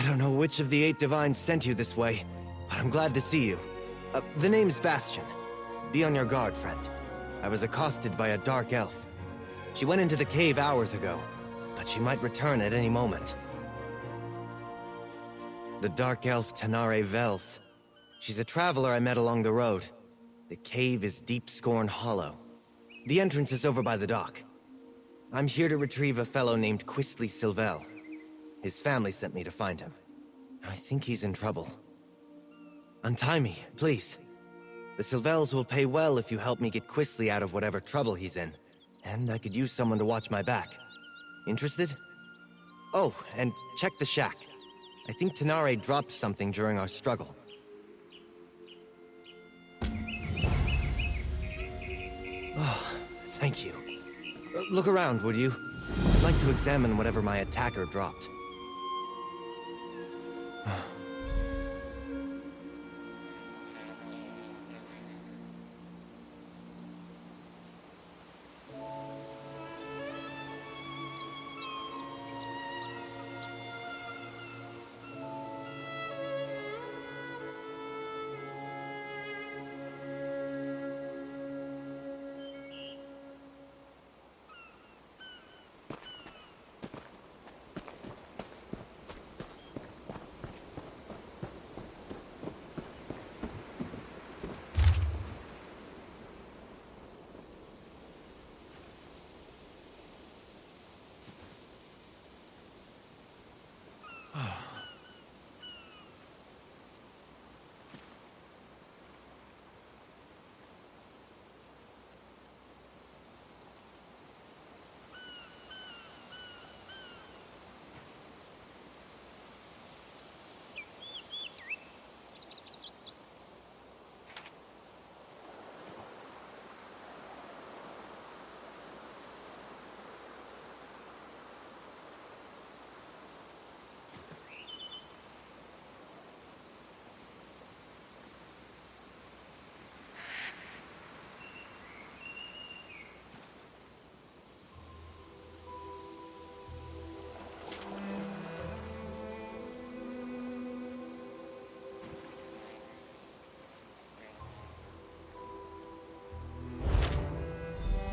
I don't know which of the 8 divines sent you this way, but I'm glad to see you. The name's Bastion. Be on your guard, friend. I was accosted by a dark elf. She went into the cave hours ago, but she might return at any moment. The dark elf Tanare Vels. She's a traveler I met along the road. The cave is Deep Scorn Hollow. The entrance is over by the dock. I'm here to retrieve a fellow named Quistley Silvel. His family sent me to find him. I think he's in trouble. Untie me, please. The Silvels will pay well if you help me get Quistley out of whatever trouble he's in. And I could use someone to watch my back. Interested? Oh, and check the shack. I think Tanare dropped something during our struggle. Oh, thank you. Look around, would you? I'd like to examine whatever my attacker dropped.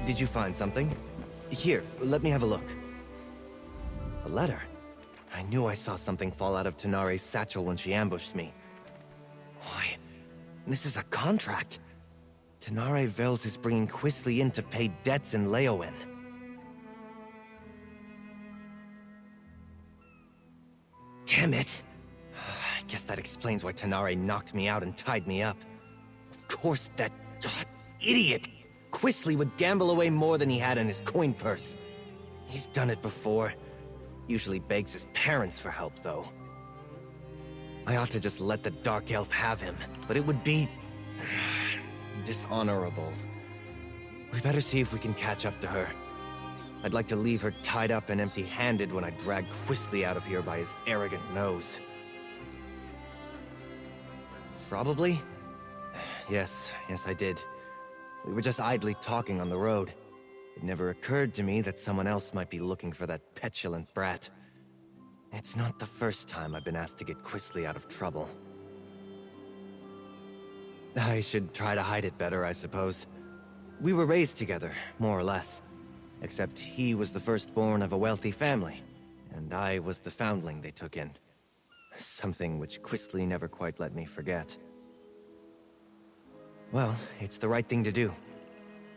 Did you find something? Here, let me have a look. A letter? I knew I saw something fall out of Tanare's satchel when she ambushed me. Why, this is a contract. Tanare Vels is bringing Quistley in to pay debts in Leowen. Damn it! I guess that explains why Tanare knocked me out and tied me up. Of course, that idiot! Quistley would gamble away more than he had in his coin purse. He's done it before. Usually begs his parents for help, though. I ought to just let the Dark Elf have him, but it would be dishonorable. We better see if we can catch up to her. I'd like to leave her tied up and empty-handed when I drag Quistley out of here by his arrogant nose. Probably? Yes, I did. We were just idly talking on the road. It never occurred to me that someone else might be looking for that petulant brat. It's not the first time I've been asked to get Quistley out of trouble. I should try to hide it better, I suppose. We were raised together, more or less. Except he was the firstborn of a wealthy family, and I was the foundling they took in. Something which Quistley never quite let me forget. Well, it's the right thing to do.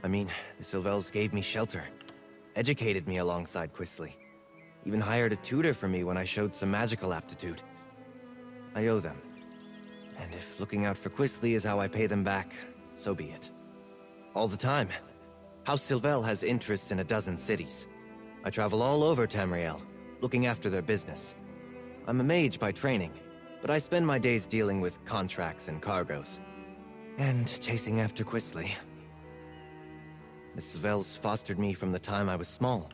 I mean, the Silvels gave me shelter, educated me alongside Quistley, even hired a tutor for me when I showed some magical aptitude. I owe them. And if looking out for Quistley is how I pay them back, so be it. All the time. House Silvel has interests in a dozen cities. I travel all over Tamriel, looking after their business. I'm a mage by training, but I spend my days dealing with contracts and cargoes. And chasing after Quistley. The Silvels fostered me from the time I was small,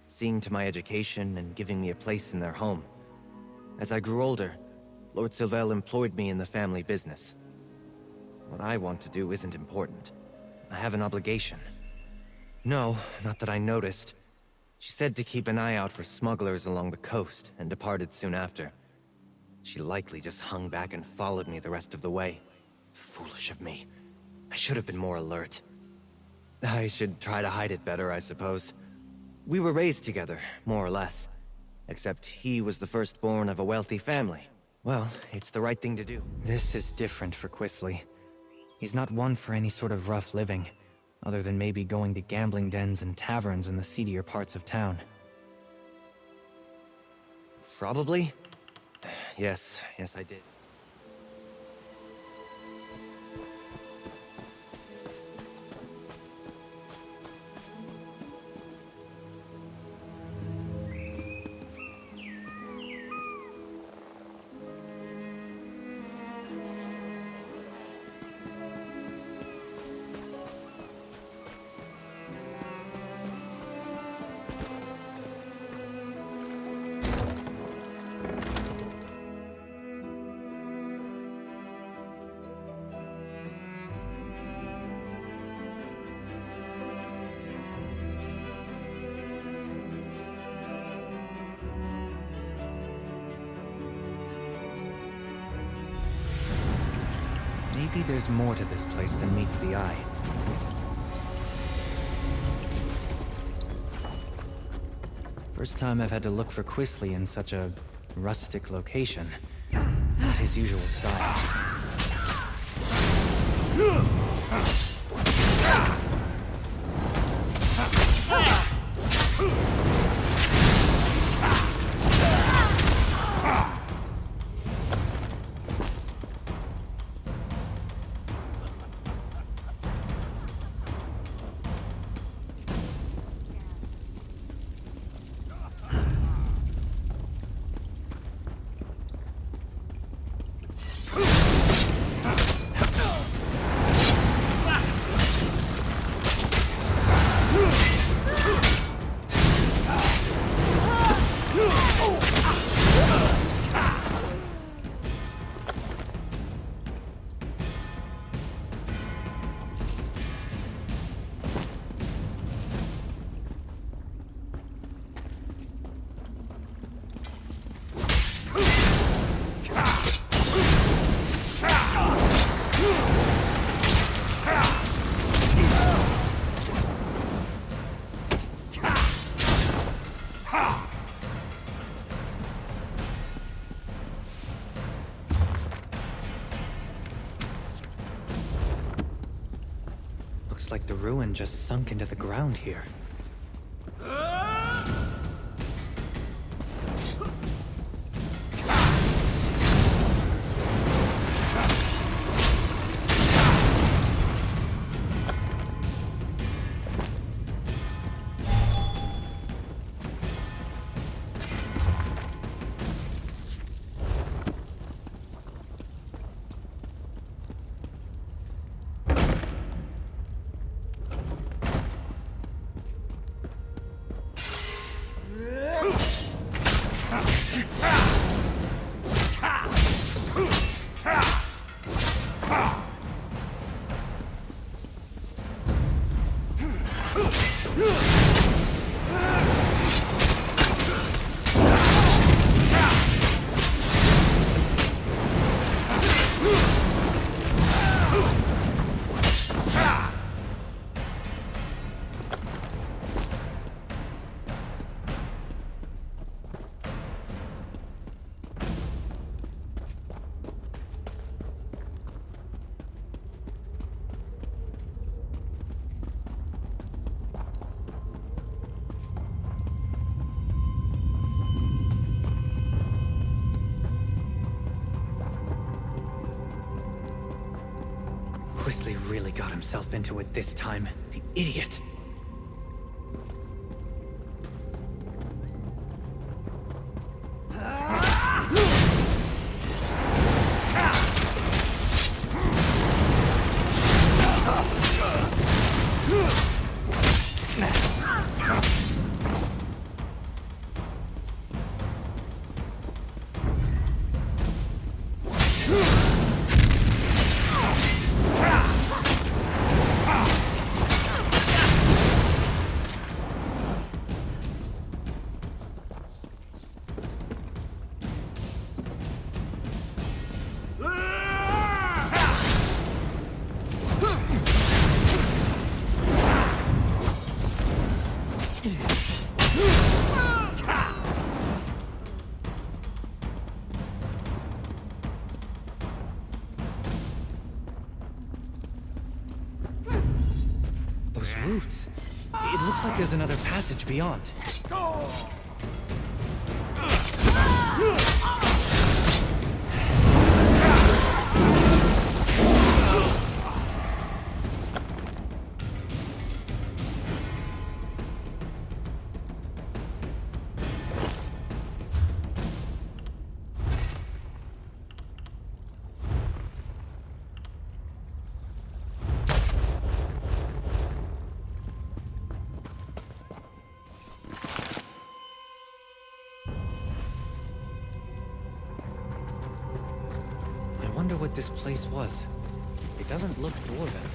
seeing to my education and giving me a place in their home. As I grew older, Lord Silvel employed me in the family business. What I want to do isn't important. I have an obligation. No, not that I noticed. She said to keep an eye out for smugglers along the coast, and departed soon after. She likely just hung back and followed me the rest of the way. Foolish of me. I should have been more alert. I should try to hide it better, I suppose. We were raised together, more or less. Except he was the firstborn of a wealthy family. Well, it's the right thing to do. This is different for Quisley. He's not one for any sort of rough living, other than maybe going to gambling dens and taverns in the seedier parts of town. Probably? Yes, I did. Maybe there's more to this place than meets the eye. First time I've had to look for Quisley in such a rustic location. Not his usual style. Looks like the ruin just sunk into the ground here. Quisley really got himself into it this time. The idiot! roots. It looks like there's another passage beyond. I wonder what this place was. It doesn't look dwarven.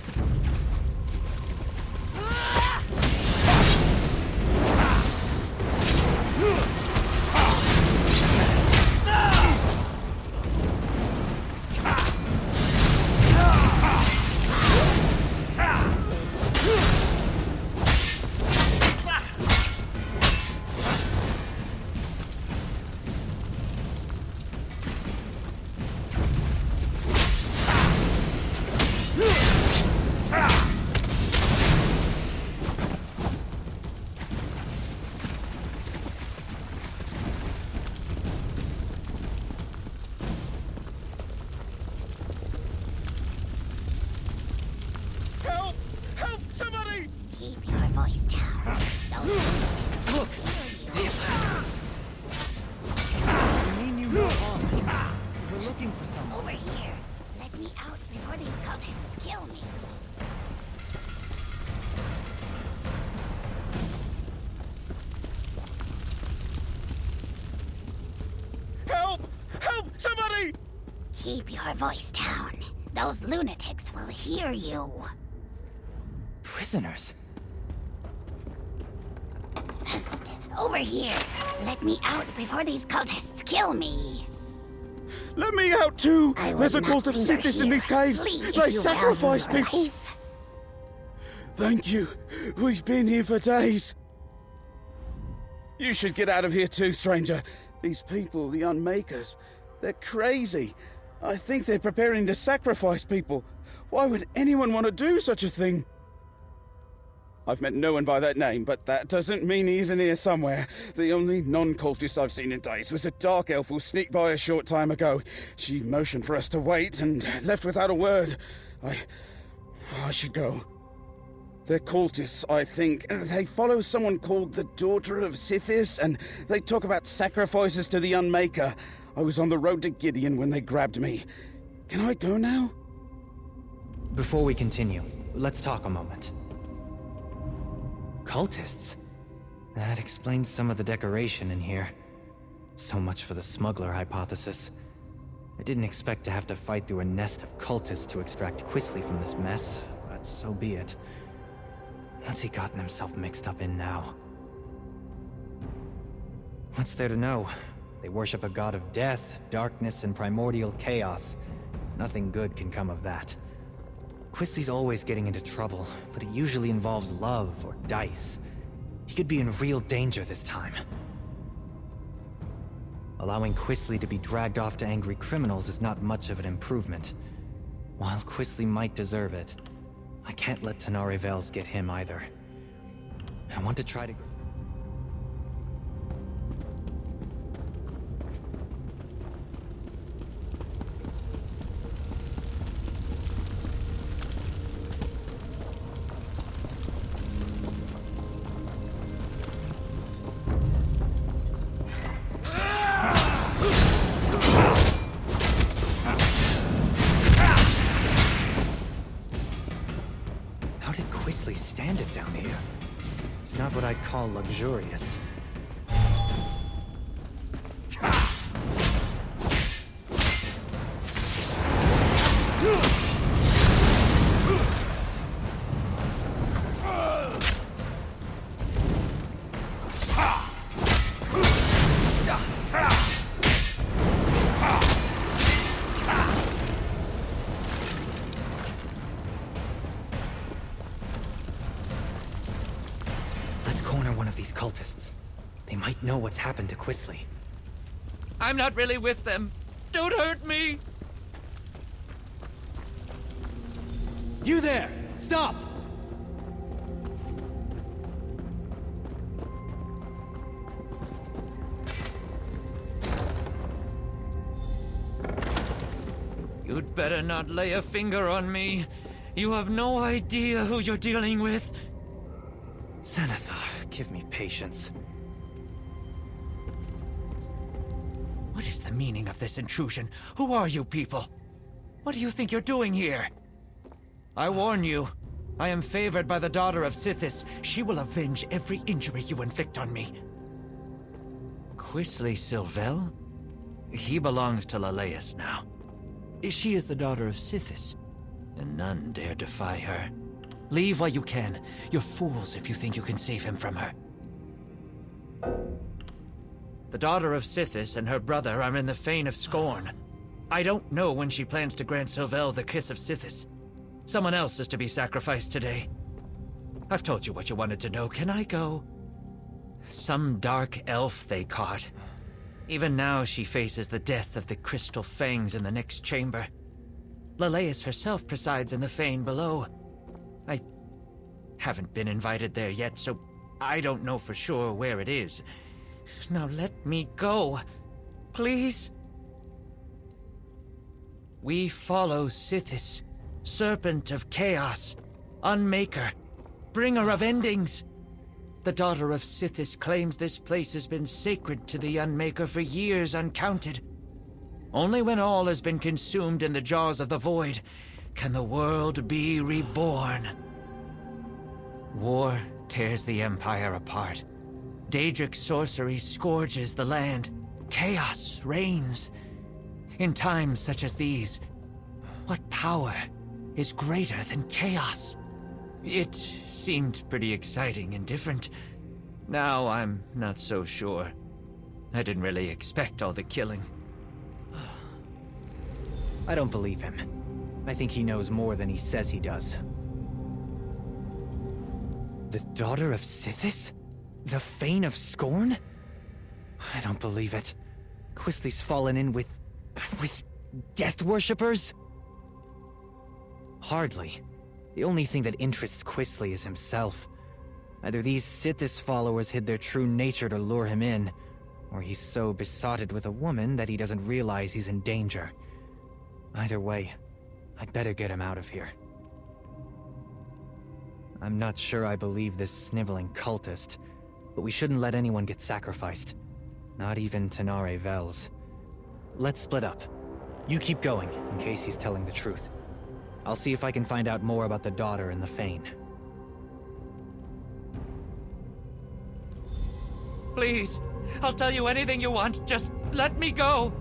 Keep your voice down. Look! The attackers! I mean you no harm. We're looking for someone. Over here. Let me out before these cultists kill me. Help! Help! Somebody! Keep your voice down. Those lunatics will hear you. Prisoners? Psst, over here. Let me out before these cultists kill me. Let me out too! I would There's a not cult of linger Sithis in these here. caves! Flee if They you sacrifice value your people! life. Thank you. We've been here for days. You should get out of here too, stranger. These people, the Unmakers, they're crazy. I think they're preparing to sacrifice people. Why would anyone want to do such a thing? I've met no one by that name, but that doesn't mean he isn't here somewhere. The only non-cultist I've seen in days was a dark elf who sneaked by a short time ago. She motioned for us to wait and left without a word. I should go. They're cultists, I think. They follow someone called the Daughter of Sithis, and they talk about sacrifices to the Unmaker. I was on the road to Gideon when they grabbed me. Can I go now? Before we continue, let's talk a moment. Cultists? That explains some of the decoration in here. So much for the smuggler hypothesis. I didn't expect to have to fight through a nest of cultists to extract Quisley from this mess, but so be it. What's he gotten himself mixed up in now? What's there to know? They worship a god of death, darkness, and primordial chaos. Nothing good can come of that. Quisley's always getting into trouble, but it usually involves love or dice. He could be in real danger this time. Allowing Quisley to be dragged off to angry criminals is not much of an improvement. While Quisley might deserve it, I can't let Tenari Vales get him either. I want to try to... How did Quisley stand it down here? It's not what I'd call luxurious. Let's corner one of these cultists. They might know what's happened to Quisley. I'm not really with them. Don't hurt me! You there! Stop! better not lay a finger on me. You have no idea who you're dealing with. Xanathar, give me patience. What is the meaning of this intrusion? Who are you people? What do you think you're doing here? I warn you, I am favored by the daughter of Sithis. She will avenge every injury you inflict on me. Quisley Sylvel? He belongs to Leleus now. She is the daughter of Sithis, and none dare defy her. Leave while you can. You're fools if you think you can save him from her. The daughter of Sithis and her brother are in the Fane of Scorn. I don't know when she plans to grant Sylvel the Kiss of Sithis. Someone else is to be sacrificed today. I've told you what you wanted to know. Can I go? Some dark elf they caught. Even now she faces the death of the crystal fangs in the next chamber. Leleus herself presides in the Fane below. I haven't been invited there yet, so I don't know for sure where it is. Now let me go, please. We follow Sithis, Serpent of Chaos, Unmaker, Bringer of Endings. The daughter of Sithis claims this place has been sacred to the Unmaker for years uncounted. Only when all has been consumed in the jaws of the void can the world be reborn. War tears the Empire apart. Daedric sorcery scourges the land. Chaos reigns. In times such as these, what power is greater than chaos? It seemed pretty exciting and different. Now I'm not so sure. I didn't really expect all the killing. I don't believe him. I think he knows more than he says he does. The daughter of Sithis? The Fane of Scorn? I don't believe it. Quisley's fallen in with death worshippers? Hardly. The only thing that interests Quisley is himself. Either these Sithis followers hid their true nature to lure him in, or he's so besotted with a woman that he doesn't realize he's in danger. Either way, I'd better get him out of here. I'm not sure I believe this sniveling cultist, but we shouldn't let anyone get sacrificed. Not even Tenare Vels. Let's split up. You keep going, in case he's telling the truth. I'll see if I can find out more about the daughter and the Fane. Please, I'll tell you anything you want. Just let me go.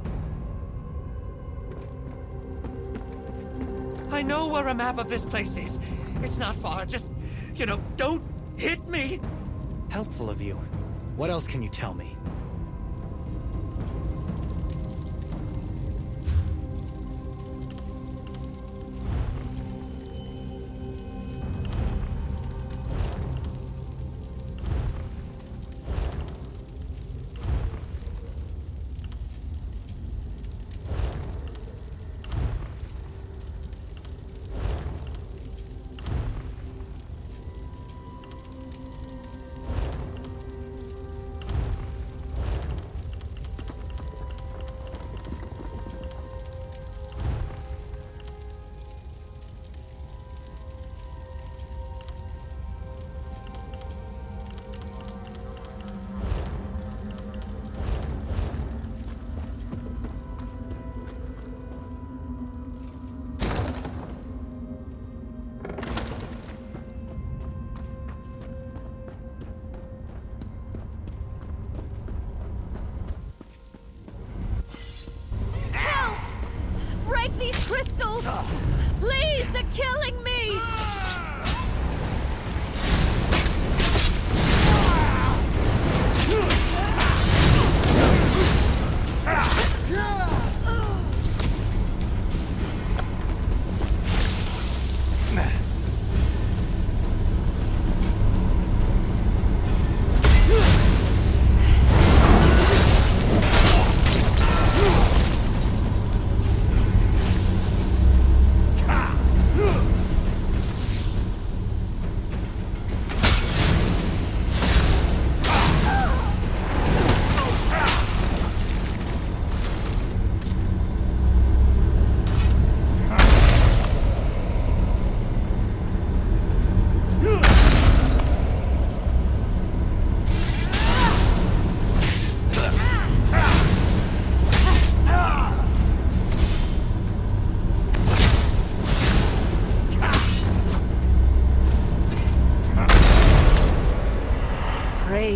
I know where a map of this place is. It's not far. Just, don't hit me. Helpful of you. What else can you tell me?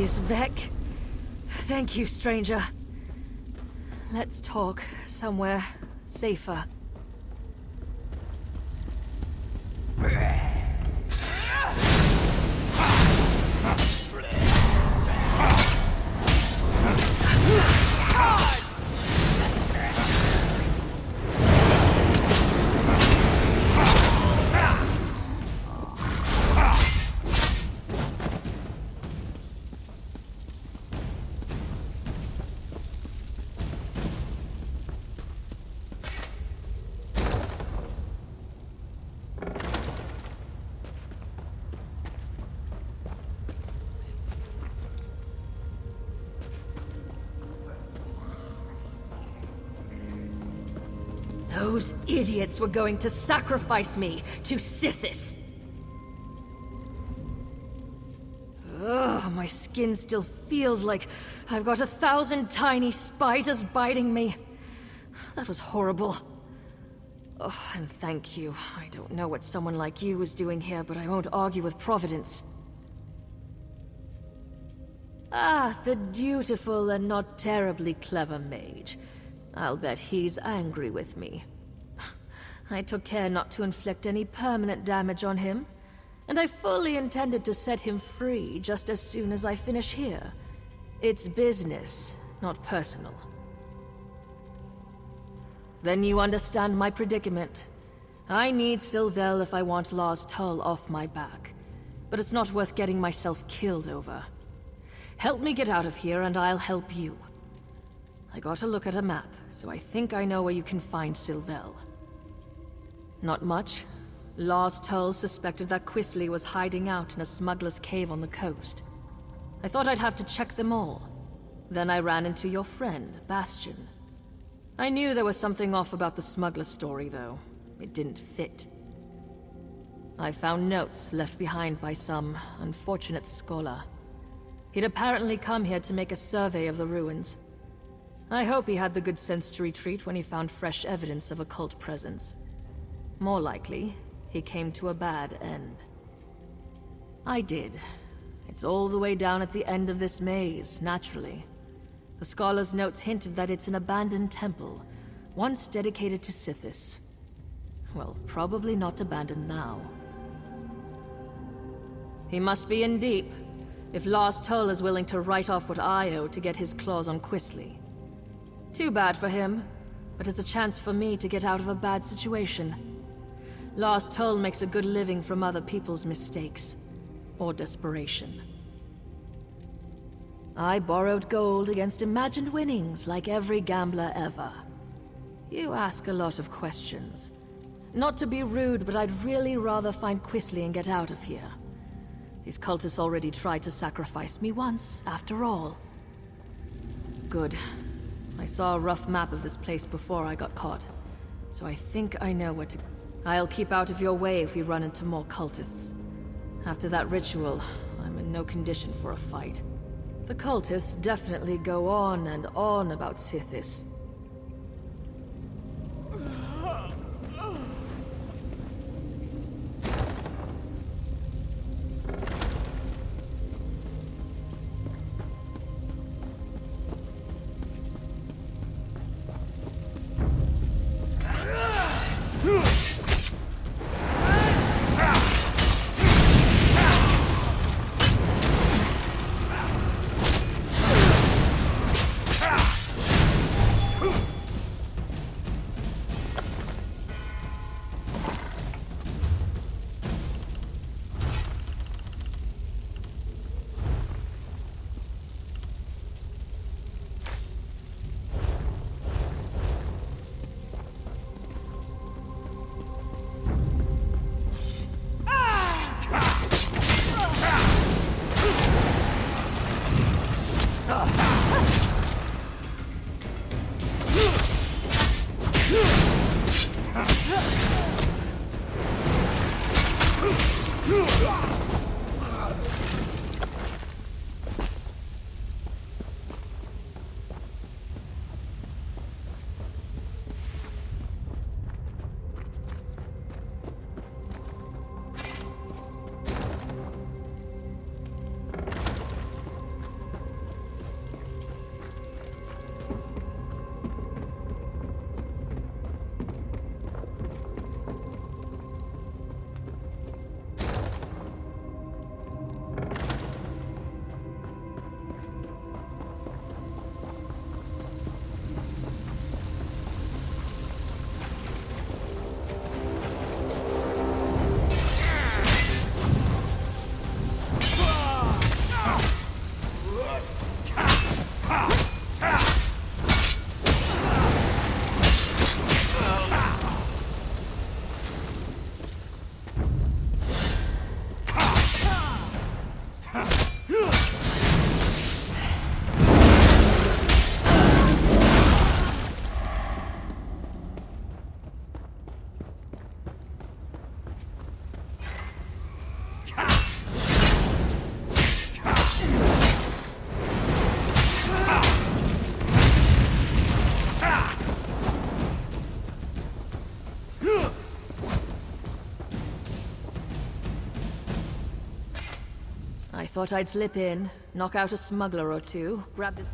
Please, Vec. Thank you, stranger. Let's talk somewhere safer. Those idiots were going to sacrifice me to Sithis. Ugh, my skin still feels like I've got 1,000 tiny spiders biting me. That was horrible. Oh, and thank you. I don't know what someone like you is doing here, but I won't argue with Providence. Ah, the dutiful and not terribly clever mage. I'll bet he's angry with me. I took care not to inflict any permanent damage on him, and I fully intended to set him free just as soon as I finish here. It's business, not personal. Then you understand my predicament. I need Sylvel if I want Lars Tull off my back, but it's not worth getting myself killed over. Help me get out of here and I'll help you. I got a look at a map, so I think I know where you can find Sylvel. Not much. Lars Tull suspected that Quisley was hiding out in a smuggler's cave on the coast. I thought I'd have to check them all. Then I ran into your friend, Bastion. I knew there was something off about the smuggler story, though. It didn't fit. I found notes left behind by some unfortunate scholar. He'd apparently come here to make a survey of the ruins. I hope he had the good sense to retreat when he found fresh evidence of occult presence. More likely, he came to a bad end. I did. It's all the way down at the end of this maze, naturally. The scholar's notes hinted that it's an abandoned temple, once dedicated to Sithis. Well, probably not abandoned now. He must be in deep, if Lars Tull is willing to write off what I owe to get his claws on Quisley. Too bad for him, but it's a chance for me to get out of a bad situation. Lars Tull makes a good living from other people's mistakes, or desperation. I borrowed gold against imagined winnings like every gambler ever. You ask a lot of questions. Not to be rude, but I'd really rather find Quisley and get out of here. These cultists already tried to sacrifice me once, after all. Good. I saw a rough map of this place before I got caught, so I think I know where to... I'll keep out of your way if we run into more cultists. After that ritual, I'm in no condition for a fight. The cultists definitely go on and on about Sithis. I thought I'd slip in, knock out a smuggler or two, grab this...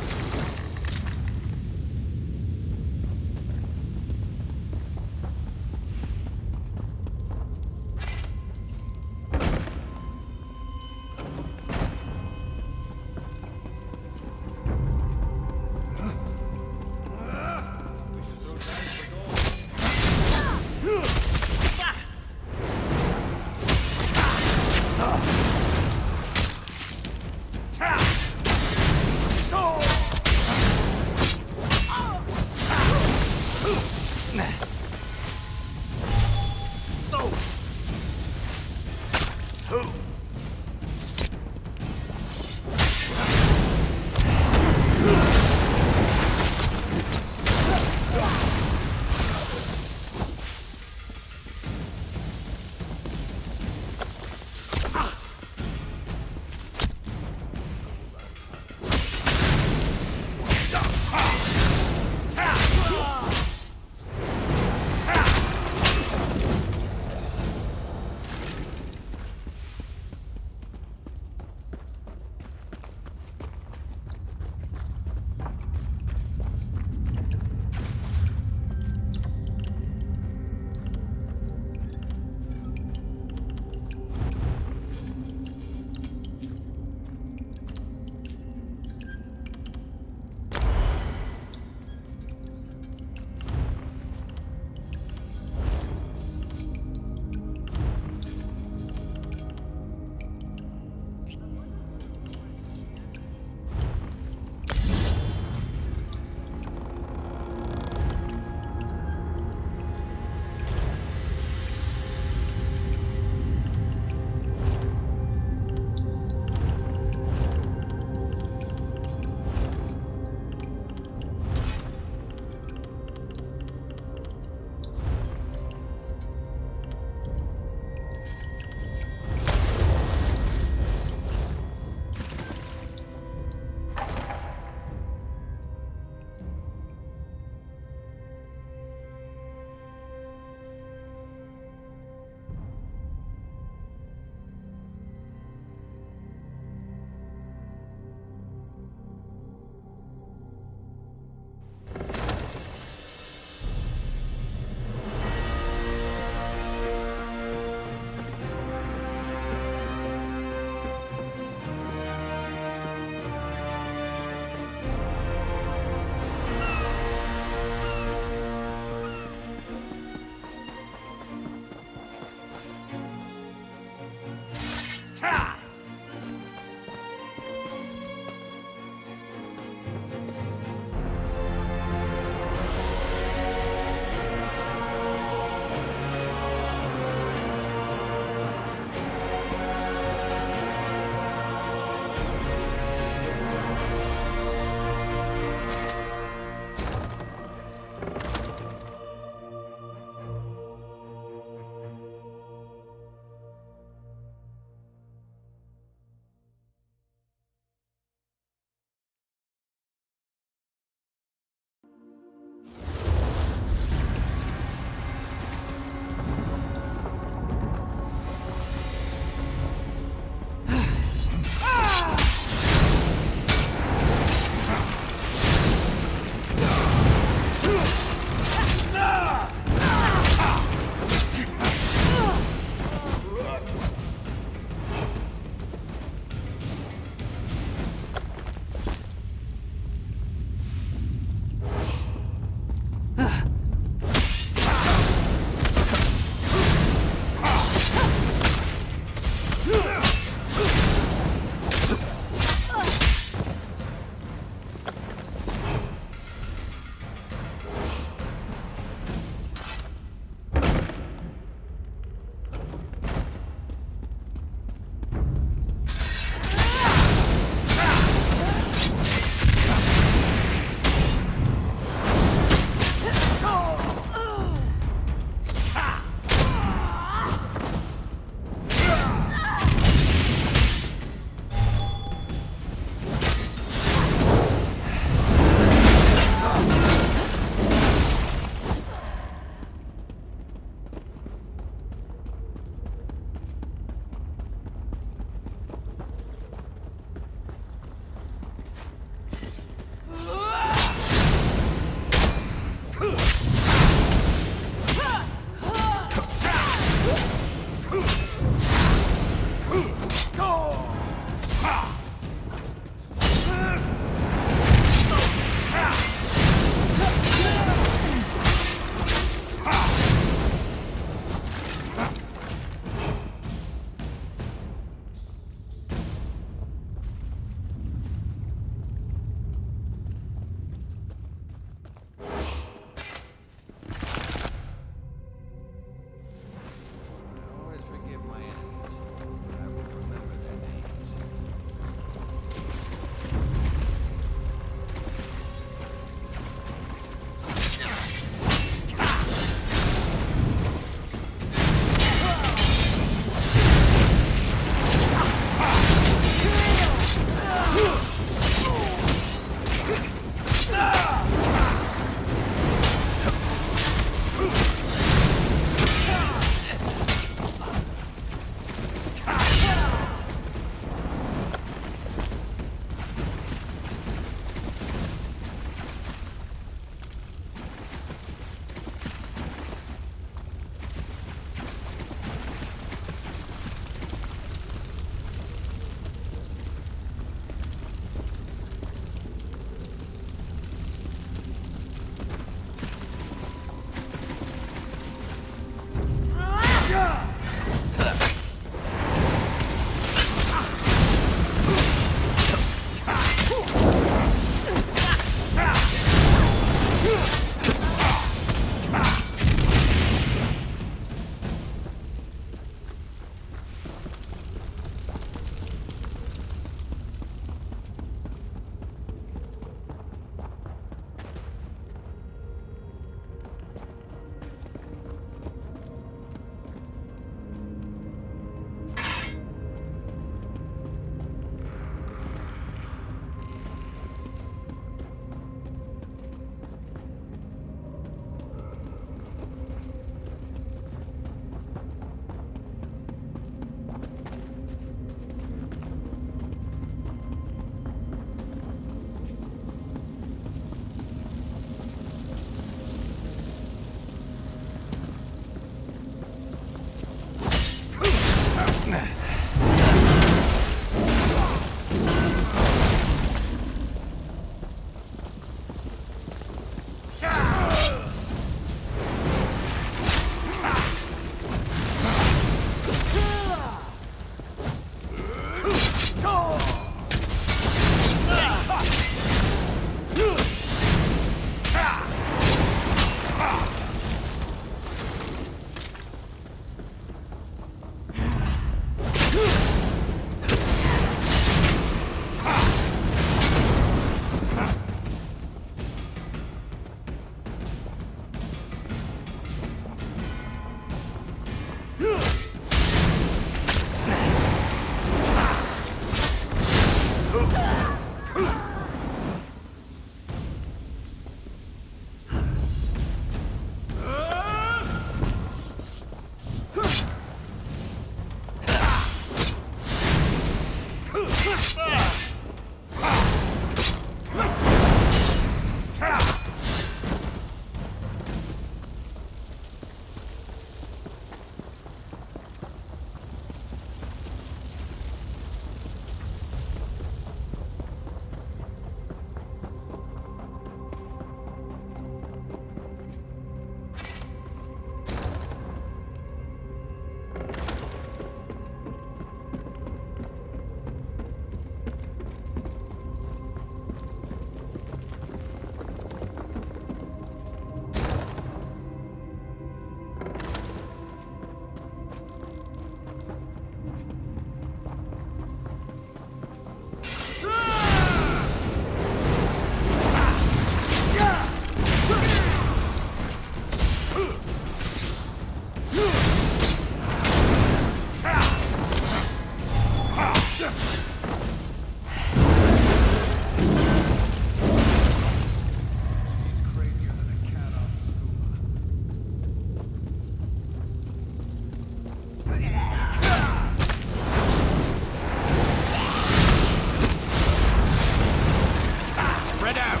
Spread out!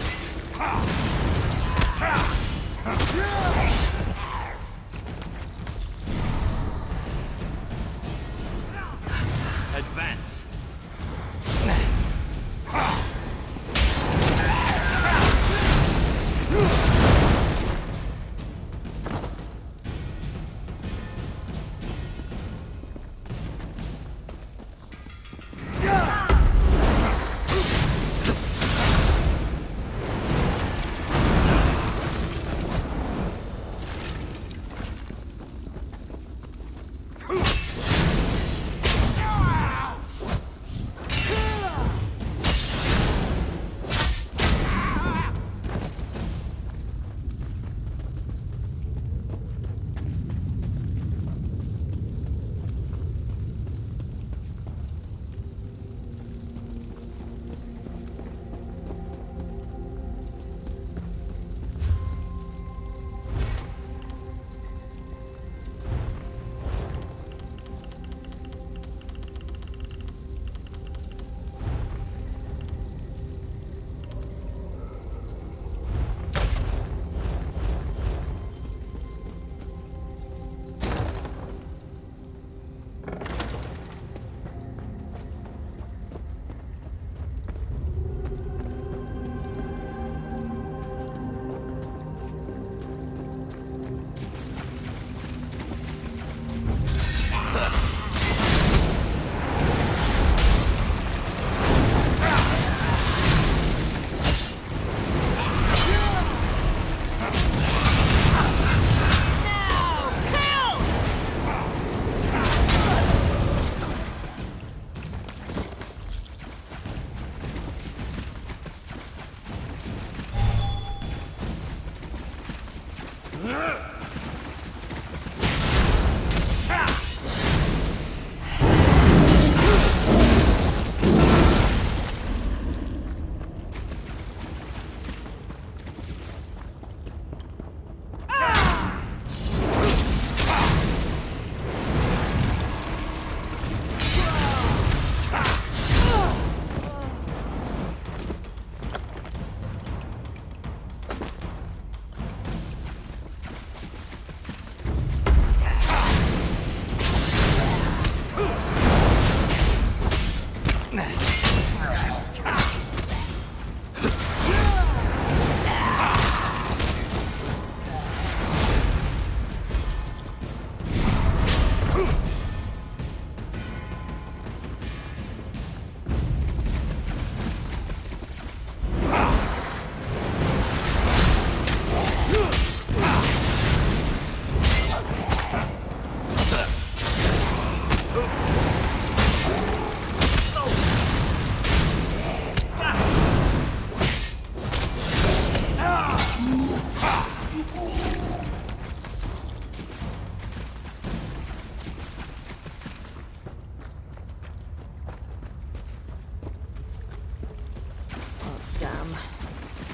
Advance!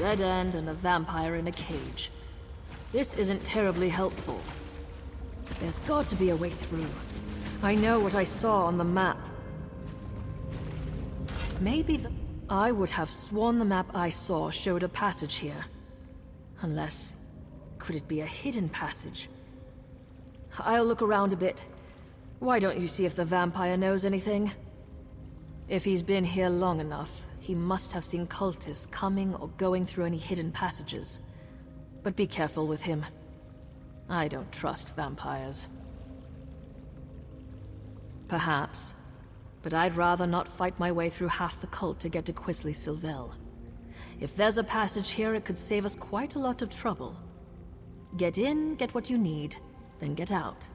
Dead end and a vampire in a cage. This isn't terribly helpful. There's got to be a way through. I know what I saw on the map. Maybe I would have sworn the map I saw showed a passage here. Unless... could it be a hidden passage? I'll look around a bit. Why don't you see if the vampire knows anything? If he's been here long enough, he must have seen cultists coming or going through any hidden passages. But be careful with him. I don't trust vampires. Perhaps. But I'd rather not fight my way through half the cult to get to Quisley Sylvel. If there's a passage here, it could save us quite a lot of trouble. Get in, get what you need, then get out.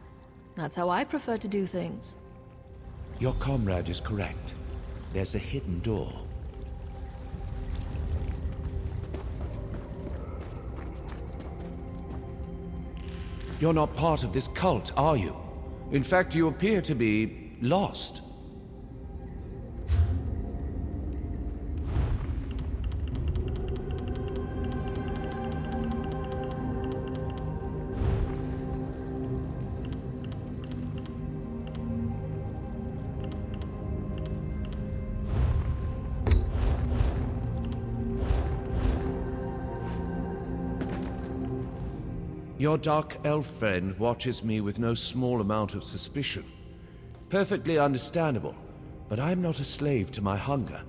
That's how I prefer to do things. Your comrade is correct. There's a hidden door. You're not part of this cult, are you? In fact, you appear to be lost. Your dark elf friend watches me with no small amount of suspicion. Perfectly understandable, but I'm not a slave to my hunger.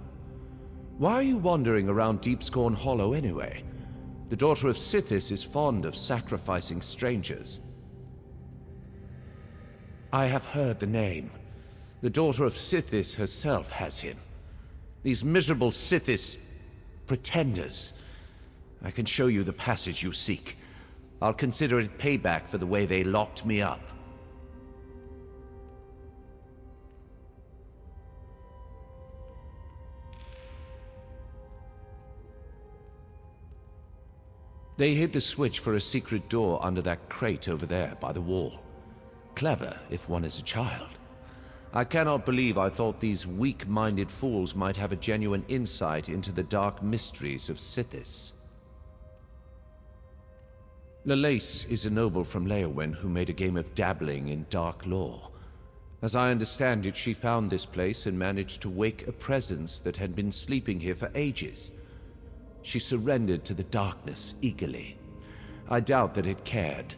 Why are you wandering around Deepscorn Hollow anyway? The daughter of Sithis is fond of sacrificing strangers. I have heard the name. The daughter of Sithis herself has him. These miserable Sithis pretenders. I can show you the passage you seek. I'll consider it payback for the way they locked me up. They hid the switch for a secret door under that crate over there by the wall. Clever, if one is a child. I cannot believe I thought these weak-minded fools might have a genuine insight into the dark mysteries of Sithis. Lalace is a noble from Leowen who made a game of dabbling in dark lore. As I understand it, she found this place and managed to wake a presence that had been sleeping here for ages. She surrendered to the darkness eagerly. I doubt that it cared.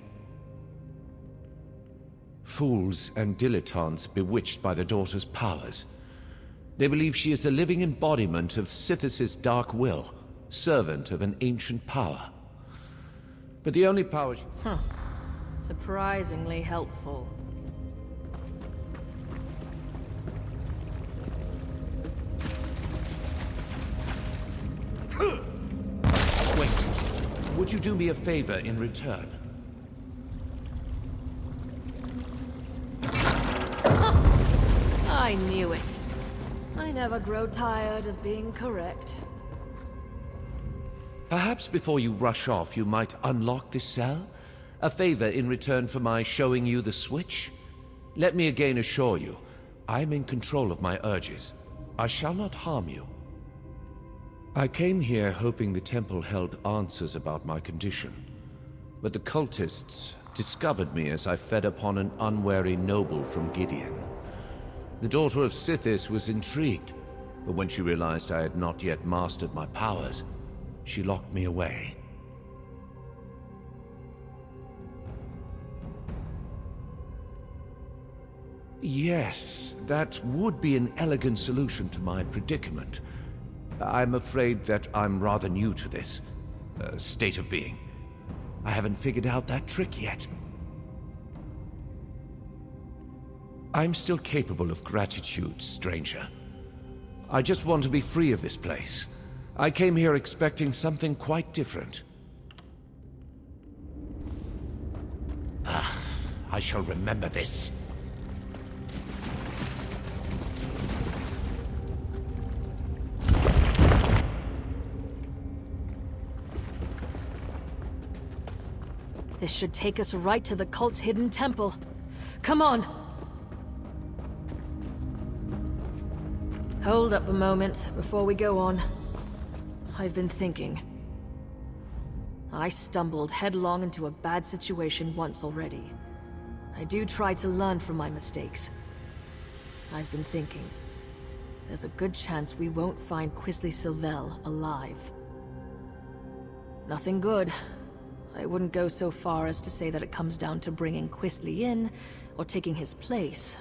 Fools and dilettantes bewitched by the daughter's powers. They believe she is the living embodiment of Sithis' dark will, servant of an ancient power. But the only power Surprisingly helpful. Wait. Would you do me a favor in return? I knew it. I never grow tired of being correct. Perhaps before you rush off, you might unlock this cell? A favor in return for my showing you the switch? Let me again assure you, I'm in control of my urges. I shall not harm you. I came here hoping the temple held answers about my condition. But the cultists discovered me as I fed upon an unwary noble from Gideon. The daughter of Sithis was intrigued, but when she realized I had not yet mastered my powers, she locked me away. Yes, that would be an elegant solution to my predicament. I'm afraid that I'm rather new to this state of being. I haven't figured out that trick yet. I'm still capable of gratitude, stranger. I just want to be free of this place. I came here expecting something quite different. I shall remember this. This should take us right to the cult's hidden temple. Come on! Hold up a moment before we go on. I've been thinking. I stumbled headlong into a bad situation once already. I do try to learn from my mistakes. I've been thinking. There's a good chance we won't find Quisley Sylvel alive. Nothing good. I wouldn't go so far as to say that it comes down to bringing Quisley in, or taking his place,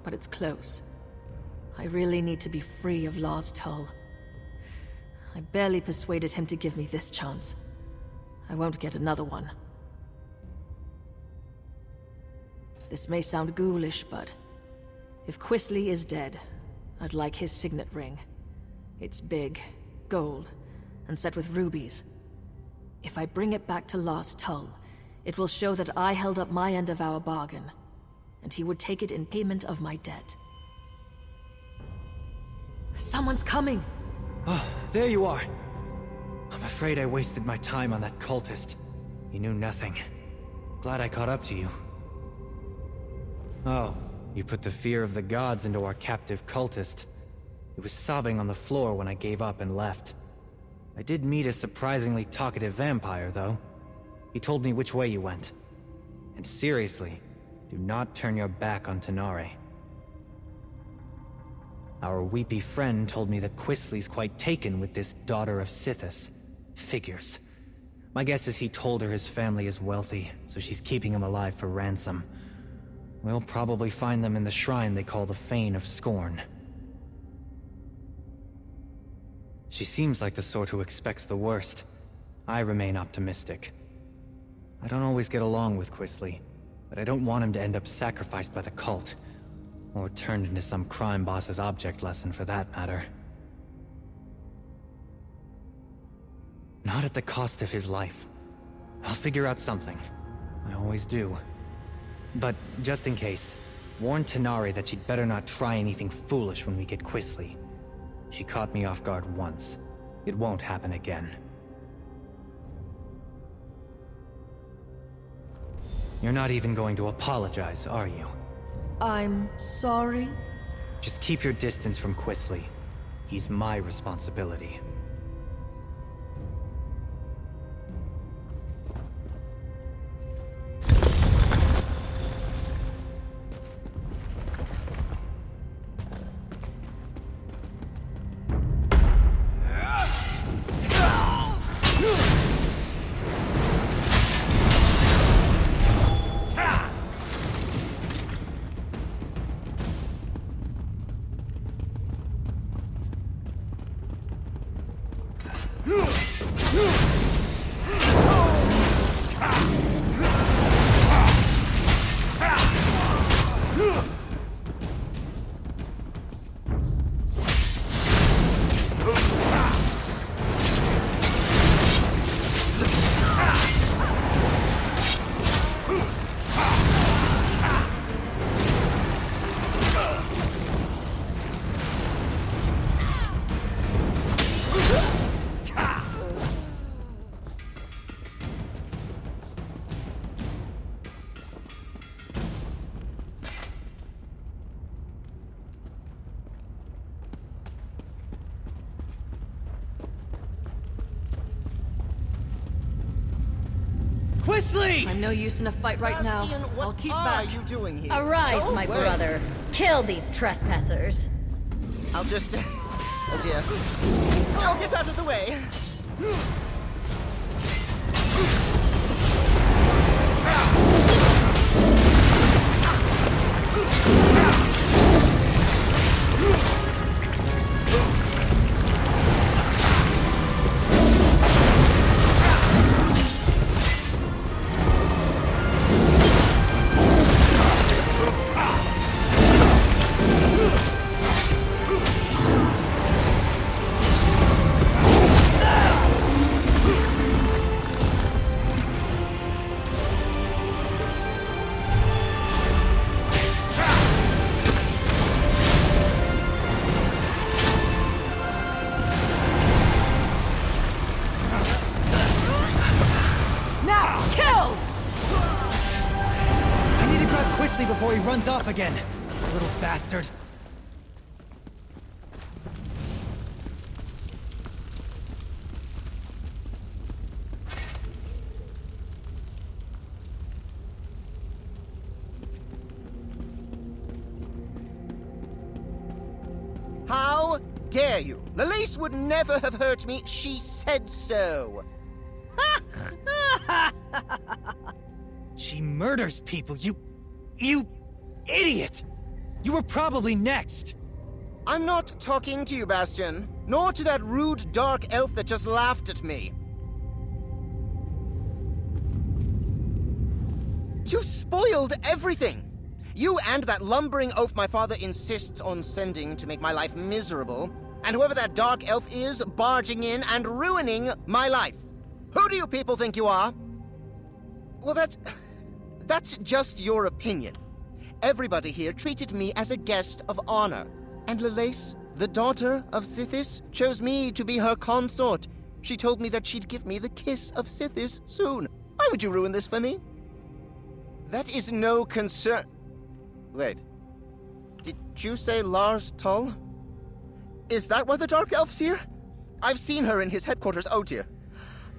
but it's close. I really need to be free of Lars Tull. I barely persuaded him to give me this chance. I won't get another one. This may sound ghoulish, but if Quisley is dead, I'd like his signet ring. It's big, gold, and set with rubies. If I bring it back to Lars Tull, it will show that I held up my end of our bargain, and he would take it in payment of my debt. Someone's coming! Oh, there you are. I'm afraid I wasted my time on that cultist. He knew nothing. Glad I caught up to you. Oh, you put the fear of the gods into our captive cultist. He was sobbing on the floor when I gave up and left. I did meet a surprisingly talkative vampire, though. He told me which way you went. And seriously, do not turn your back on Tenare. Our weepy friend told me that Quisley's quite taken with this daughter of Sithis. Figures. My guess is he told her his family is wealthy, so she's keeping him alive for ransom. We'll probably find them in the shrine they call the Fane of Scorn. She seems like the sort who expects the worst. I remain optimistic. I don't always get along with Quisley, but I don't want him to end up sacrificed by the cult. Or turned into some crime boss's object lesson, for that matter. Not at the cost of his life. I'll figure out something. I always do. But, just in case, warn Tanari that she'd better not try anything foolish when we get Quisley. She caught me off guard once. It won't happen again. You're not even going to apologize, are you? I'm sorry? Just keep your distance from Quisley. He's my responsibility. Quisley! I'm no use in a fight right now. I'll keep back. What are you doing here? Arise, Go my away. brother. Kill these trespassers. I'll just... Oh dear. I'll get out of the way. Before he runs off again. Little bastard. How dare you? Lilise would never have hurt me. She said so. She murders people, you idiot! You were probably next! I'm not talking to you, Bastion. Nor to that rude dark elf that just laughed at me. You spoiled everything! You and that lumbering oaf my father insists on sending to make my life miserable, and whoever that dark elf is barging in and ruining my life. Who do you people think you are? Well, that's just your opinion. Everybody here treated me as a guest of honor. And Lilise, the daughter of Sithis, chose me to be her consort. She told me that she'd give me the kiss of Sithis soon. Why would you ruin this for me? That is no concern... Wait. Did you say Lars Tull? Is that why the Dark Elf's here? I've seen her in his headquarters, Otyr.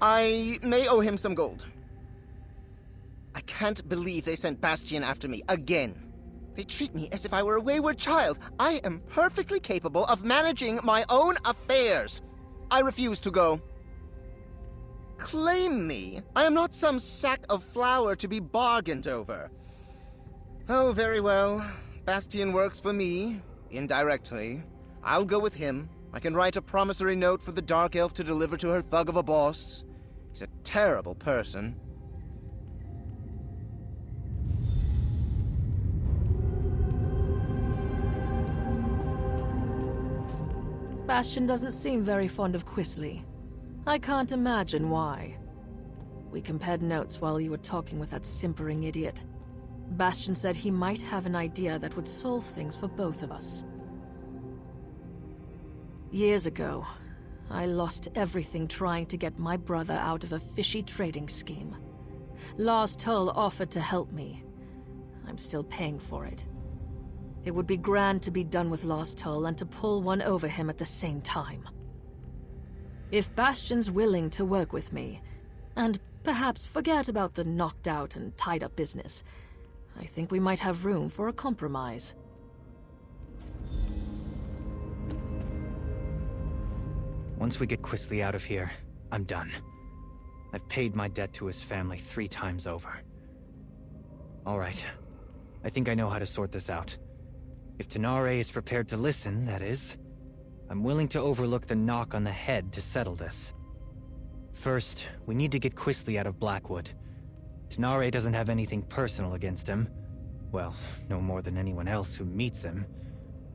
I may owe him some gold. I can't believe they sent Bastion after me again. They treat me as if I were a wayward child. I am perfectly capable of managing my own affairs. I refuse to go. claim me. I am not some sack of flour to be bargained over. Oh, very well. Bastian works for me, indirectly. I'll go with him. I can write a promissory note for the Dark Elf to deliver to her thug of a boss. He's a terrible person. Bastion doesn't seem very fond of Quisley. I can't imagine why. We compared notes while you were talking with that simpering idiot. Bastion said he might have an idea that would solve things for both of us. Years ago, I lost everything trying to get my brother out of a fishy trading scheme. Lars Tull offered to help me. I'm still paying for it. It would be grand to be done with Lars Tull and to pull one over him at the same time. If Bastion's willing to work with me, and perhaps forget about the knocked out and tied up business, I think we might have room for a compromise. Once we get Quisley out of here, I'm done. I've paid my debt to his family 3 times over. All right. I think I know how to sort this out. If Tenare is prepared to listen, that is, I'm willing to overlook the knock on the head to settle this. First, we need to get Quisley out of Blackwood. Tenare doesn't have anything personal against him. Well, no more than anyone else who meets him.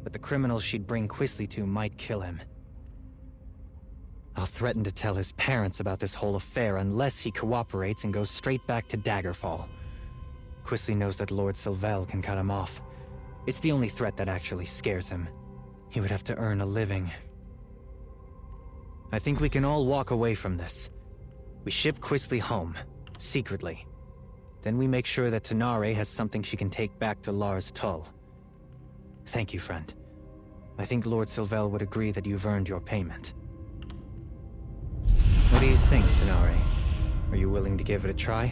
But the criminals she'd bring Quisley to might kill him. I'll threaten to tell his parents about this whole affair unless he cooperates and goes straight back to Daggerfall. Quisley knows that Lord Sylvel can cut him off. It's the only threat that actually scares him. He would have to earn a living. I think we can all walk away from this. We ship Quisley home, secretly. Then we make sure that Tenare has something she can take back to Lars Tull. Thank you, friend. I think Lord Sylvel would agree that you've earned your payment. What do you think, Tenare? Are you willing to give it a try?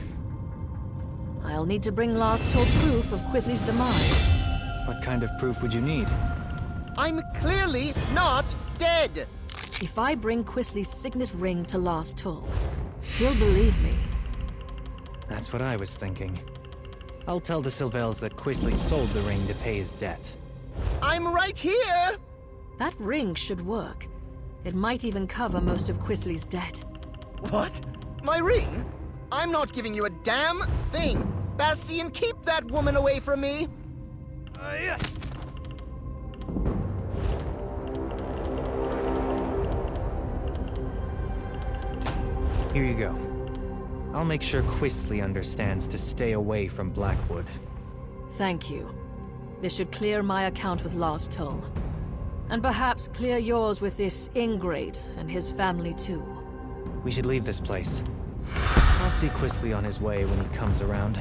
I'll need to bring Lars Tull proof of Quisley's demise. What kind of proof would you need? I'm clearly not dead! If I bring Quisley's signet ring to Lars Tull, he'll believe me. That's what I was thinking. I'll tell the Sylvels that Quisley sold the ring to pay his debt. I'm right here! That ring should work. It might even cover most of Quisley's debt. What? My ring? I'm not giving you a damn thing! Bastian, keep that woman away from me! Here you go. I'll make sure Quisley understands to stay away from Blackwood. Thank you. This should clear my account with Lars Tull. And perhaps clear yours with this ingrate and his family too. We should leave this place. I'll see Quisley on his way when he comes around.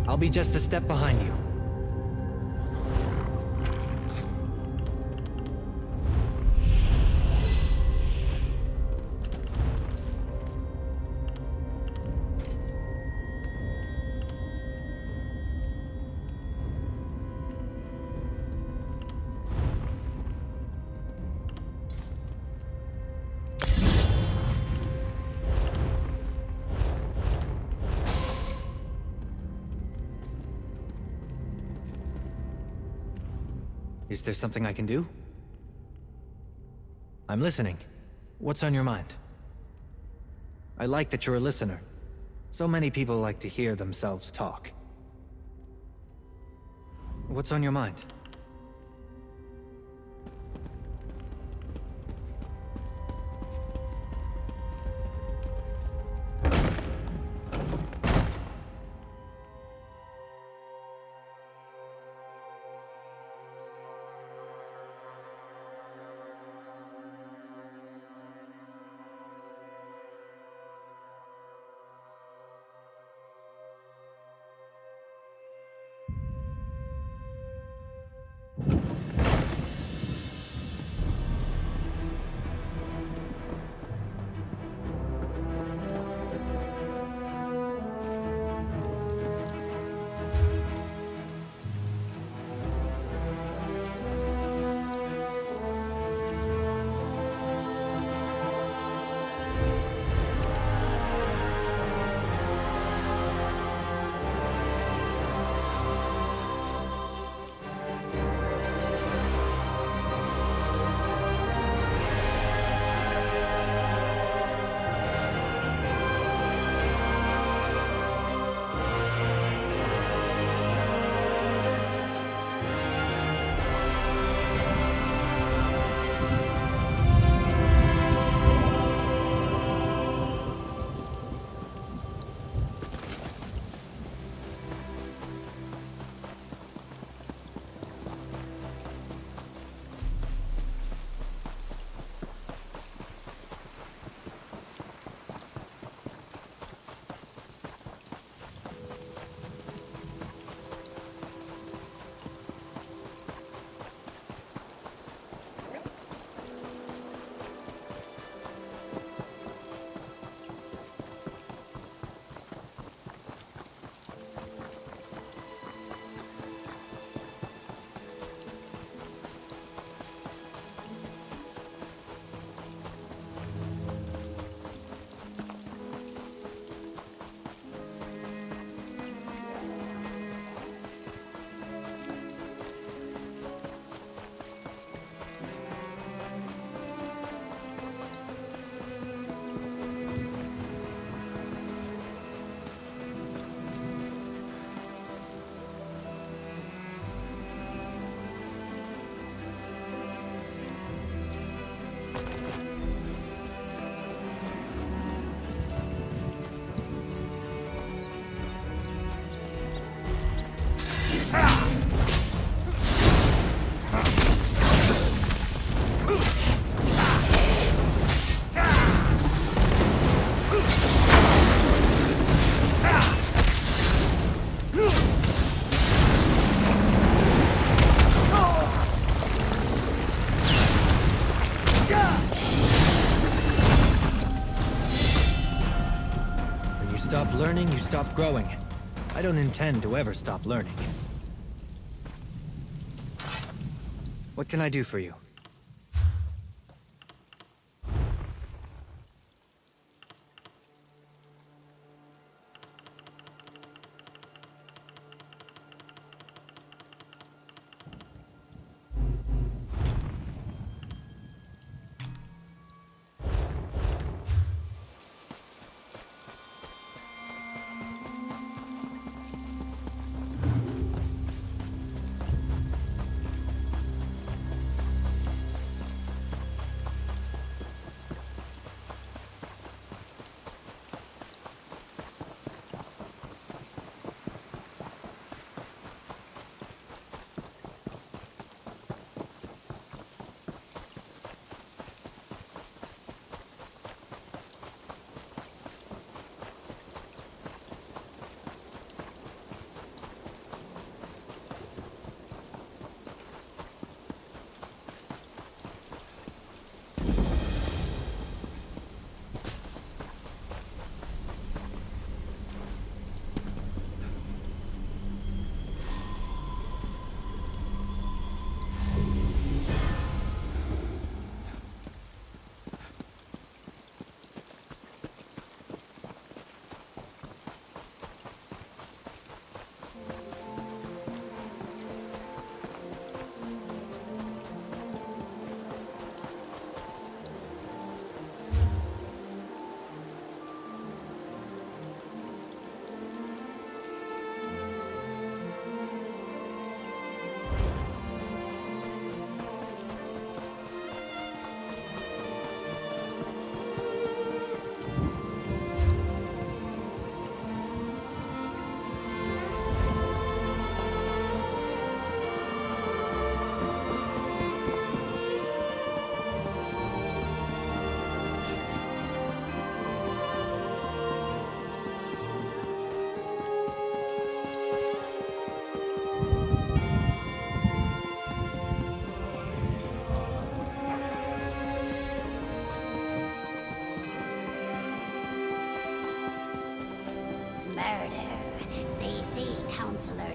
I'll be just a step behind you. Is there something I can do? I'm listening. What's on your mind? I like that you're a listener. So many people like to hear themselves talk. What's on your mind? Stop learning, you stop growing. I don't intend to ever stop learning. What can I do for you?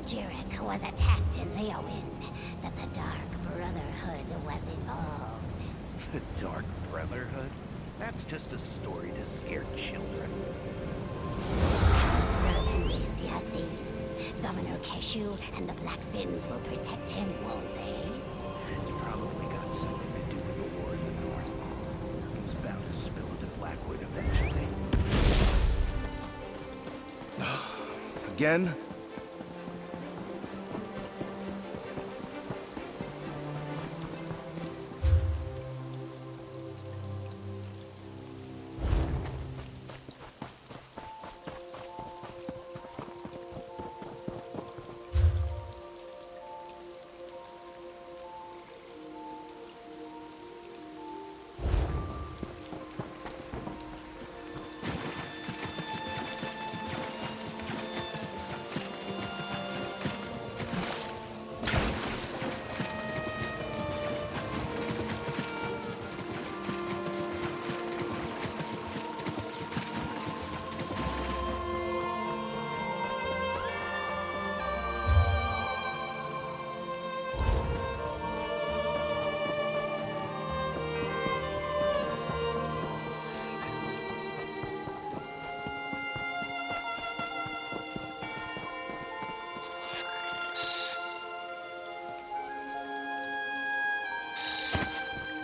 Jirik was attacked in Leowind, that the Dark Brotherhood was involved. The Dark Brotherhood? That's just a story to scare children. Governor Keshu and the Black Finns will protect him, won't they? It's probably got something to do with the war in the north. He was bound to spill into Blackwood eventually. Again?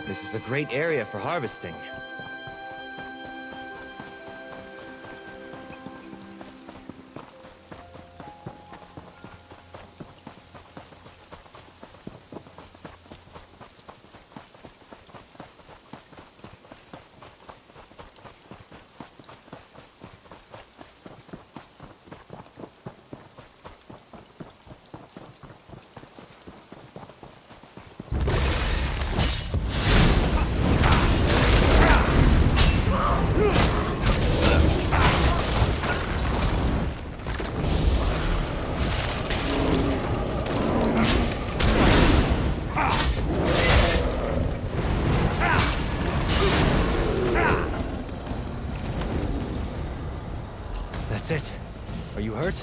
This is a great area for harvesting. That's it. Are you hurt?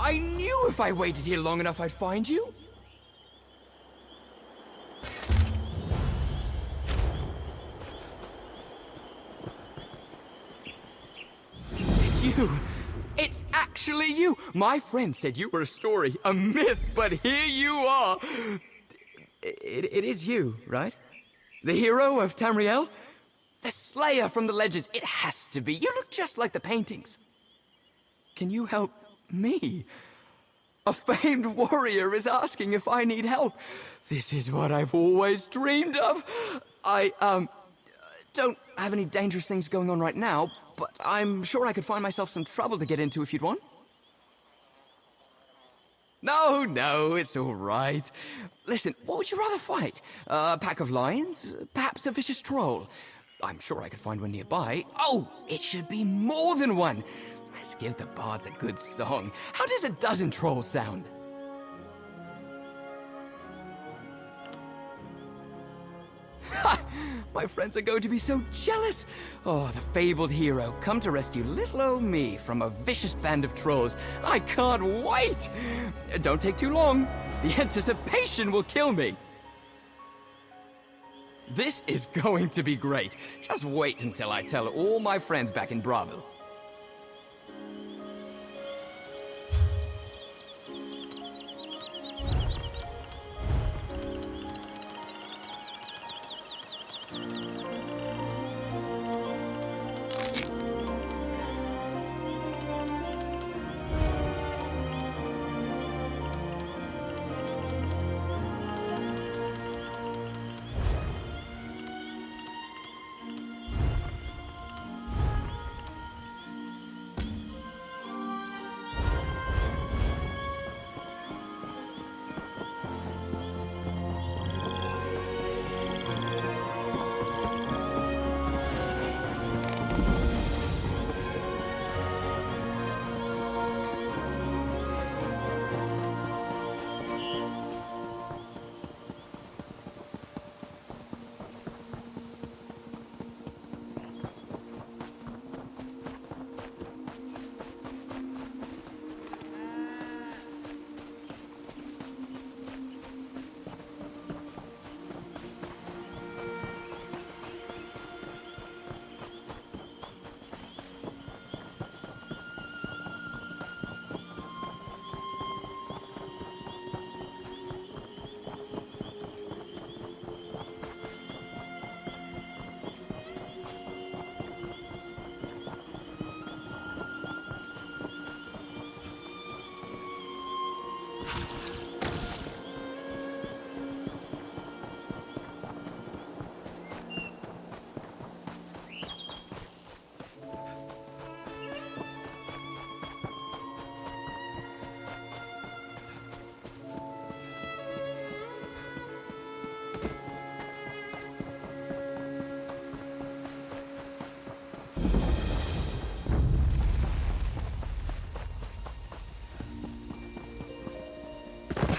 I knew if I waited here long enough I'd find you. It's you. It's actually you. My friend said you were a story, a myth, but here you are. It is you, right? The hero of Tamriel? The Slayer from the legends. It has to be. You look just like the paintings. Can you help me? A famed warrior is asking if I need help. This is what I've always dreamed of. I, don't have any dangerous things going on right now, but I'm sure I could find myself some trouble to get into if you'd want. No, it's all right. Listen, what would you rather fight? A pack of lions? Perhaps a vicious troll? I'm sure I could find one nearby. Oh, it should be more than one. Let's give the bards a good song. How does a dozen trolls sound? Ha! My friends are going to be so jealous. Oh, the fabled hero, come to rescue little old me from a vicious band of trolls. I can't wait! Don't take too long. The anticipation will kill me. This is going to be great. Just wait until I tell all my friends back in Bravo.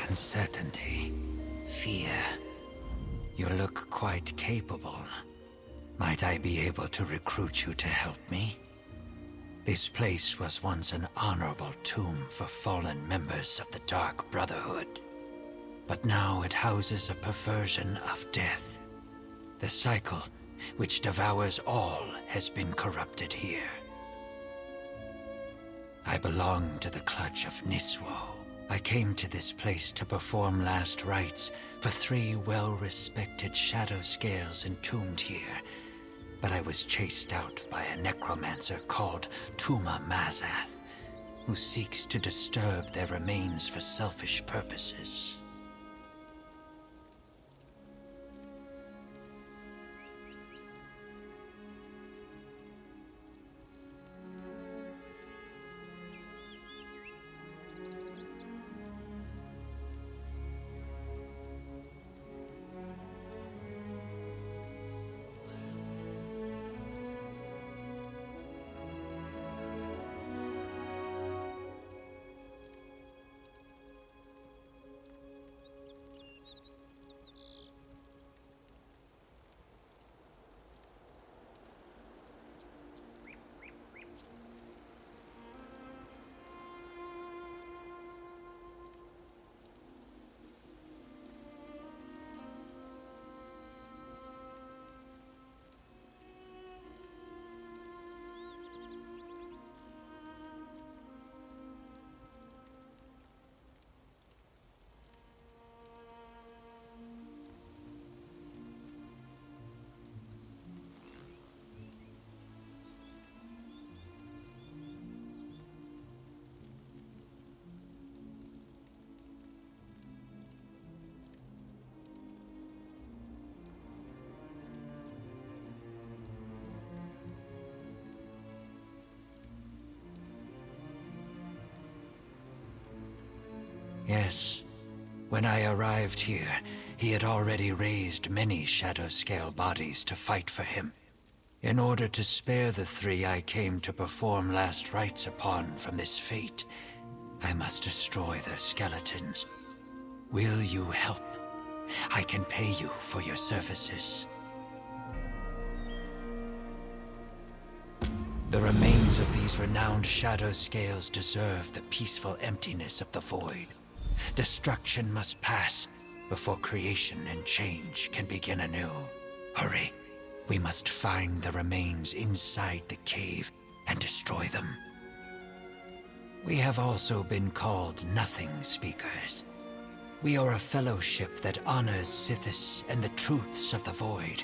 Uncertainty. Fear. You look quite capable. Might I be able to recruit you to help me? This place was once an honorable tomb for fallen members of the Dark Brotherhood. But now it houses a perversion of death. The cycle, which devours all, has been corrupted here. I belong to the clutch of Niswo. I came to this place to perform last rites for 3 well-respected shadow scales entombed here, but I was chased out by a necromancer called Tuma Mazath, who seeks to disturb their remains for selfish purposes. Yes. When I arrived here, he had already raised many shadow scale bodies to fight for him. In order to spare the 3 I came to perform last rites upon from this fate, I must destroy their skeletons. Will you help? I can pay you for your services. The remains of these renowned shadow scales deserve the peaceful emptiness of the void. Destruction must pass before creation and change can begin anew. Hurry. We must find the remains inside the cave and destroy them. We have also been called Nothing Speakers. We are a fellowship that honors Sithis and the truths of the void.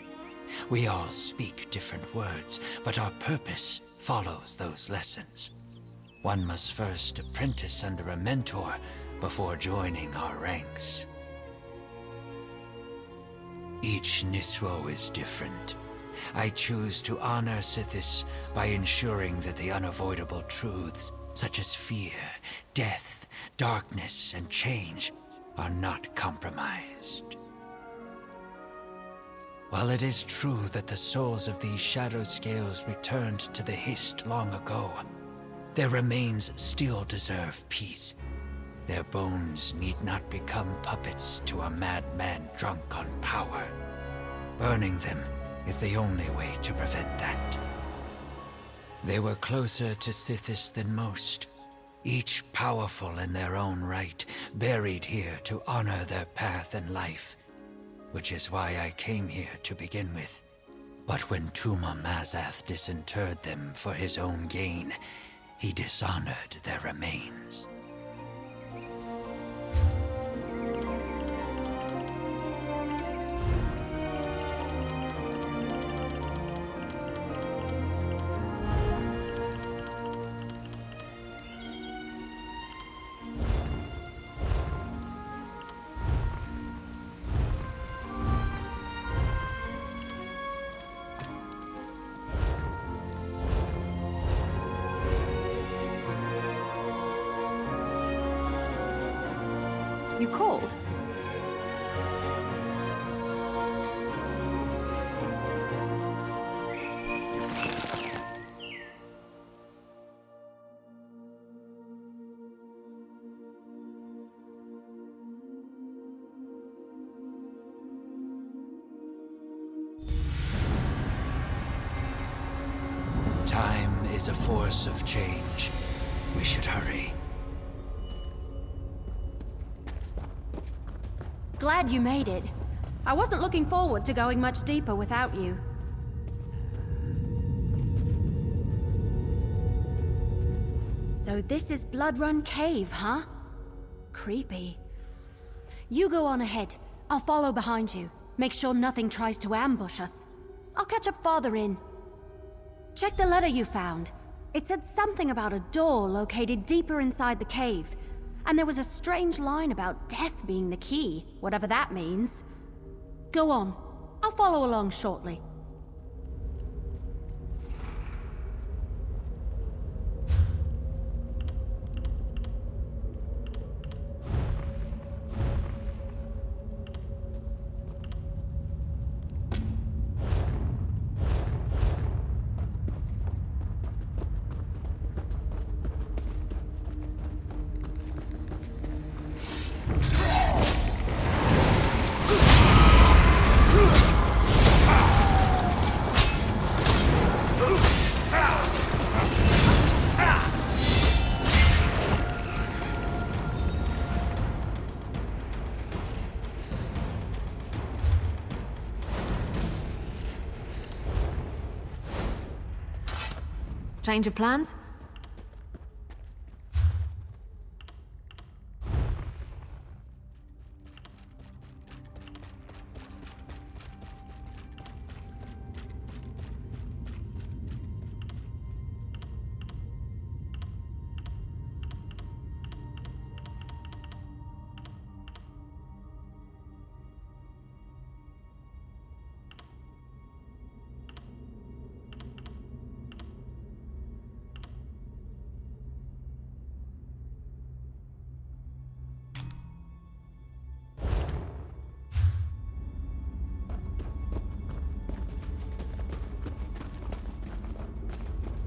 We all speak different words, but our purpose follows those lessons. One must first apprentice under a mentor before joining our ranks. Each Niswo is different. I choose to honor Sithis by ensuring that the unavoidable truths, such as fear, death, darkness, and change, are not compromised. While it is true that the souls of these shadow scales returned to the Hist long ago, their remains still deserve peace. Their bones need not become puppets to a madman drunk on power. Burning them is the only way to prevent that. They were closer to Sithis than most, each powerful in their own right, buried here to honor their path and life, which is why I came here to begin with. But when Tuma Mazath disinterred them for his own gain, he dishonored their remains. You called? Time is a force of change. We should hurry. Glad you made it. I wasn't looking forward to going much deeper without you. So this is Blood Run Cave, huh? Creepy. You go on ahead. I'll follow behind you. Make sure nothing tries to ambush us. I'll catch up farther in. Check the letter you found. It said something about a door located deeper inside the cave. And there was a strange line about death being the key, whatever that means. Go on. I'll follow along shortly. Change of plans?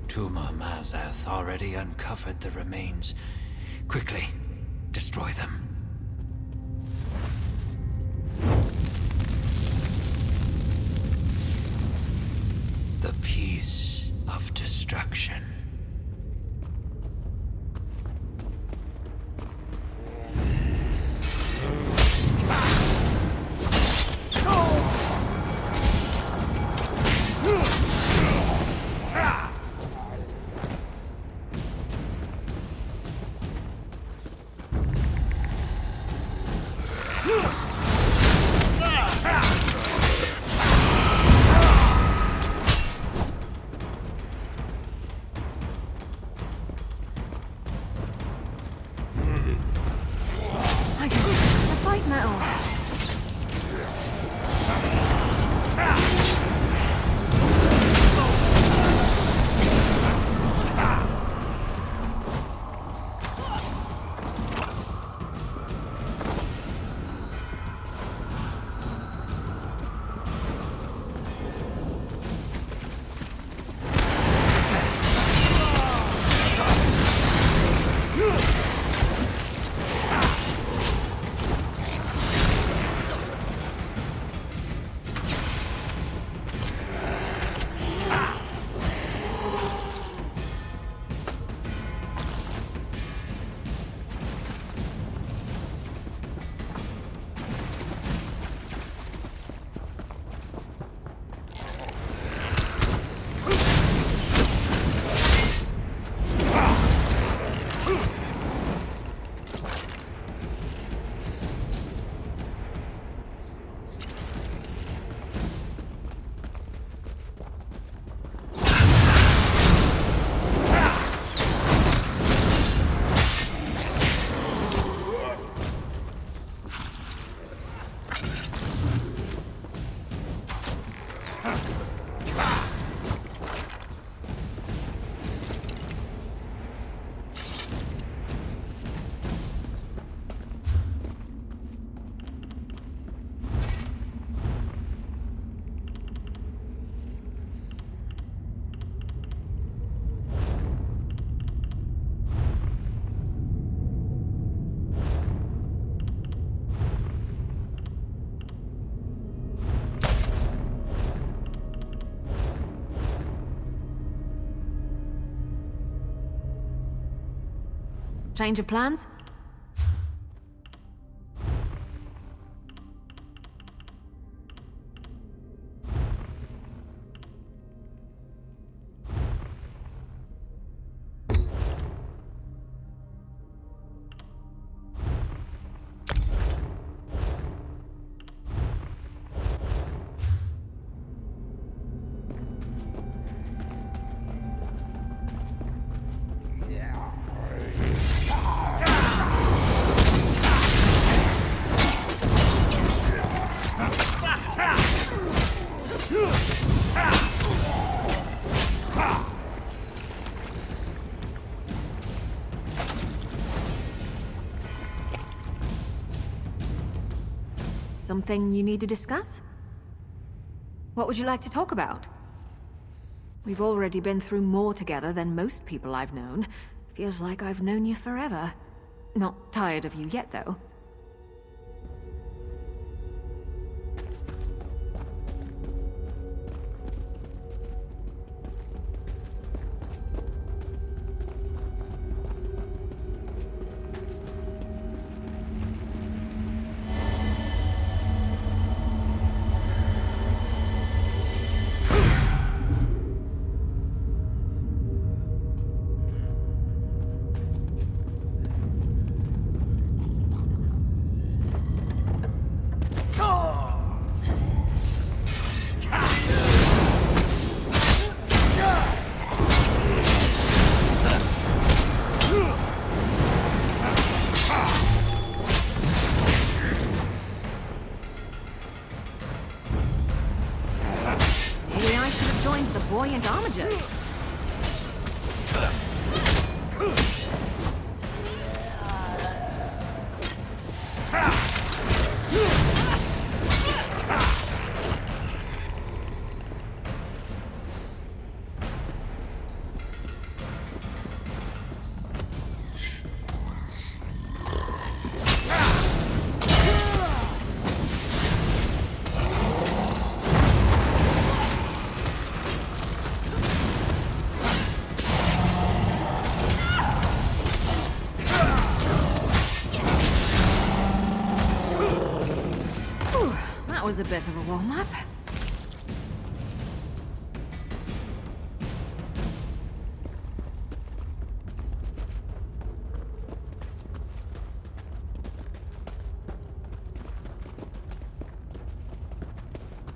Tuma Mazath already uncovered the remains. Quickly, destroy them. The peace of destruction. I can sense the fight metal. Change of plans? Something you need to discuss? What would you like to talk about? We've already been through more together than most people I've known. Feels like I've known you forever. Not tired of you yet, though. Buoyant armigers. a bit of a warm-up.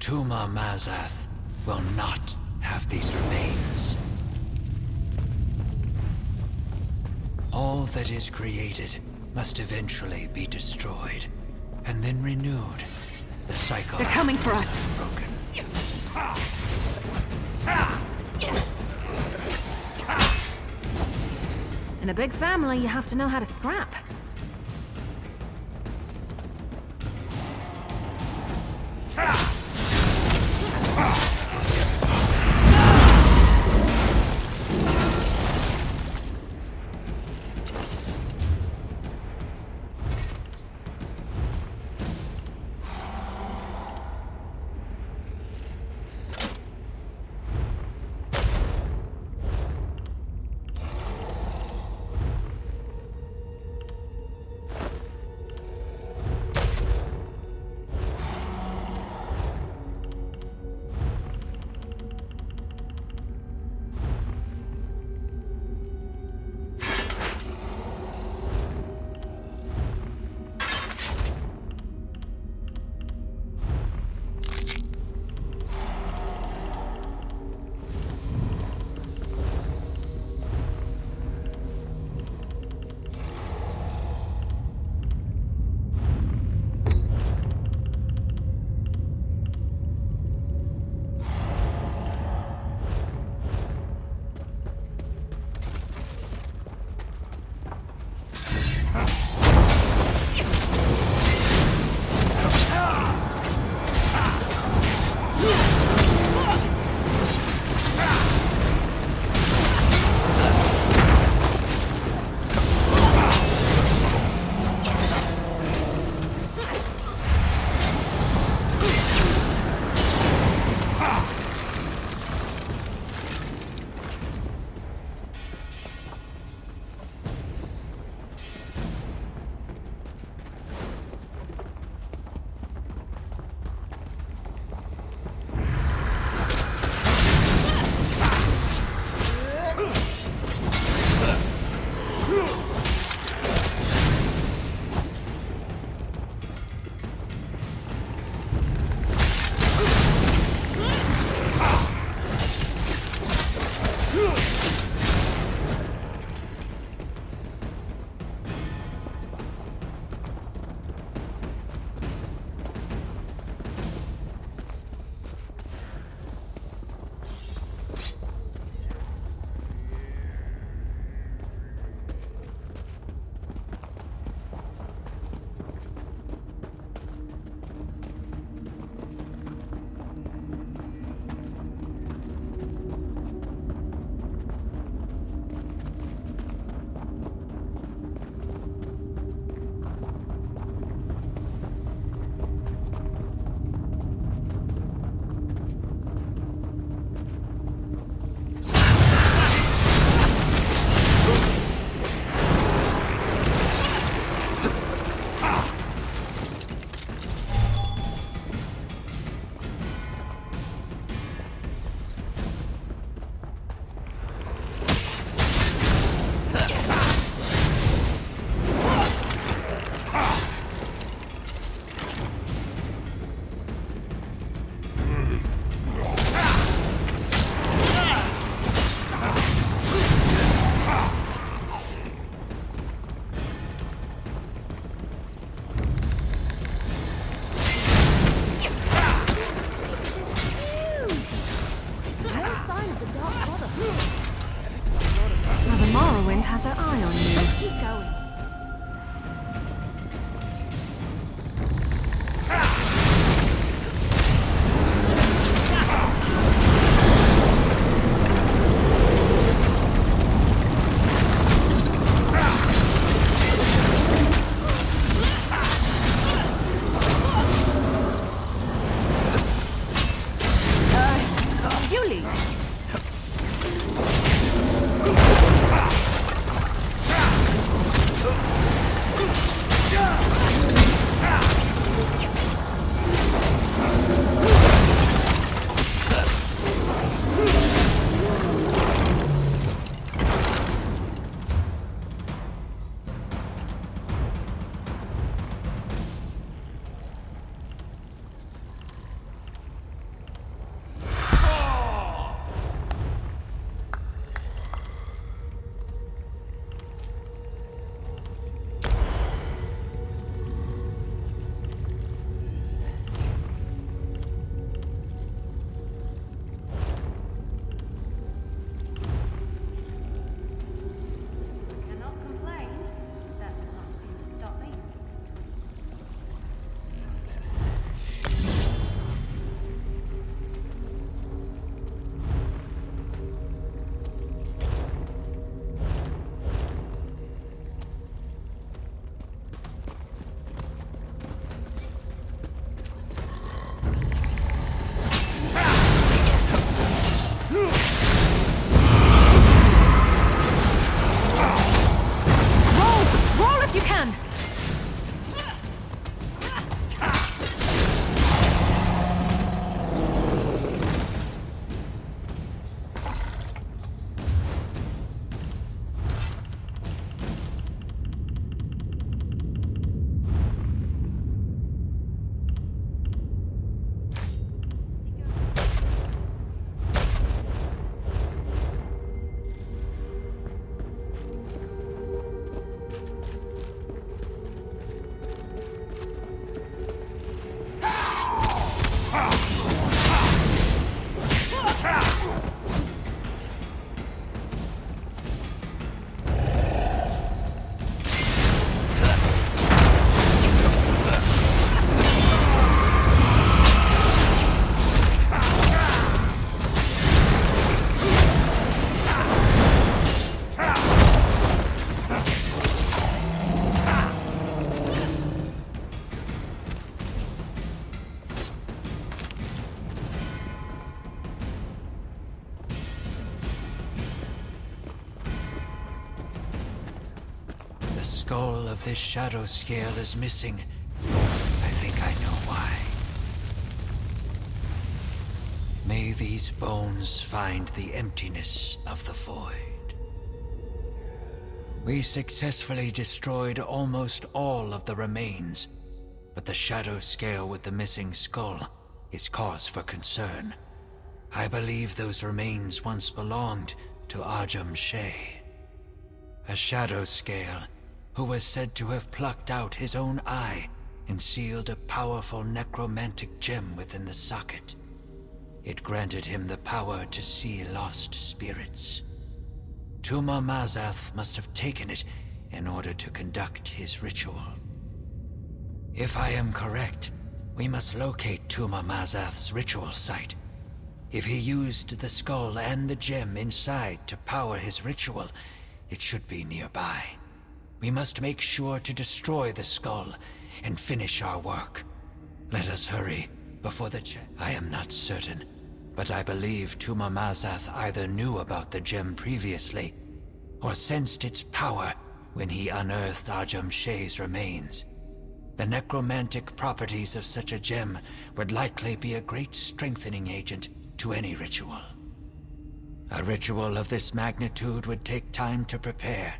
Tuma Mazath will not have these remains. All that is created must eventually be destroyed, and then renewed. The cycle. They're coming for us. Broken. In a big family, you have to know how to scrap. has her eye on you. Let's keep going. of this shadow scale is missing. I think I know why. May these bones find the emptiness of the void. We successfully destroyed almost all of the remains, but the shadow scale with the missing skull is cause for concern. I believe those remains once belonged to Ajum Shay, a shadow scale who was said to have plucked out his own eye and sealed a powerful necromantic gem within the socket. It granted him the power to see lost spirits. Tuma Mazath must have taken it in order to conduct his ritual. If I am correct, we must locate Tuma Mazath's ritual site. If he used the skull and the gem inside to power his ritual, it should be nearby. We must make sure to destroy the skull and finish our work. Let us hurry before I am not certain, but I believe Tuma Mazath either knew about the gem previously or sensed its power when he unearthed Ajum Shay's remains. The necromantic properties of such a gem would likely be a great strengthening agent to any ritual. A ritual of this magnitude would take time to prepare.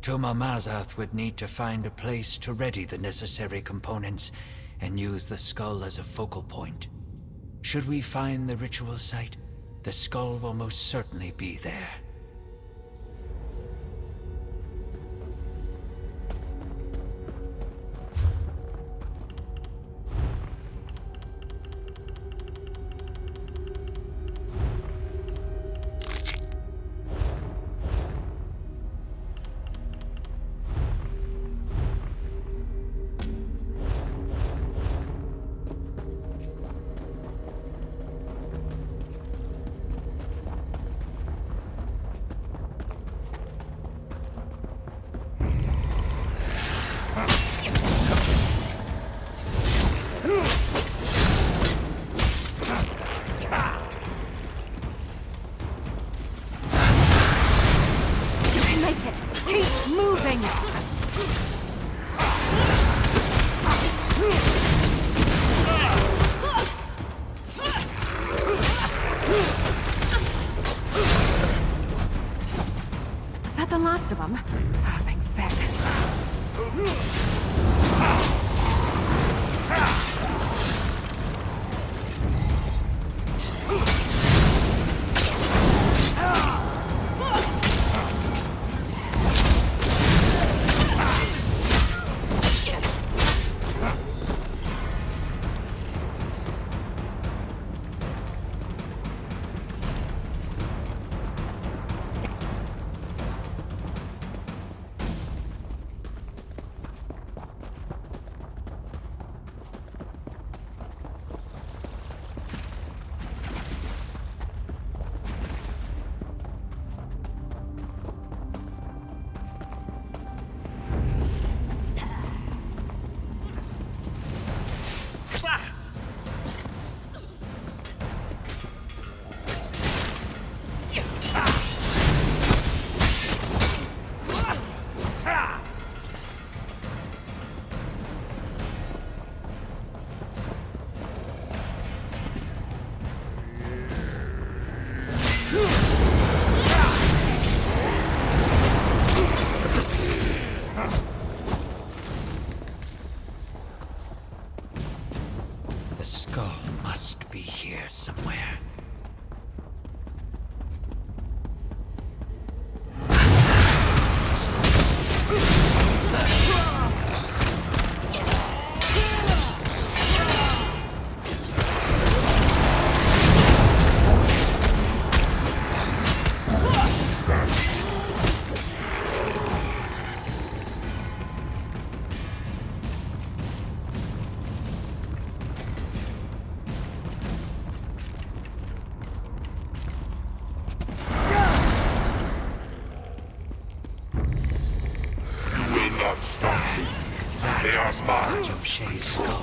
Tuma Mazath would need to find a place to ready the necessary components and use the skull as a focal point. Should we find the ritual site, the skull will most certainly be there. The skull must be here somewhere. Ajum Shay's skull.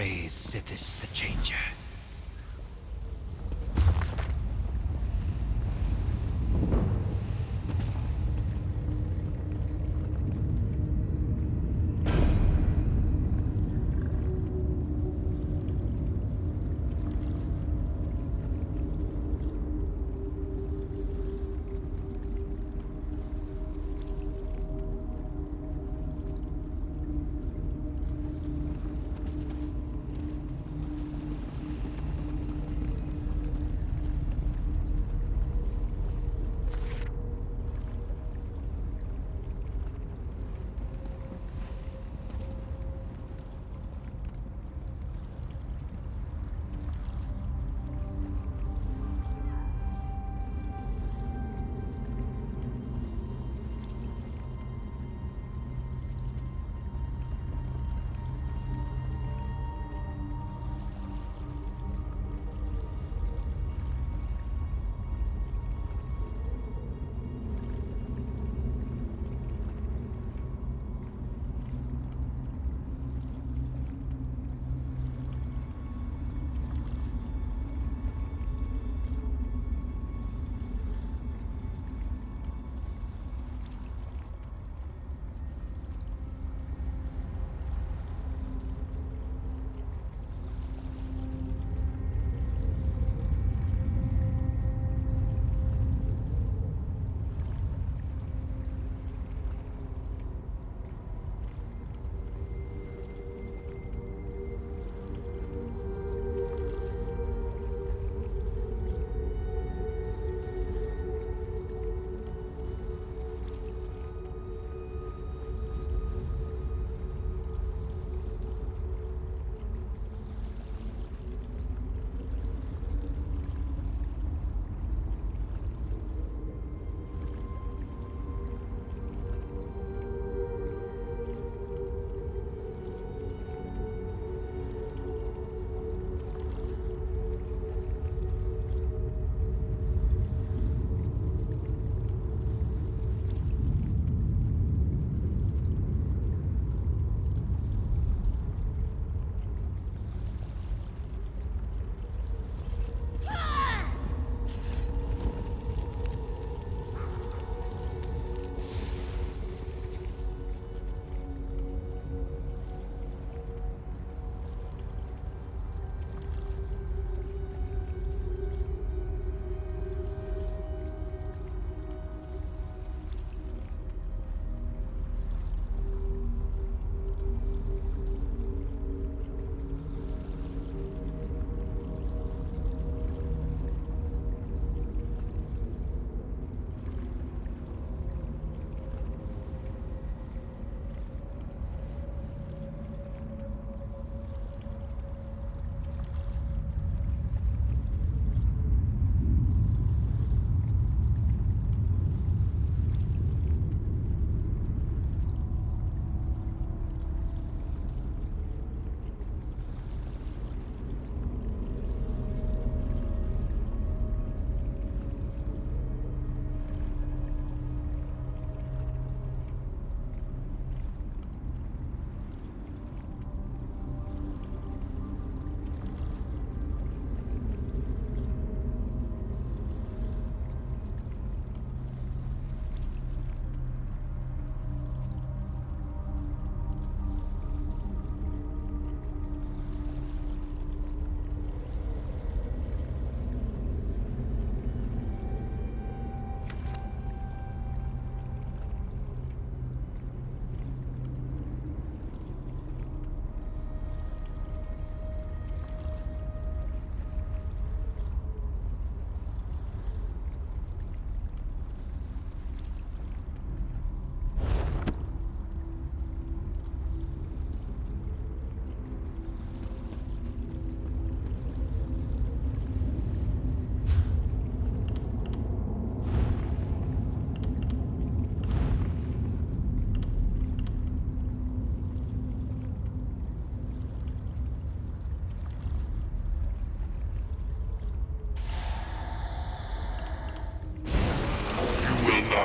Praise Sithis the Changer.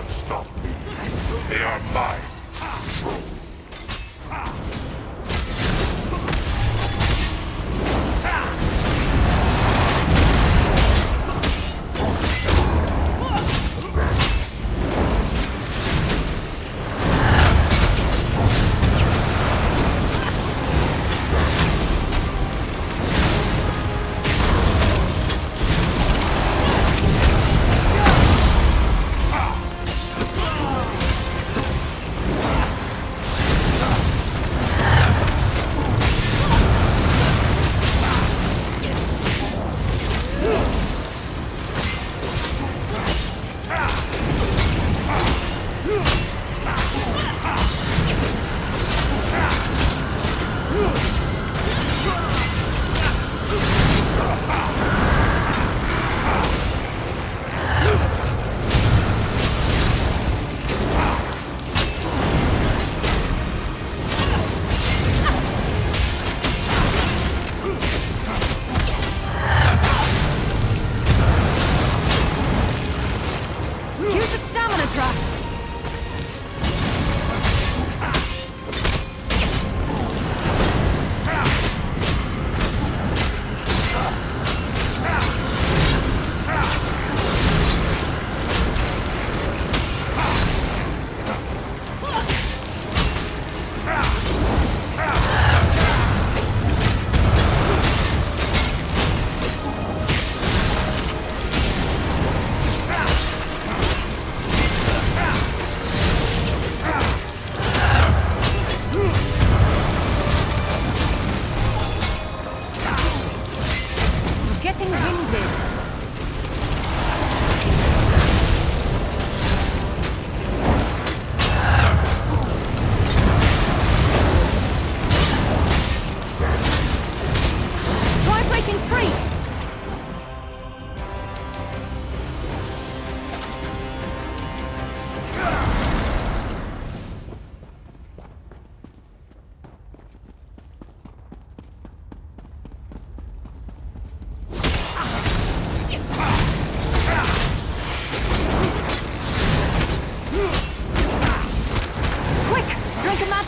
not stop me. They are mine. Control.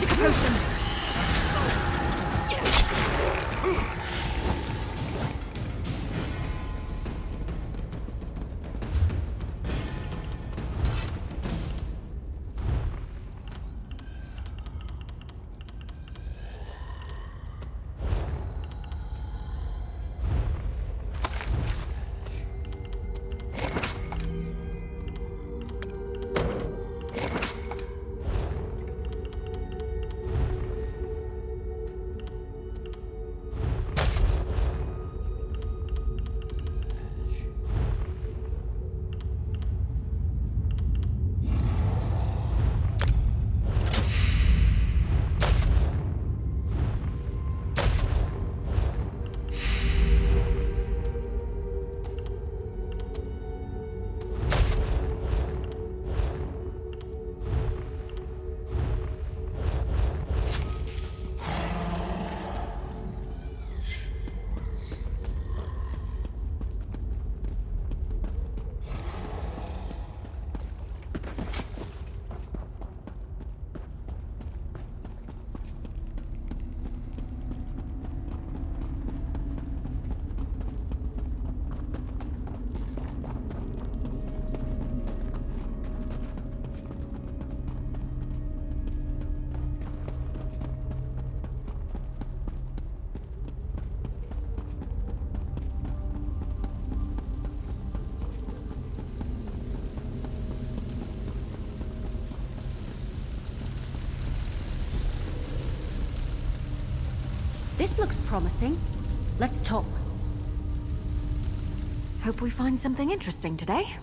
Take a potion. This looks promising. Let's talk. Hope we find something interesting today.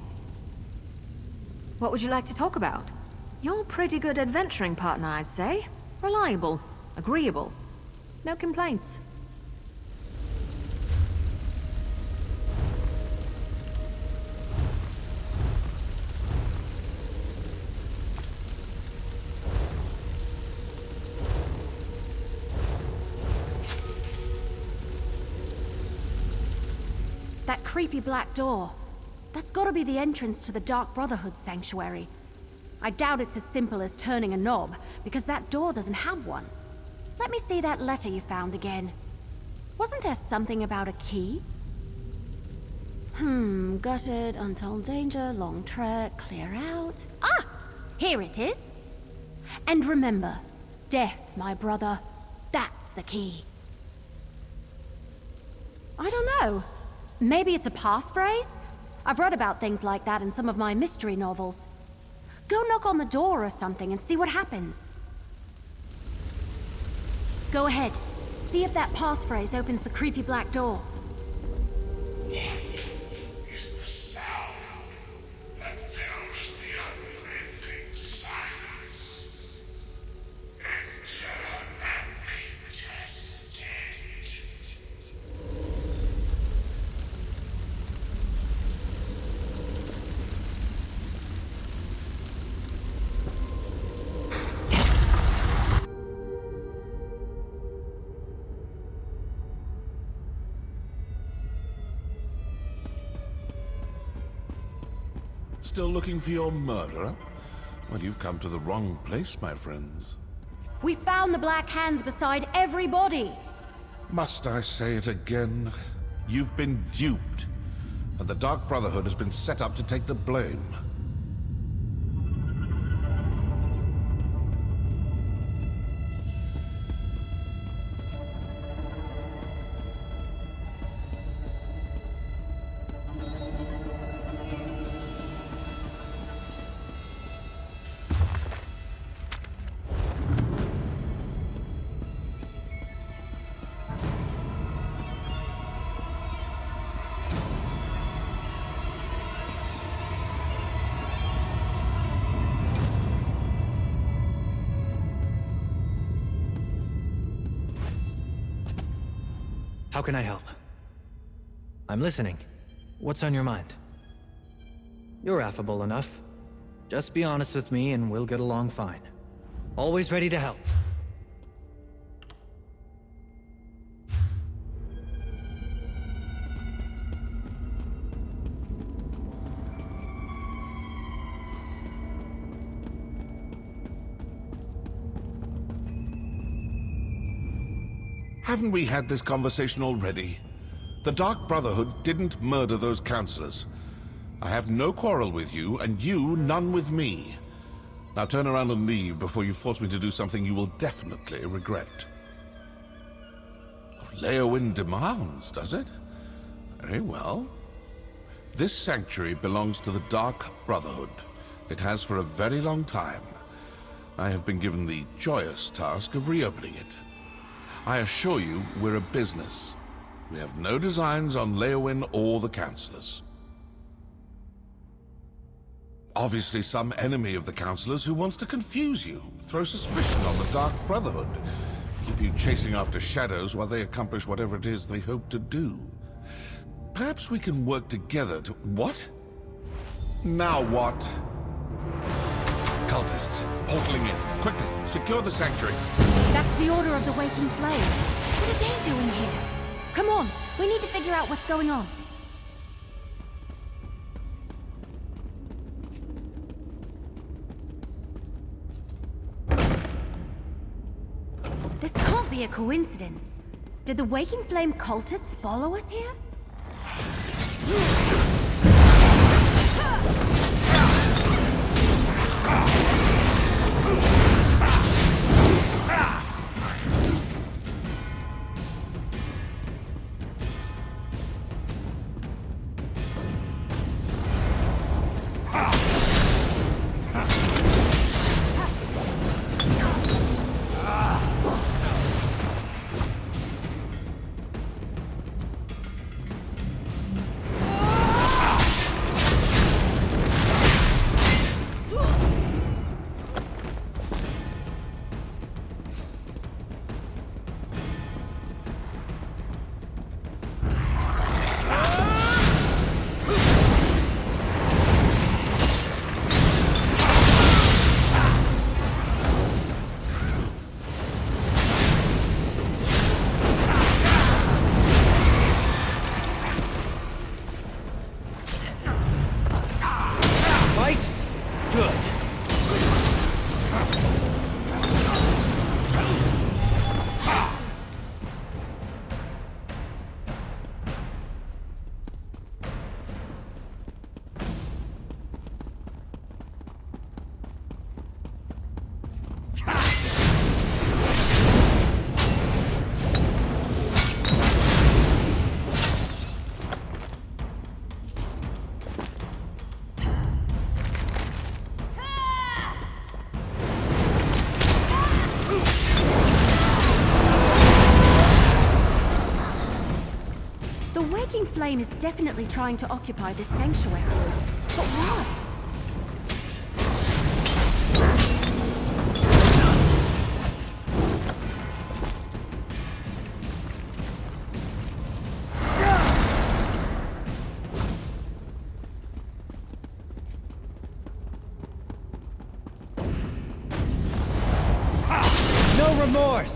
What would you like to talk about? You're a pretty good adventuring partner, I'd say. Reliable, agreeable. No complaints. That creepy black door. That's gotta be the entrance to the Dark Brotherhood sanctuary. I doubt it's as simple as turning a knob, because that door doesn't have one. Let me see that letter you found again. Wasn't there something about a key? Gutted, untold danger, long trek, clear out. Ah! Here it is. And remember, death, my brother. That's the key. I don't know. Maybe it's a passphrase? I've read about things like that in some of my mystery novels. Go knock on the door or something and see what happens. Go ahead. See if that passphrase opens the creepy black door. Is the sound that fills the unending silence. Enter and be tested. Still looking for your murderer? Well, you've come to the wrong place, my friends. We found the Black Hands beside every body. Must I say it again? You've been duped, and the Dark Brotherhood has been set up to take the blame. How can I help? I'm listening. What's on your mind? You're affable enough. Just be honest with me and we'll get along fine. Always ready to help. Haven't we had this conversation already? The Dark Brotherhood didn't murder those counselors. I have no quarrel with you, and you none with me. Now turn around and leave before you force me to do something you will definitely regret. Leowyn demands, does it? Very well. This sanctuary belongs to the Dark Brotherhood. It has for a very long time. I have been given the joyous task of reopening it. I assure you, we're a business. We have no designs on Leowyn or the Councilors. Obviously some enemy of the Councilors who wants to confuse you, throw suspicion on the Dark Brotherhood, keep you chasing after shadows while they accomplish whatever it is they hope to do. Perhaps we can work together to... What? Now what? Cultists, portaling in. Quickly, secure the sanctuary. That's the Order of the Waking Flame. What are they doing here? Come on, we need to figure out what's going on. This can't be a coincidence. Did the Waking Flame cultists follow us here? Flame is definitely trying to occupy this sanctuary. But why? No remorse!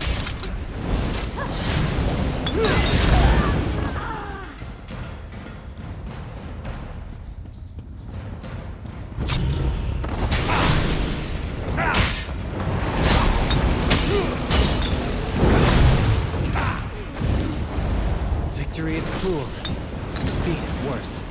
Victory is cruel. Defeat is worse.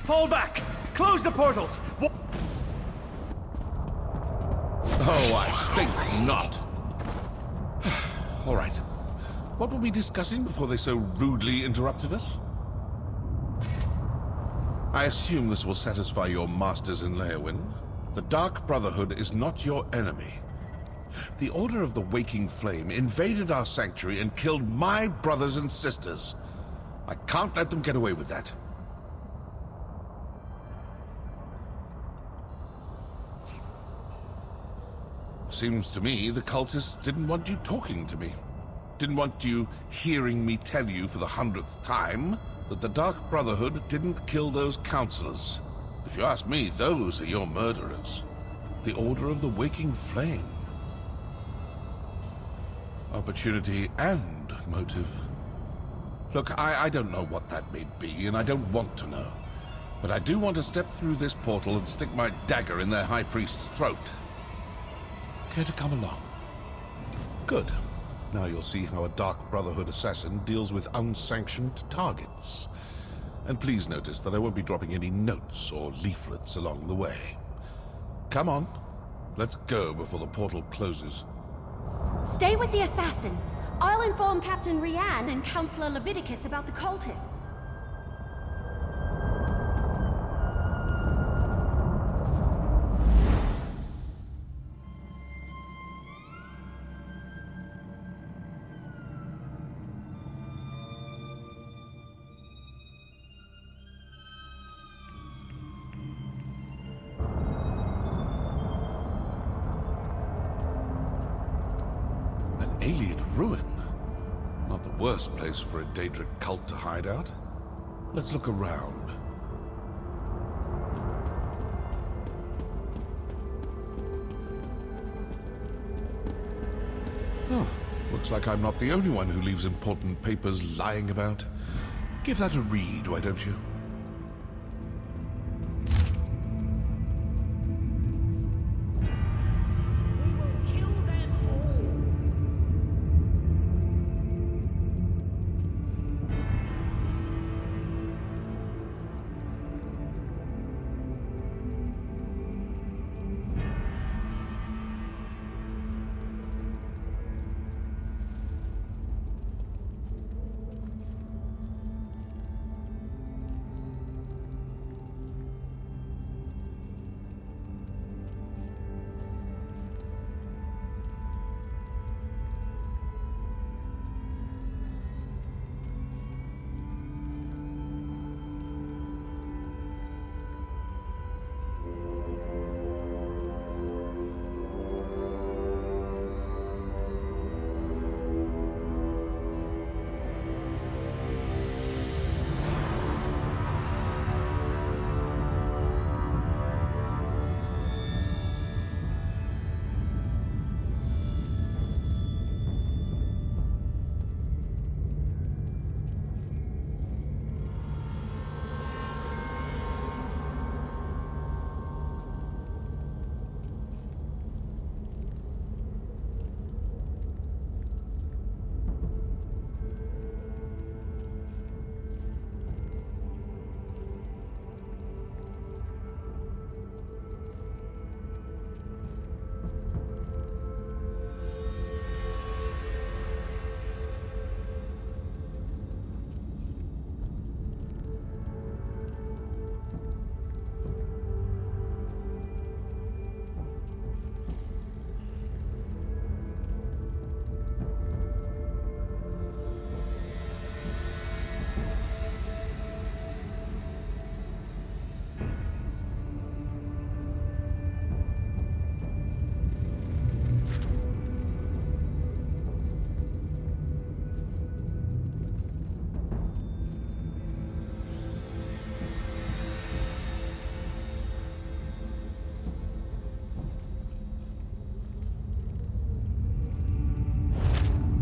Fall back! Close the portals! Oh, I think not. All right. What were we discussing before they so rudely interrupted us? I assume this will satisfy your masters in Leowyn. The Dark Brotherhood is not your enemy. The Order of the Waking Flame invaded our sanctuary and killed my brothers and sisters. I can't let them get away with that. Seems to me the cultists didn't want you talking to me. Didn't want you hearing me tell you for the 100th time that the Dark Brotherhood didn't kill those counselors. If you ask me, those are your murderers. The Order of the Waking Flame. Opportunity and motive. Look, I don't know what that may be, and I don't want to know. But I do want to step through this portal and stick my dagger in their High Priest's throat. Care to come along? Good. Now you'll see how a Dark Brotherhood assassin deals with unsanctioned targets. And please notice that I won't be dropping any notes or leaflets along the way. Come on. Let's go before the portal closes. Stay with the assassin. I'll inform Captain Rianne and Counselor Leviticus about the cultists. Alien ruin. Not the worst place for a Daedric cult to hide out. Let's look around. Oh, looks like I'm not the only one who leaves important papers lying about. Give that a read, why don't you?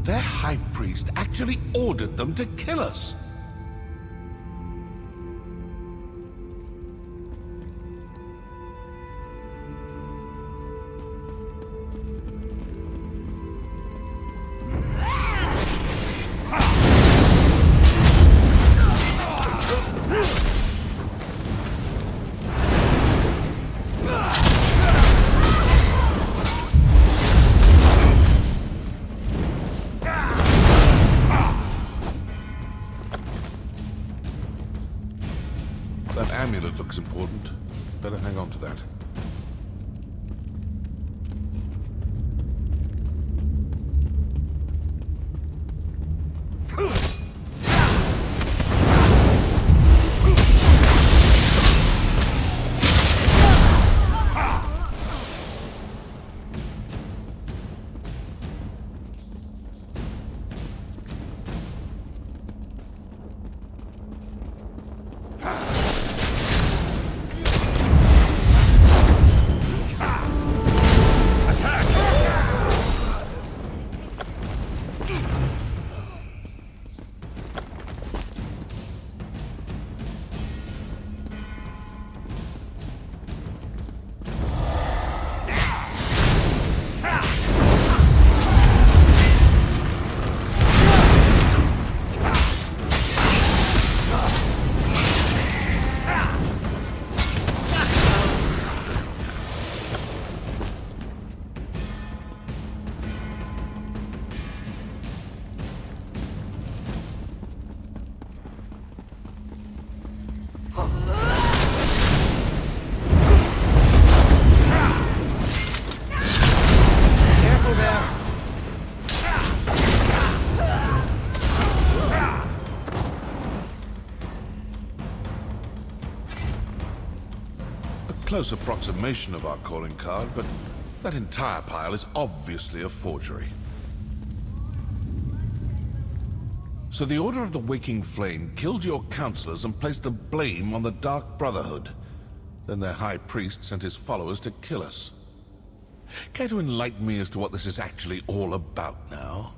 Their High Priest actually ordered them to kill us. That amulet looks important. Better hang on to that. close approximation of our calling card, but that entire pile is obviously a forgery. So the Order of the Waking Flame killed your counselors and placed the blame on the Dark Brotherhood. Then their High Priest sent his followers to kill us. Care to enlighten me as to what this is actually all about now?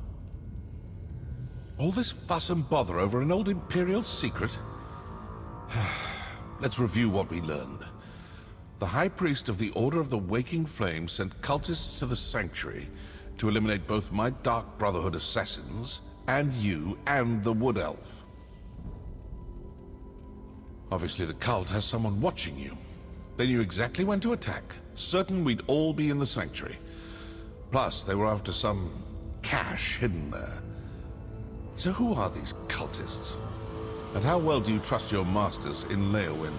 All this fuss and bother over an old Imperial secret? Let's review what we learned. The High Priest of the Order of the Waking Flame sent cultists to the Sanctuary to eliminate both my Dark Brotherhood assassins and you and the Wood Elf. Obviously the cult has someone watching you. They knew exactly when to attack, certain we'd all be in the Sanctuary. Plus, they were after some cache hidden there. So who are these cultists? And how well do you trust your masters in Leowyn?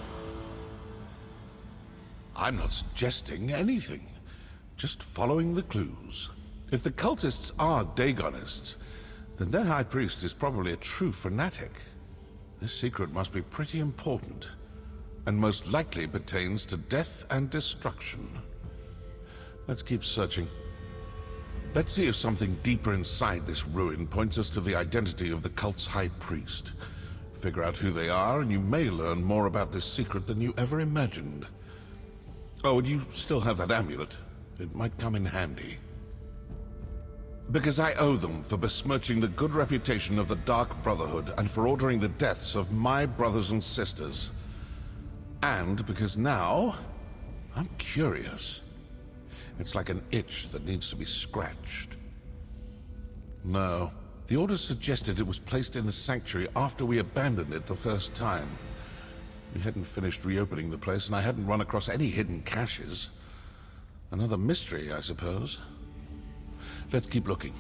I'm not suggesting anything. Just following the clues. If the cultists are Dagonists, then their High Priest is probably a true fanatic. This secret must be pretty important, and most likely pertains to death and destruction. Let's keep searching. Let's see if something deeper inside this ruin points us to the identity of the cult's High Priest. Figure out who they are, and you may learn more about this secret than you ever imagined. Oh, and you still have that amulet. It might come in handy. Because I owe them for besmirching the good reputation of the Dark Brotherhood and for ordering the deaths of my brothers and sisters. And because now, I'm curious. It's like an itch that needs to be scratched. No, the Order suggested it was placed in the Sanctuary after we abandoned it the first time. We hadn't finished reopening the place, and I hadn't run across any hidden caches. Another mystery, I suppose. Let's keep looking.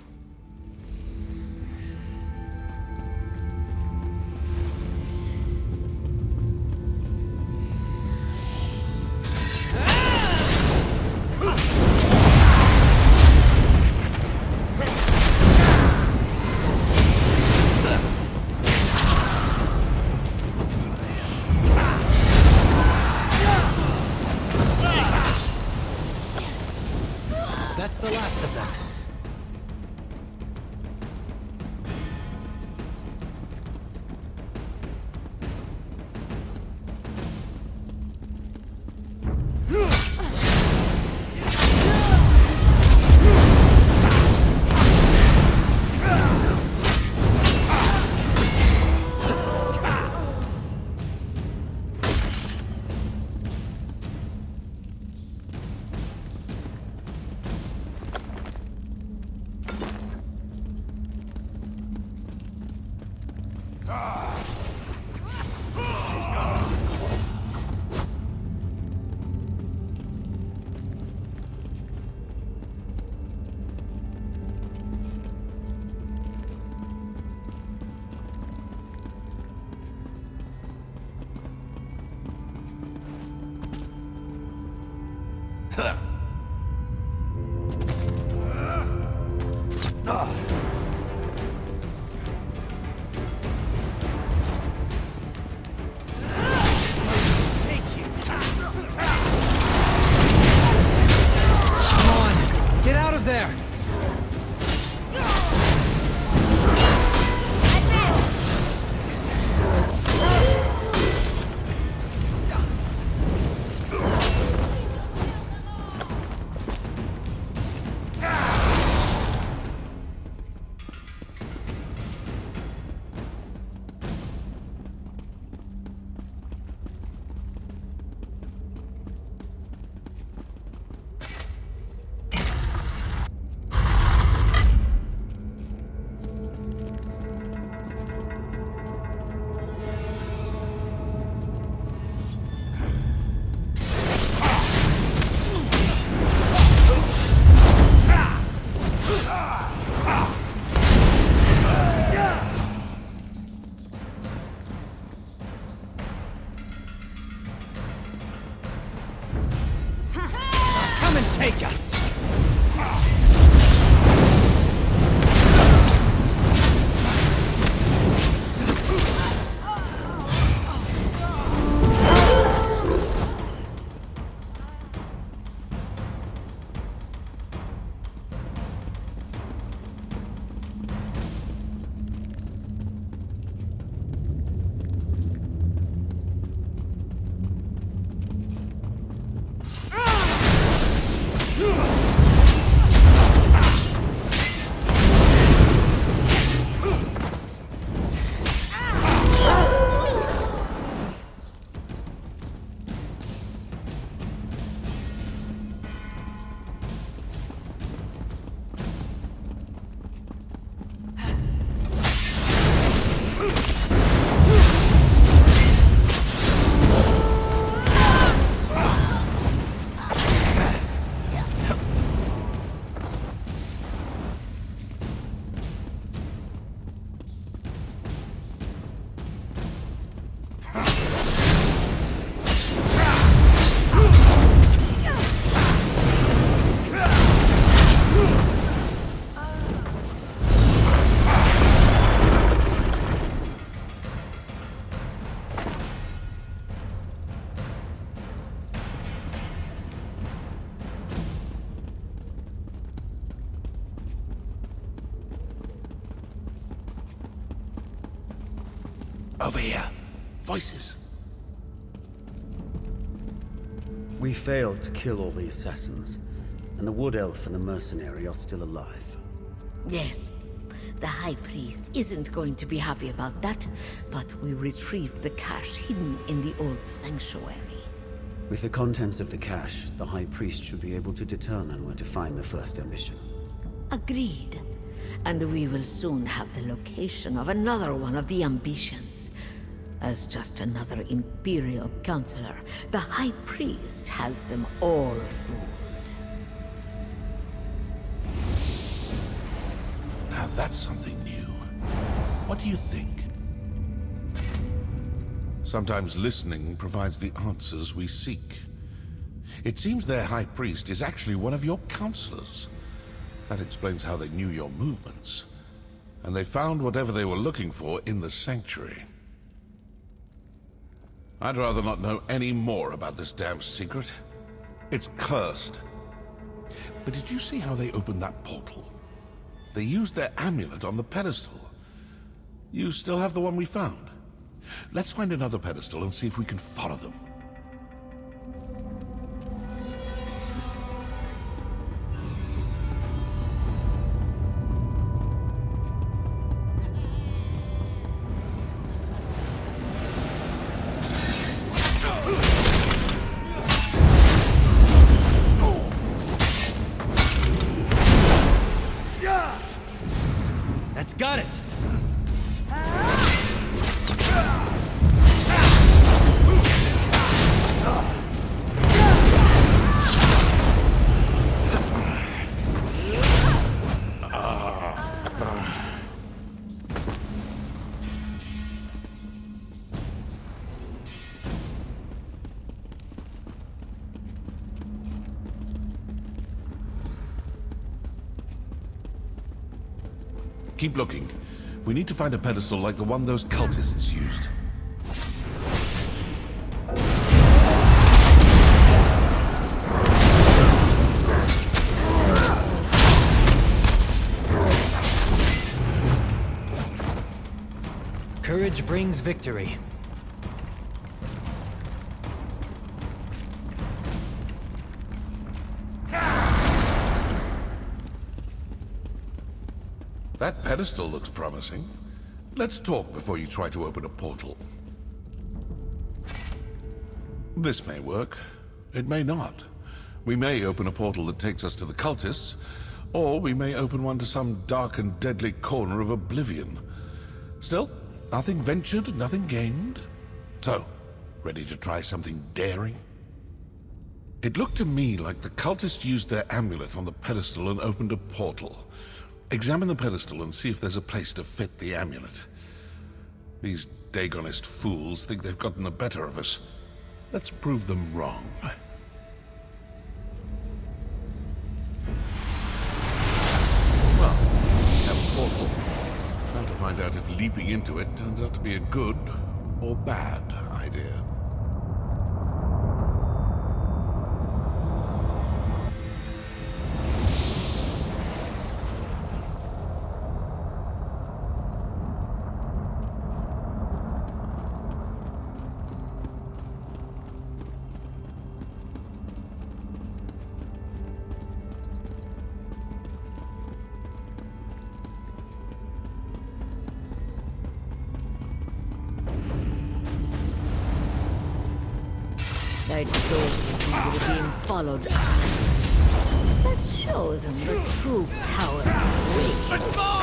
That's the last of them. Over here. Voices. We failed to kill all the assassins, and the Wood Elf and the mercenary are still alive. Yes. The High Priest isn't going to be happy about that, but we retrieved the cache hidden in the old sanctuary. With the contents of the cache, the High Priest should be able to determine where to find the first ambition. Agreed. And we will soon have the location of another one of the ambitions. As just another Imperial Counselor, the High Priest has them all fooled. Now that's something new. What do you think? Sometimes listening provides the answers we seek. It seems their High Priest is actually one of your counselors. That explains how they knew your movements. And they found whatever they were looking for in the sanctuary. I'd rather not know any more about this damn secret. It's cursed. But did you see how they opened that portal? They used their amulet on the pedestal. You still have the one we found. Let's find another pedestal and see if we can follow them. That's got it! Keep looking. We need to find a pedestal like the one those cultists used. Courage brings victory. That pedestal looks promising. Let's talk before you try to open a portal. This may work. It may not. We may open a portal that takes us to the cultists, or we may open one to some dark and deadly corner of oblivion. Still, nothing ventured, nothing gained. So, ready to try something daring? It looked to me like the cultists used their amulet on the pedestal and opened a portal. Examine the pedestal and see if there's a place to fit the amulet. These Dagonist fools think they've gotten the better of us. Let's prove them wrong. Well, we have a portal. Now to find out if leaping into it turns out to be a good or bad idea. I told you we were being followed. That shows them the true power of wicked. I suppose.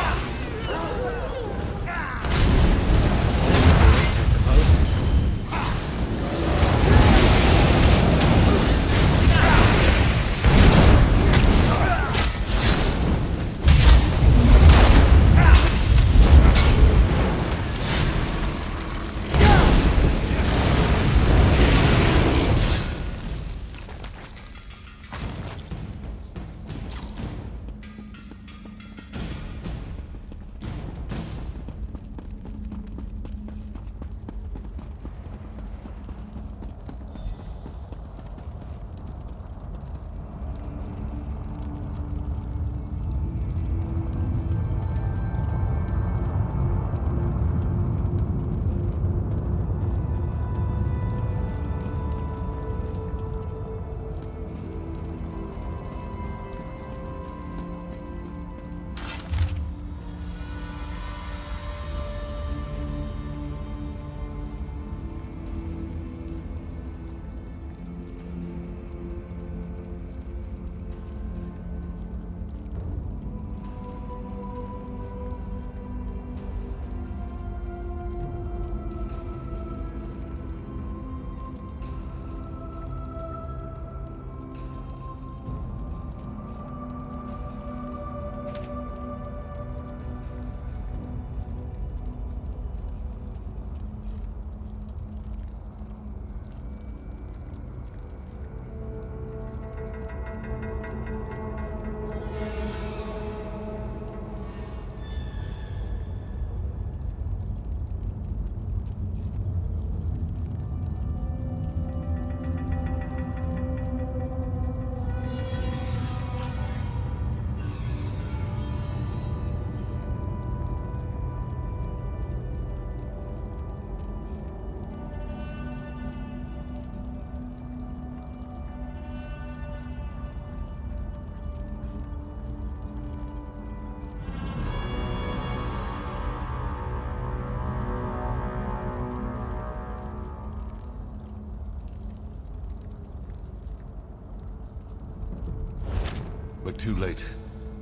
too late.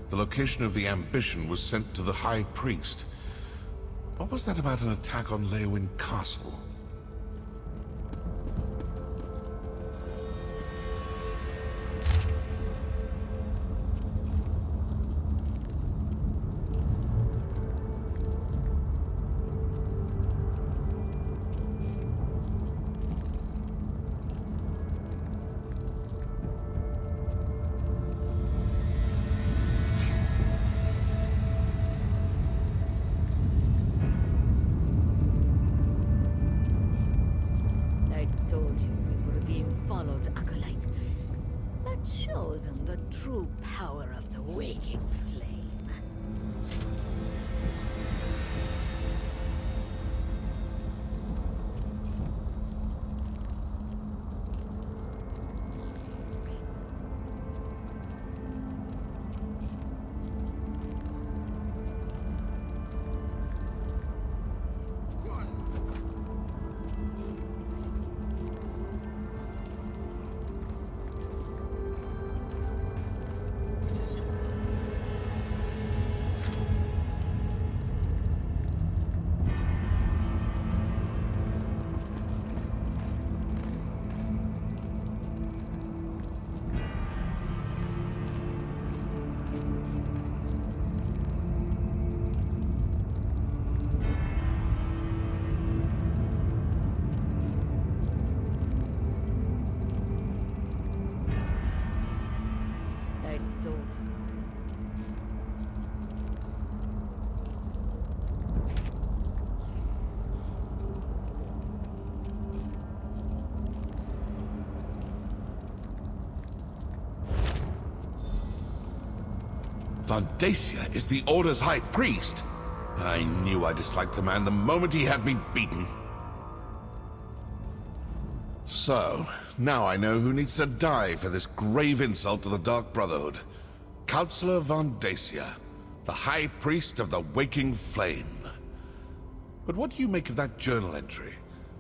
The location of the ambition was sent to the High Priest. What was that about an attack on Leywin Castle? I told you we were being followed, Acolyte. That shows him the true power of the waking flame. I told you. Vandacia is the Order's High Priest. I knew I disliked the man the moment he had me beaten. So, now I know who needs to die for this grave insult to the Dark Brotherhood. Counselor Vandacia, the High Priest of the Waking Flame. But what do you make of that journal entry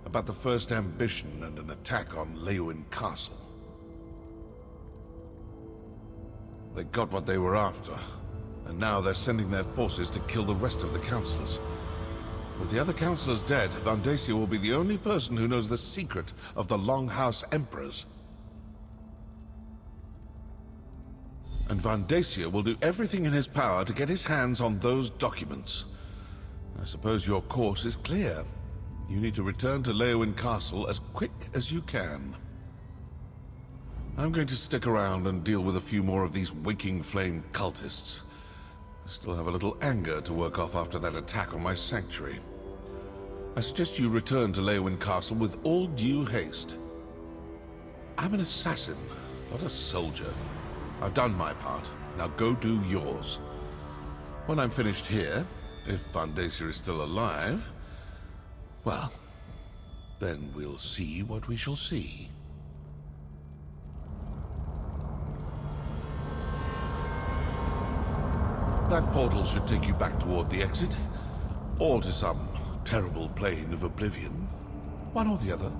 about the first ambition and an attack on Leywin Castle? They got what they were after, and now they're sending their forces to kill the rest of the councillors. With the other councillors dead, Vandacia will be the only person who knows the secret of the Longhouse Emperors. And Vandacia will do everything in his power to get his hands on those documents. I suppose your course is clear. You need to return to Leywin Castle as quick as you can. I'm going to stick around and deal with a few more of these Waking Flame cultists. I still have a little anger to work off after that attack on my sanctuary. I suggest you return to Leywin Castle with all due haste. I'm an assassin, not a soldier. I've done my part. Now go do yours. When I'm finished here, if Vandacia is still alive, well, then we'll see what we shall see. That portal should take you back toward the exit, or to some terrible plane of oblivion. One or the other.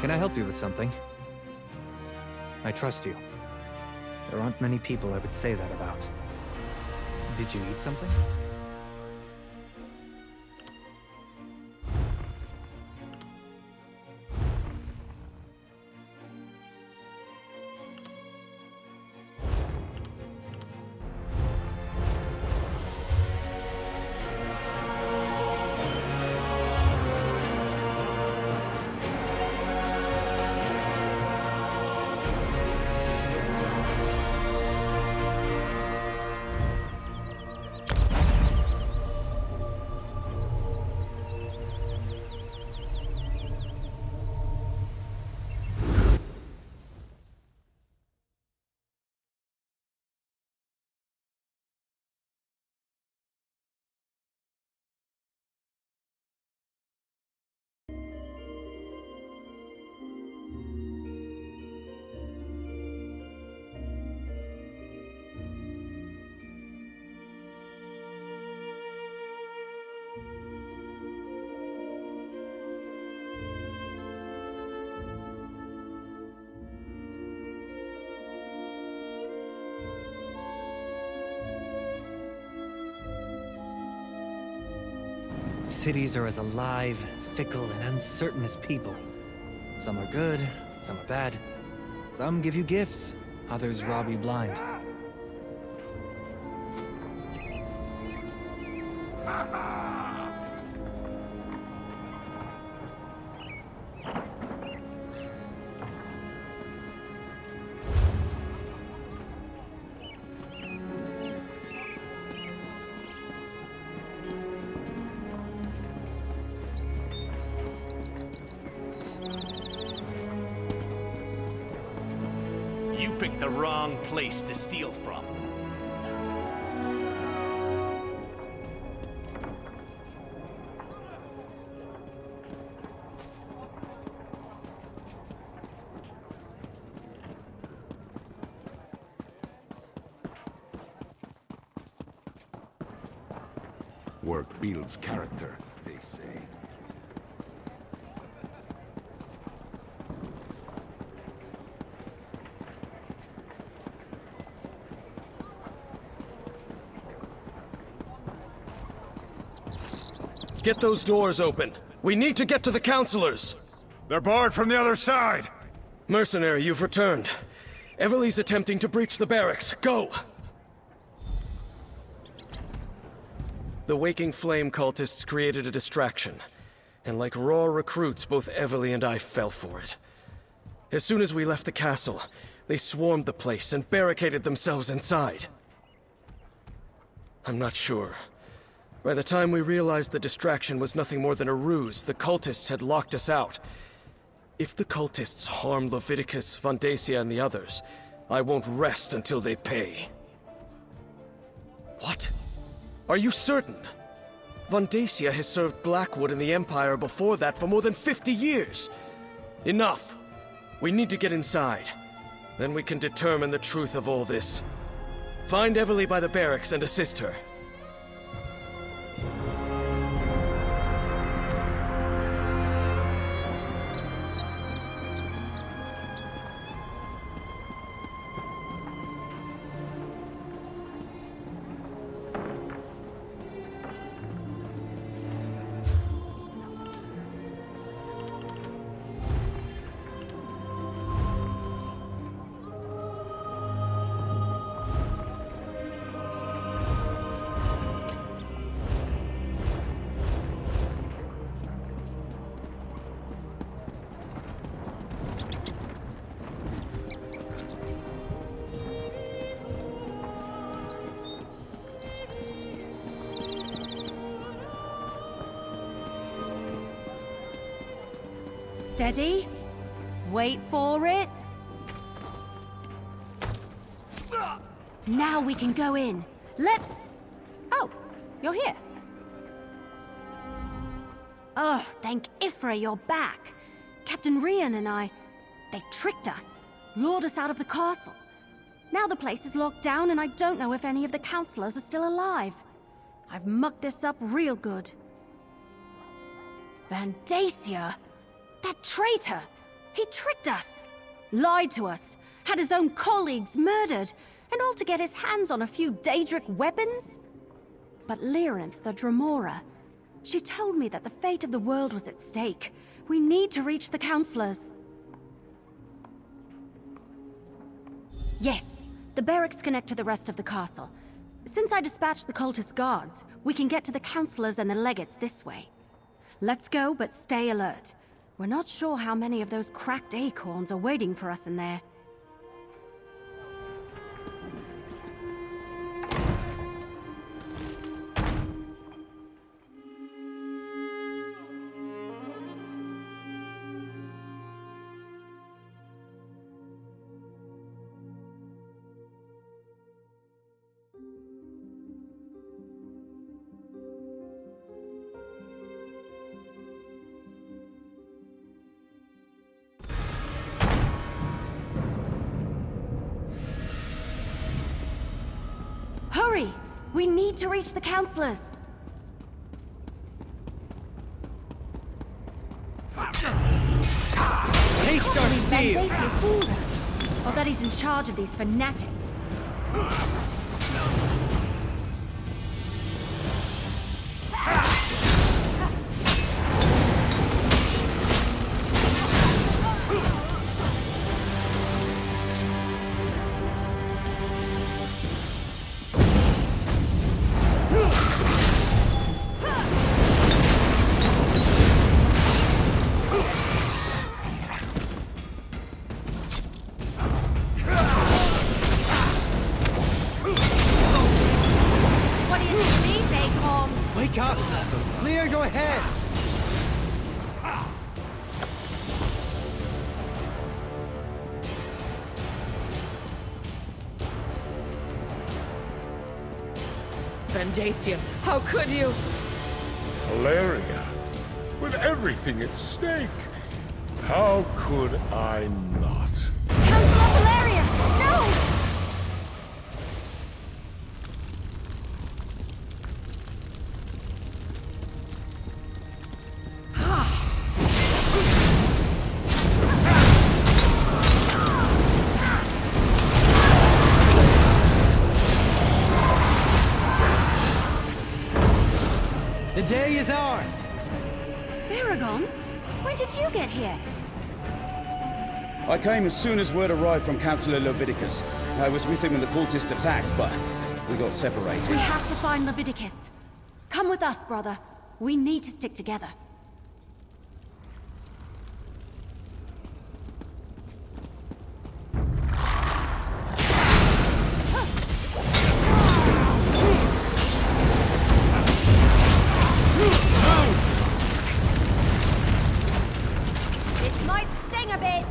Can I help you with something? I trust you. There aren't many people I would say that about. Did you need something? Cities are as alive, fickle, and uncertain as people. Some are good, some are bad. Some give you gifts, others rob you blind. You picked the wrong place to steal from. Work builds character, they say. Get those doors open. We need to get to the counselors. They're barred from the other side. Mercenary, you've returned. Everly's attempting to breach the barracks. Go! The Waking Flame cultists created a distraction. And like raw recruits, both Everly and I fell for it. As soon as we left the castle, they swarmed the place and barricaded themselves inside. I'm not sure. By the time we realized the distraction was nothing more than a ruse, the cultists had locked us out. If the cultists harm Leviticus, Vandacia, and the others, I won't rest until they pay. What? Are you certain? Vandacia has served Blackwood and the Empire before that for more than 50 years. Enough. We need to get inside. Then we can determine the truth of all this. Find Everly by the barracks and assist her. Steady. Wait for it. Now we can go in. Let's... Oh, you're here. Oh, thank Ifra you're back. Captain Rian and I... They tricked us. Lured us out of the castle. Now the place is locked down and I don't know if any of the counselors are still alive. I've mucked this up real good. Vandacia? That traitor! He tricked us, lied to us, had his own colleagues murdered, and all to get his hands on a few Daedric weapons? But Lyrinth, the Dremora, she told me that the fate of the world was at stake. We need to reach the Counselors. Yes, the barracks connect to the rest of the castle. Since I dispatched the cultist guards, we can get to the Counselors and the Legates this way. Let's go, but stay alert. We're not sure how many of those cracked acorns are waiting for us in there. Hurry! We need to reach the Counselors! Taste our steel! Vandacia fooled us. Or that he's in charge of these fanatics. Wake up! Clear your head! Vandacia, how could you? Valeria, with everything at stake, how could I not? Counselor Valeria! No! The day is ours! Baragon? When did you get here? I came as soon as word arrived from Councillor Leviticus. I was with him when the cultists attacked, but we got separated. We have to find Leviticus. Come with us, brother. We need to stick together. This might sting a bit.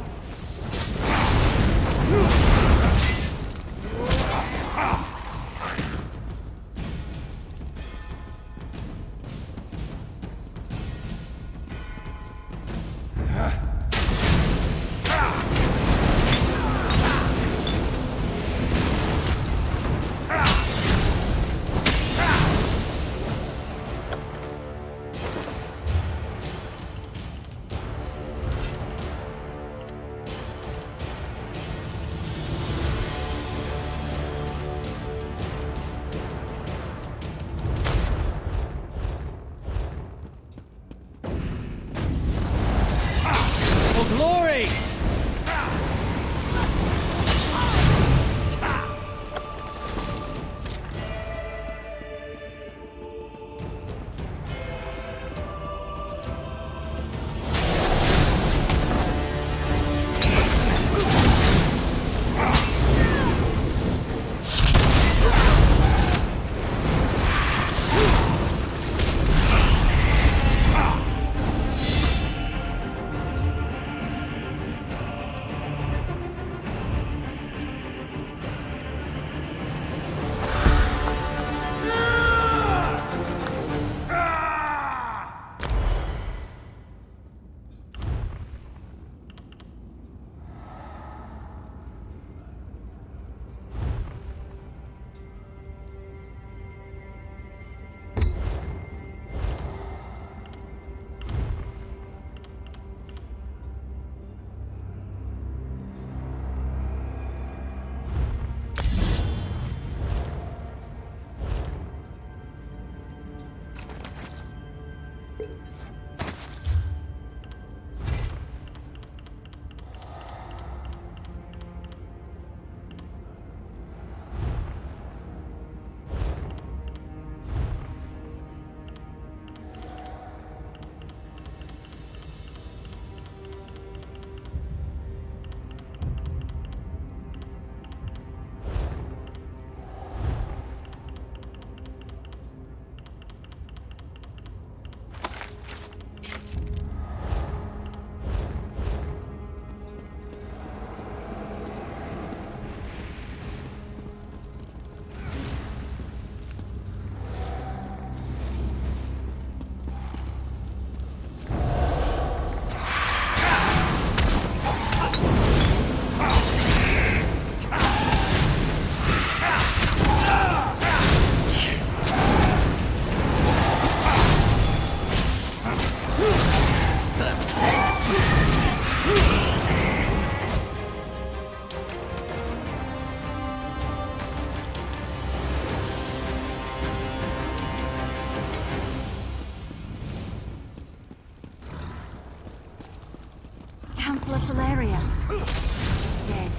She's dead.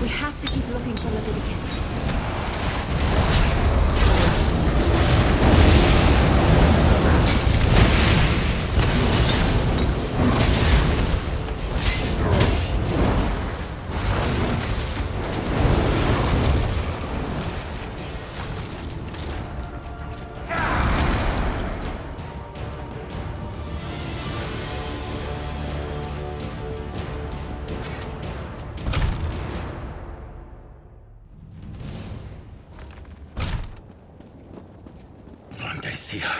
We have to keep looking for Leviticus. Vandacia,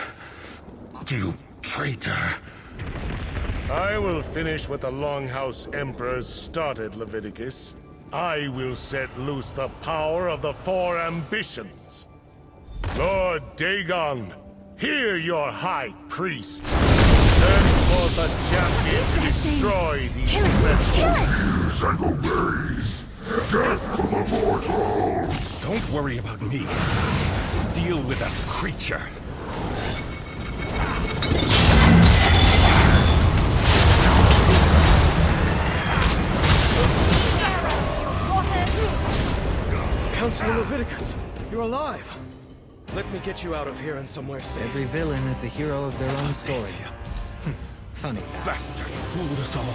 you traitor. I will finish what the Longhouse Emperors started, Leviticus. I will set loose the power of the four ambitions. Lord Dagon, hear your high priest. Send forth a champion to destroy these vessels. And obeys. Death to the mortals. Don't worry about me. Deal with that creature. Councilor Leviticus, you're alive. Let me get you out of here and somewhere safe. Every villain is the hero of their own story. Funny guy. Bastard fooled us all.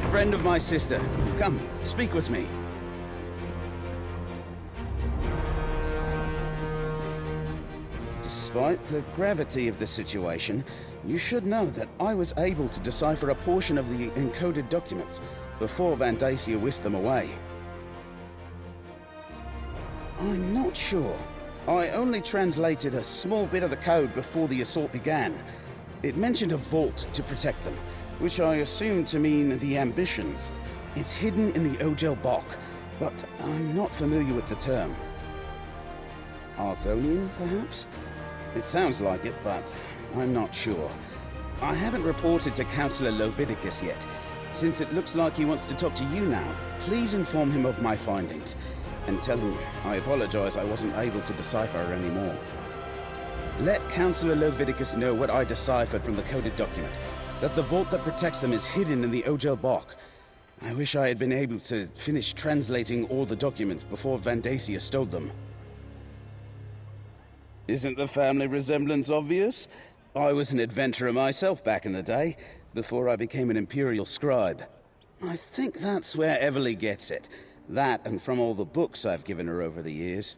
Friend of my sister. Come, speak with me. Despite the gravity of the situation, you should know that I was able to decipher a portion of the encoded documents before Vandacia whisked them away. I'm not sure. I only translated a small bit of the code before the assault began. It mentioned a vault to protect them, which I assumed to mean the ambitions. It's hidden in the Ogel Bok, but I'm not familiar with the term. Argonian, perhaps? It sounds like it, but I'm not sure. I haven't reported to Councillor Leviticus yet. Since it looks like he wants to talk to you now, please inform him of my findings, and tell him I apologize I wasn't able to decipher anymore. Let Councillor Leviticus know what I deciphered from the coded document, that the vault that protects them is hidden in the Ogel Bok. I wish I had been able to finish translating all the documents before Vandacia stole them. Isn't the family resemblance obvious? I was an adventurer myself back in the day, before I became an Imperial scribe. I think that's where Everly gets it. That and from all the books I've given her over the years.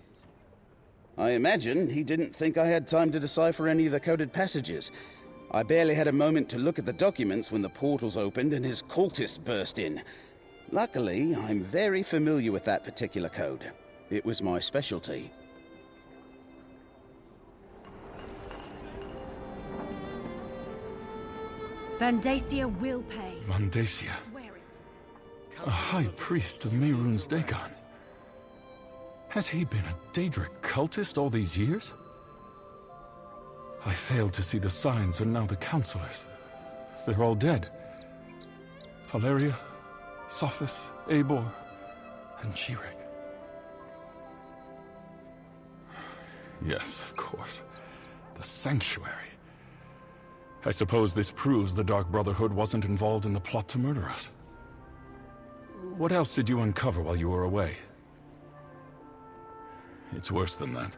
I imagine he didn't think I had time to decipher any of the coded passages. I barely had a moment to look at the documents when the portals opened and his cultists burst in. Luckily, I'm very familiar with that particular code. It was my specialty. Vandacia will pay. Vandacia. A high priest of Mehrunes Dagon. Has he been a Daedric cultist all these years? I failed to see the signs, and now the counselors. They're all dead. Valeria, Sophis, Eivor, and Jirik. Yes, of course. The Sanctuary. I suppose this proves the Dark Brotherhood wasn't involved in the plot to murder us. What else did you uncover while you were away? It's worse than that.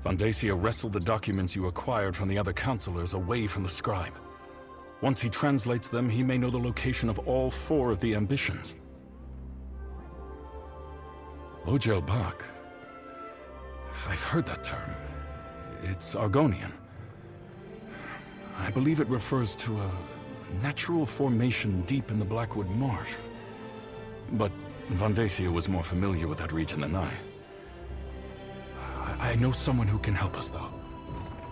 Vandacia wrestled the documents you acquired from the other counselors away from the scribe. Once he translates them, he may know the location of all 4 of the ambitions. Ojel Bak. I've heard that term. It's Argonian. I believe it refers to a natural formation deep in the Blackwood marsh. But Vandacia was more familiar with that region than I know someone who can help us, though.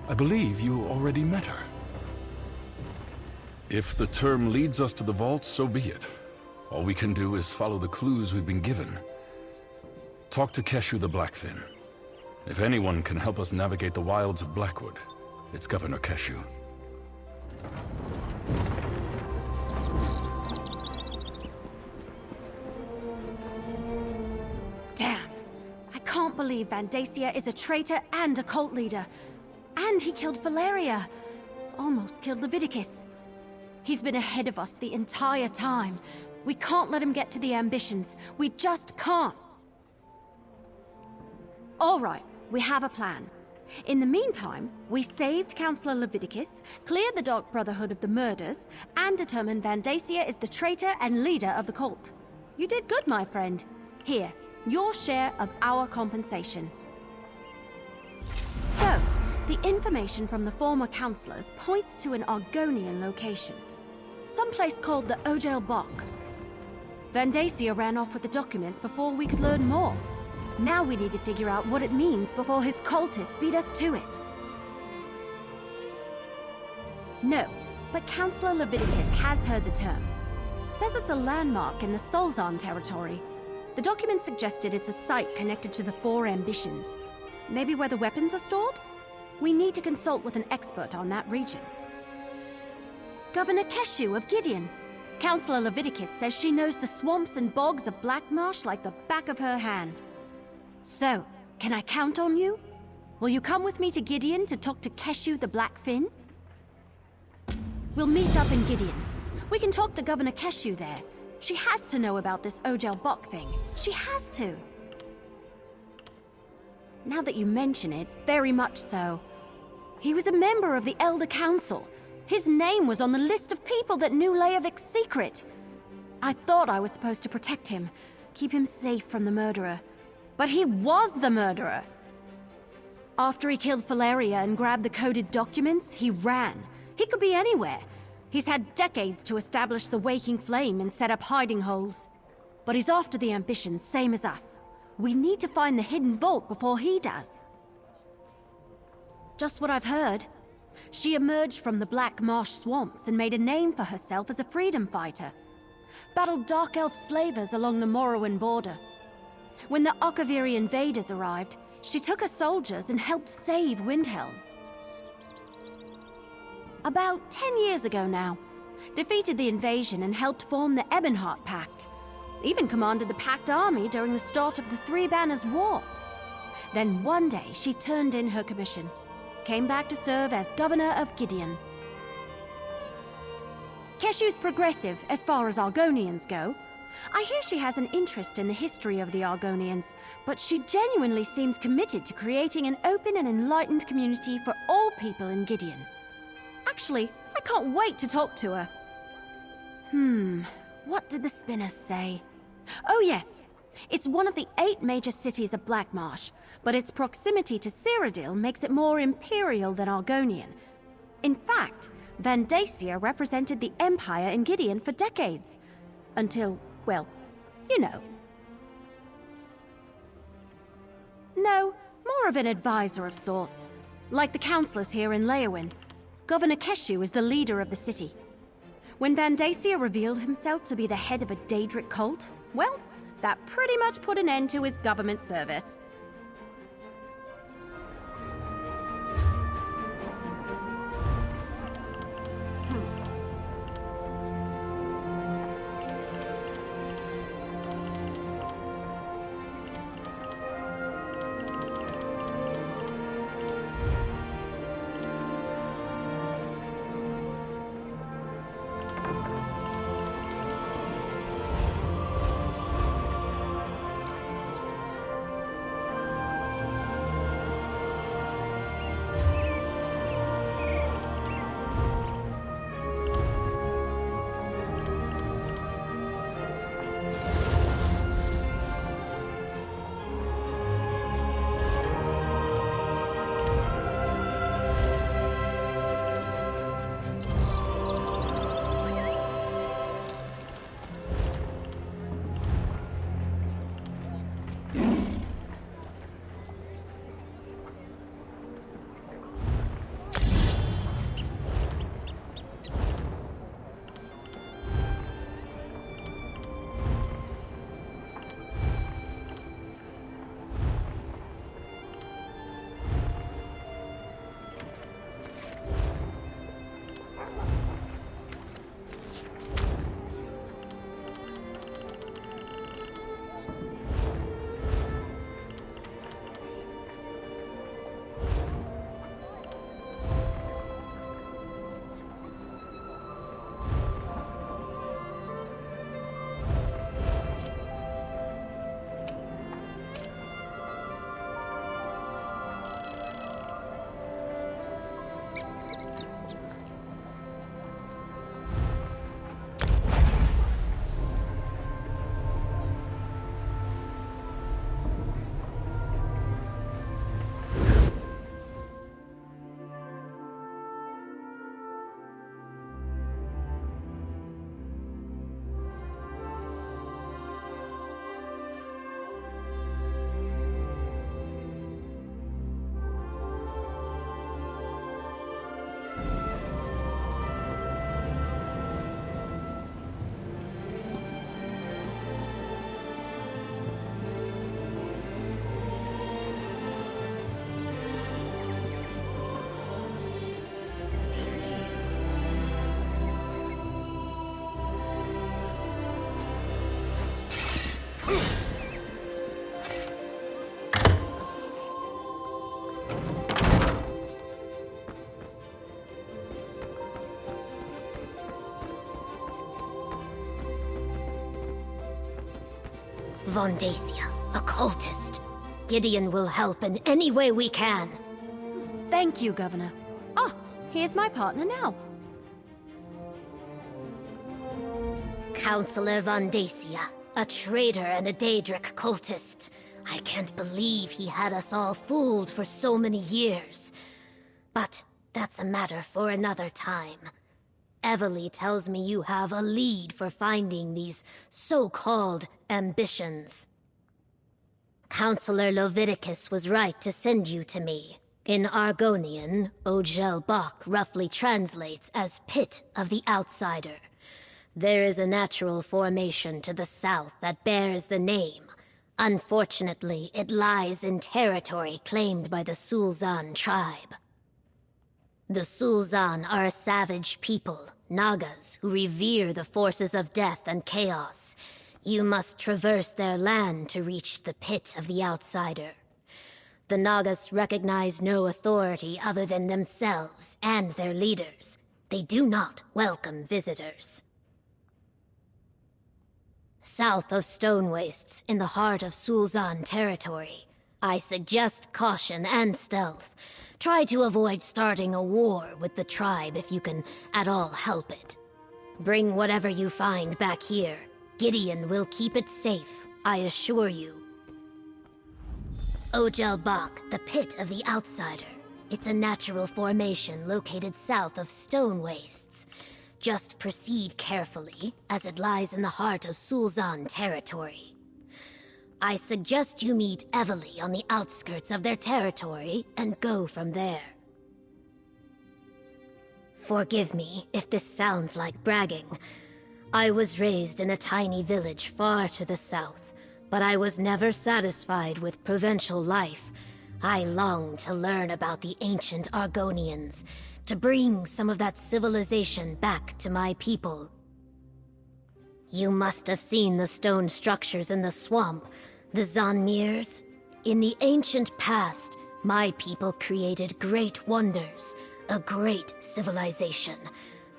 I believe you already met her. If the term leads us to the vault, so be it. All we can do is follow the clues we've been given. Talk to Keshu the Blackfin. If anyone can help us navigate the wilds of Blackwood, it's Governor Keshu. Damn. I can't believe Vandacia is a traitor and a cult leader. And he killed Valeria. Almost killed Leviticus. He's been ahead of us the entire time. We can't let him get to the ambitions. We just can't. All right, we have a plan. In the meantime, we saved Councillor Leviticus, cleared the Dark Brotherhood of the murders, and determined Vandacia is the traitor and leader of the cult. You did good, my friend. Here, your share of our compensation. So, the information from the former councillors points to an Argonian location. Someplace called the Ojel Bok. Vandacia ran off with the documents before we could learn more. Now we need to figure out what it means before his cultists beat us to it. No, but Councillor Leviticus has heard the term. Says it's a landmark in the Solzan territory. The document suggested it's a site connected to the 4 ambitions. Maybe where the weapons are stored? We need to consult with an expert on that region. Governor Keshu of Gideon. Councillor Leviticus says she knows the swamps and bogs of Blackmarsh like the back of her hand. So, can I count on you? Will you come with me to Gideon to talk to Keshu the Blackfin? We'll meet up in Gideon. We can talk to Governor Keshu there. She has to know about this Ojel Bok thing. She has to. Now that you mention it, very much so. He was a member of the Elder Council. His name was on the list of people that knew Leovik's secret. I thought I was supposed to protect him, keep him safe from the murderer. But he was the murderer. After he killed Valeria and grabbed the coded documents, he ran. He could be anywhere. He's had decades to establish the Waking Flame and set up hiding holes. But he's after the ambitions, same as us. We need to find the hidden vault before he does. Just what I've heard. She emerged from the Black Marsh swamps and made a name for herself as a freedom fighter. Battled Dark Elf slavers along the Morrowind border. When the Akaviri invaders arrived, she took her soldiers and helped save Windhelm. About 10 years ago now, defeated the invasion and helped form the Ebonheart Pact. Even commanded the Pact army during the start of the Three Banners War. Then one day she turned in her commission, came back to serve as Governor of Gideon. Keshu's progressive as far as Argonians go. I hear she has an interest in the history of the Argonians, but she genuinely seems committed to creating an open and enlightened community for all people in Gideon. Actually, I can't wait to talk to her. What did the spinners say? Oh yes, it's one of the 8 major cities of Blackmarsh, but its proximity to Cyrodiil makes it more imperial than Argonian. In fact, Vandacia represented the Empire in Gideon for decades. Until, well, You know. No, more of an advisor of sorts. Like the councillors here in Leowin. Governor Keshu is the leader of the city. When Vandacia revealed himself to be the head of a Daedric cult, well, that pretty much put an end to his government service. Vondacia, a cultist. Gideon will help in any way we can. Thank you, Governor. Ah, here's my partner now. Counselor Vondacia, a traitor and a Daedric cultist. I can't believe he had us all fooled for so many years. But that's a matter for another time. Evely tells me you have a lead for finding these so-called ambitions. Counselor Leviticus was right to send you to me. In Argonian, Ogel Bach roughly translates as Pit of the Outsider. There is a natural formation to the south that bears the name. Unfortunately, it lies in territory claimed by the Sulzan tribe. The Sulzan are a savage people, Nagas, who revere the forces of death and chaos. You must traverse their land to reach the Pit of the Outsider. The Nagas recognize no authority other than themselves and their leaders. They do not welcome visitors. South of Stone Wastes, in the heart of Sulzan territory, I suggest caution and stealth. Try to avoid starting a war with the tribe if you can at all help it. Bring whatever you find back here. Gideon will keep it safe, I assure you. Ogel Bach, the Pit of the Outsider. It's a natural formation located south of Stone Wastes. Just proceed carefully, as it lies in the heart of Sulzan territory. I suggest you meet Evely on the outskirts of their territory and go from there. Forgive me if this sounds like bragging. I was raised in a tiny village far to the south, but I was never satisfied with provincial life. I longed to learn about the ancient Argonians, to bring some of that civilization back to my people. You must have seen the stone structures in the swamp, the Zanmirs. In the ancient past, my people created great wonders, a great civilization.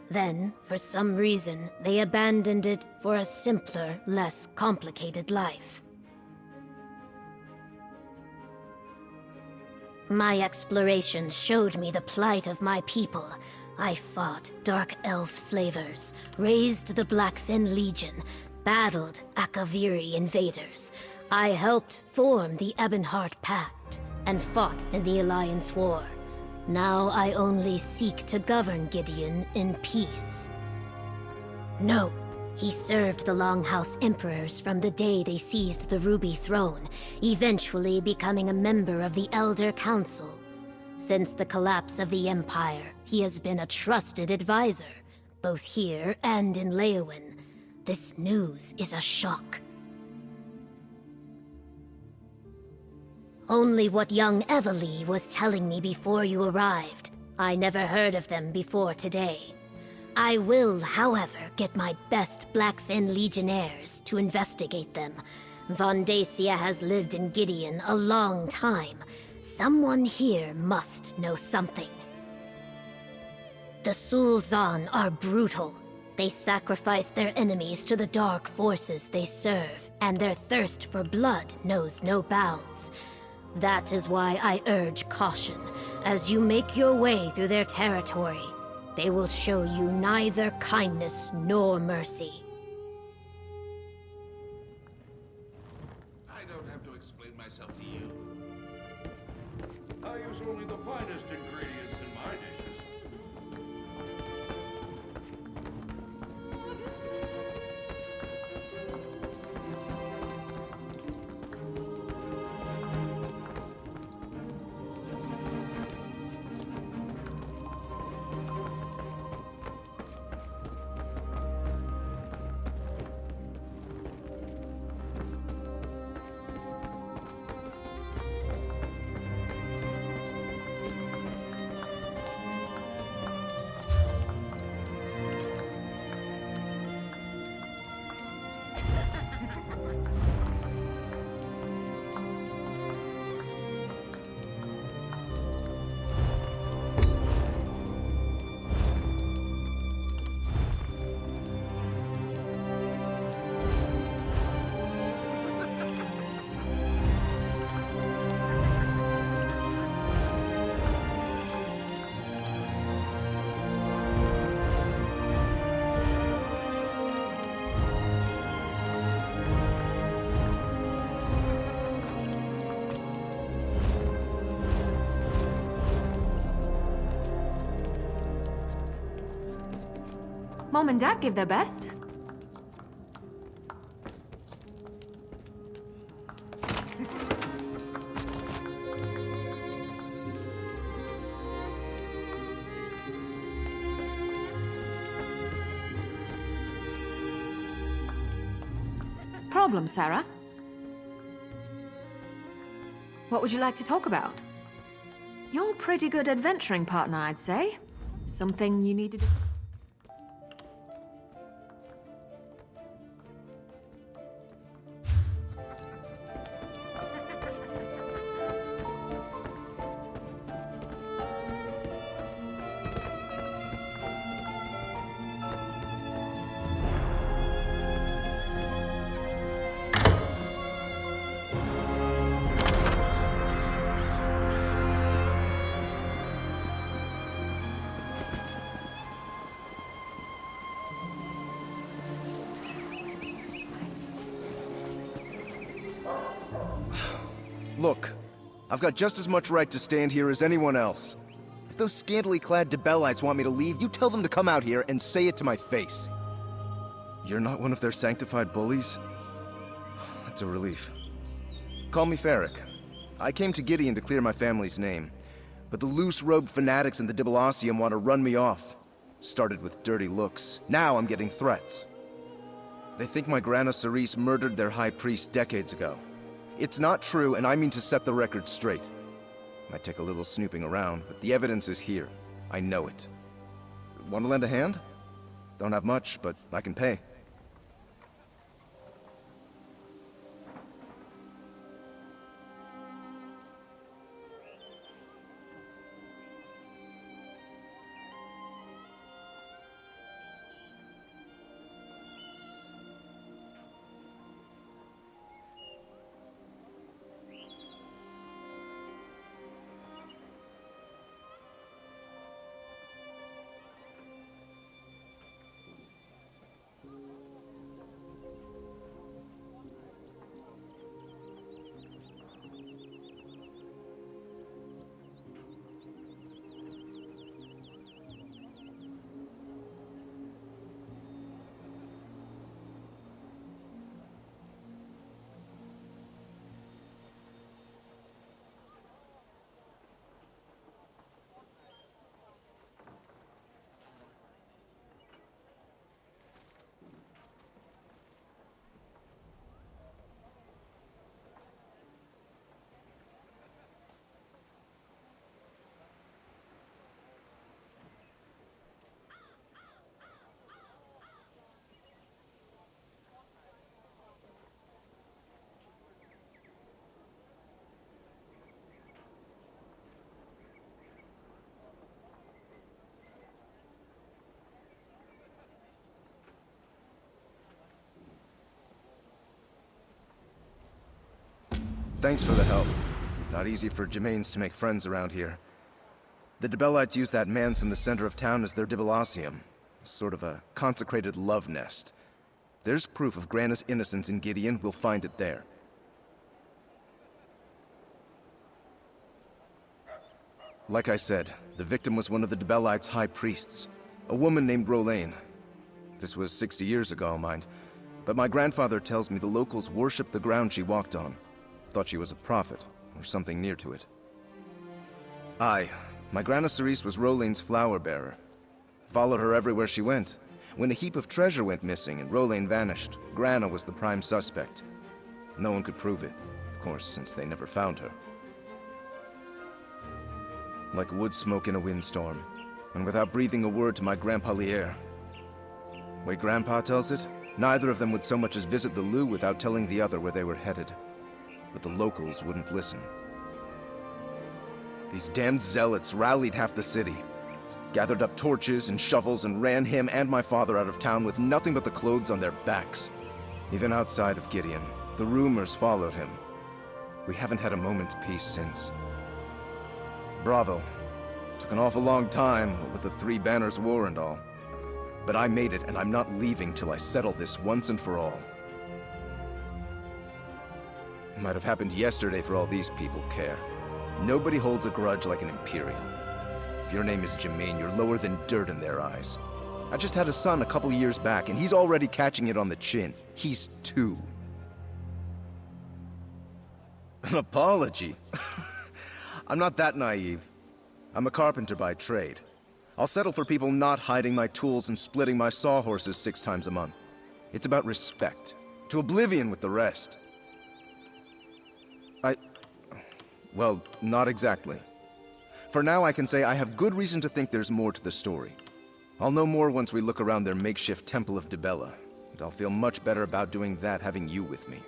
Then, for some reason, they abandoned it for a simpler, less complicated life. My explorations showed me the plight of my people. I fought Dark Elf slavers, raised the Blackfin Legion, battled Akaviri invaders. I helped form the Ebonheart Pact, and fought in the Alliance War. Now I only seek to govern Gideon in peace. No, he served the Longhouse Emperors from the day they seized the Ruby Throne, eventually becoming a member of the Elder Council. Since the collapse of the Empire, he has been a trusted advisor, both here and in Leowyn. This news is a shock. Only what young Evely was telling me before you arrived. I never heard of them before today. I will, however, get my best Blackfin Legionnaires to investigate them. Vondacia has lived in Gideon a long time. Someone here must know something. The Sulzan are brutal. They sacrifice their enemies to the dark forces they serve, and their thirst for blood knows no bounds. That is why I urge caution. As you make your way through their territory, they will show you neither kindness nor mercy. I don't have to explain myself to you. I use only the finest ingredients in my dishes. Mom and Dad give their best. Problem, Sarah? What would you like to talk about? You're a pretty good adventuring partner, I'd say. Something you need to do. Look, I've got just as much right to stand here as anyone else. If those scantily clad Debellites want me to leave, you tell them to come out here and say it to my face. You're not one of their sanctified bullies? That's a relief. Call me Ferric. I came to Gideon to clear my family's name, but the loose-robed fanatics in the Dibalacium want to run me off. Started with dirty looks. Now I'm getting threats. They think my Grana Cerise murdered their high priest decades ago. It's not true, and I mean to set the record straight. Might take a little snooping around, but the evidence is here. I know it. Want to lend a hand? Don't have much, but I can pay. Thanks for the help. Not easy for Gemains to make friends around here. The Dibellites use that manse in the center of town as their Dibalacium. Sort of a consecrated love nest. There's proof of Grana's innocence in Gideon, we'll find it there. Like I said, the victim was one of the Dibellites' high priests. A woman named Rolaine. This was 60 years ago, mind. But my grandfather tells me the locals worshipped the ground she walked on. Thought she was a prophet, or something near to it. My Grana Cerise was Rolaine's flower bearer. Followed her everywhere she went. When a heap of treasure went missing and Rolaine vanished, Grana was the prime suspect. No one could prove it, of course, since they never found her. Like wood smoke in a windstorm, and without breathing a word to my Grandpa Lier. Way Grandpa tells it, neither of them would so much as visit the Lou without telling the other where they were headed. But the locals wouldn't listen. These damned zealots rallied half the city, gathered up torches and shovels and ran him and my father out of town with nothing but the clothes on their backs. Even outside of Gideon, the rumors followed him. We haven't had a moment's peace since. Bravo. Took an awful long time, what with the Three Banners War and all. But I made it, and I'm not leaving till I settle this once and for all. Might have happened yesterday for all these people care. Nobody holds a grudge like an Imperial. If your name is Gemain, you're lower than dirt in their eyes. I just had a son a couple years back, and he's already catching it on the chin. He's 2. An apology? I'm not that naive. I'm a carpenter by trade. I'll settle for people not hiding my tools and splitting my sawhorses 6 times a month. It's about respect. To oblivion with the rest. Well, not exactly. For now, I can say I have good reason to think there's more to the story. I'll know more once we look around their makeshift Temple of Dibella, and I'll feel much better about doing that having you with me.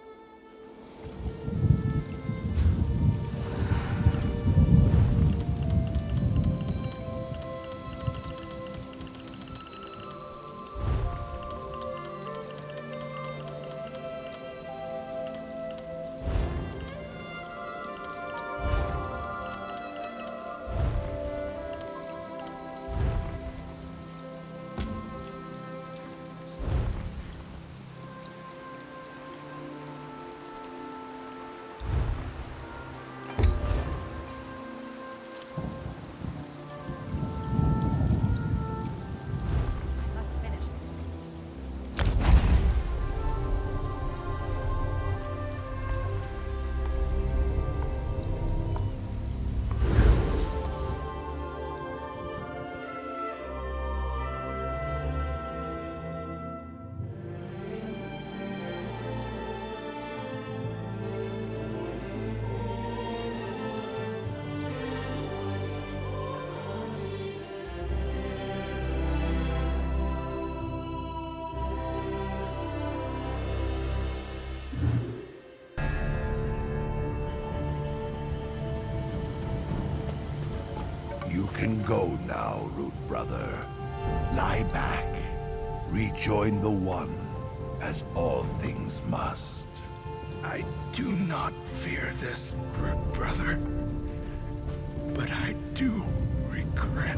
can go now, Root Brother. Lie back. Rejoin the One, as all things must. I do not fear this, Root Brother. But I do regret.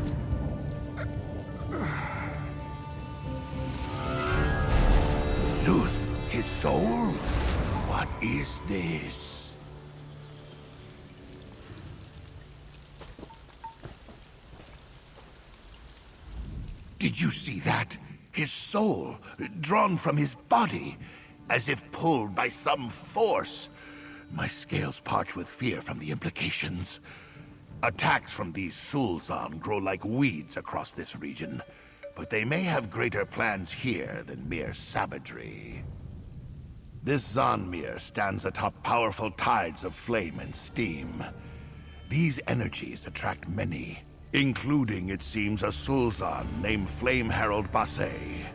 Zuth, his soul? What is this? Did you see that? His soul, drawn from his body, as if pulled by some force. My scales parch with fear from the implications. Attacks from these Sulzan grow like weeds across this region, but they may have greater plans here than mere savagery. This Zanmir stands atop powerful tides of flame and steam. These energies attract many, including, it seems, a Sulzan named Flame Herald Basay.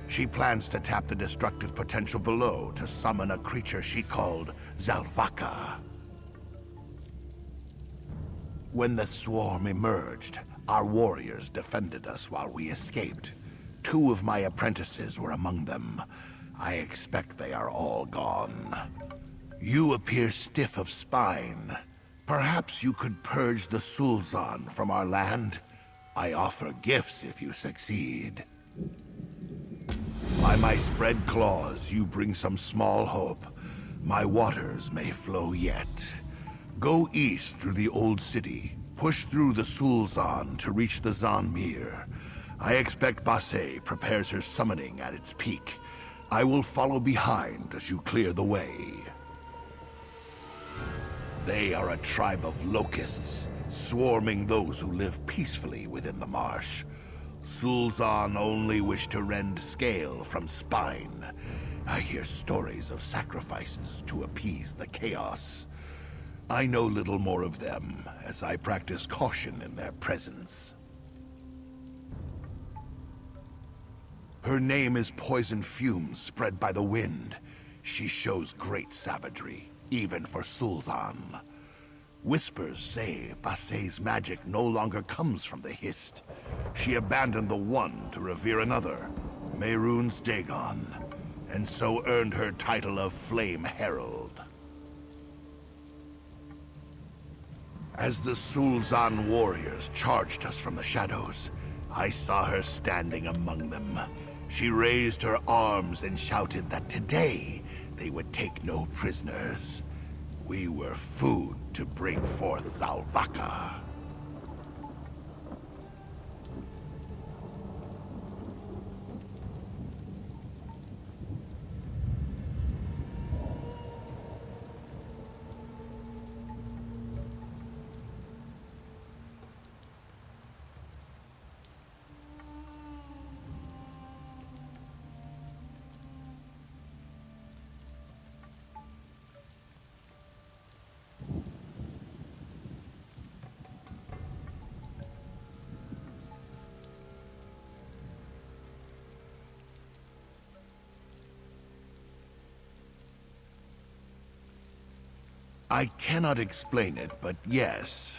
She plans to tap the destructive potential below to summon a creature she called Zalvaka. When the swarm emerged, our warriors defended us while we escaped. 2 of my apprentices were among them. I expect they are all gone. You appear stiff of spine. Perhaps you could purge the Sulzan from our land? I offer gifts if you succeed. By my spread claws, you bring some small hope. My waters may flow yet. Go east through the old city. Push through the Sulzan to reach the Zanmir. I expect Basay prepares her summoning at its peak. I will follow behind as you clear the way. They are a tribe of locusts, swarming those who live peacefully within the marsh. Sulzan only wish to rend scale from spine. I hear stories of sacrifices to appease the chaos. I know little more of them, as I practice caution in their presence. Her name is poison fumes spread by the wind. She shows great savagery, even for Sulzan. Whispers say Basay's magic no longer comes from the Hist. She abandoned the One to revere another, Mehrunes Dagon, and so earned her title of Flame Herald. As the Sulzan warriors charged us from the shadows, I saw her standing among them. She raised her arms and shouted that today they would take no prisoners. We were food to bring forth Zalvaka. I cannot explain it, but yes.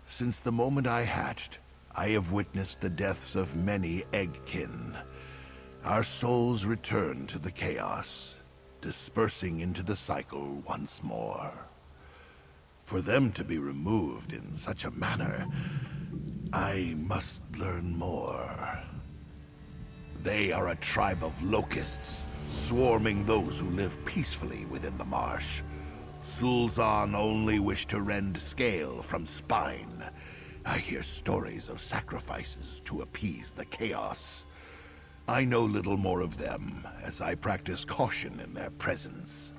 Since the moment I hatched, I have witnessed the deaths of many eggkin. Our souls return to the chaos, dispersing into the cycle once more. For them to be removed in such a manner, I must learn more. They are a tribe of locusts, swarming those who live peacefully within the marsh. Sulzan only wish to rend scale from spine. I hear stories of sacrifices to appease the chaos. I know little more of them, as I practice caution in their presence.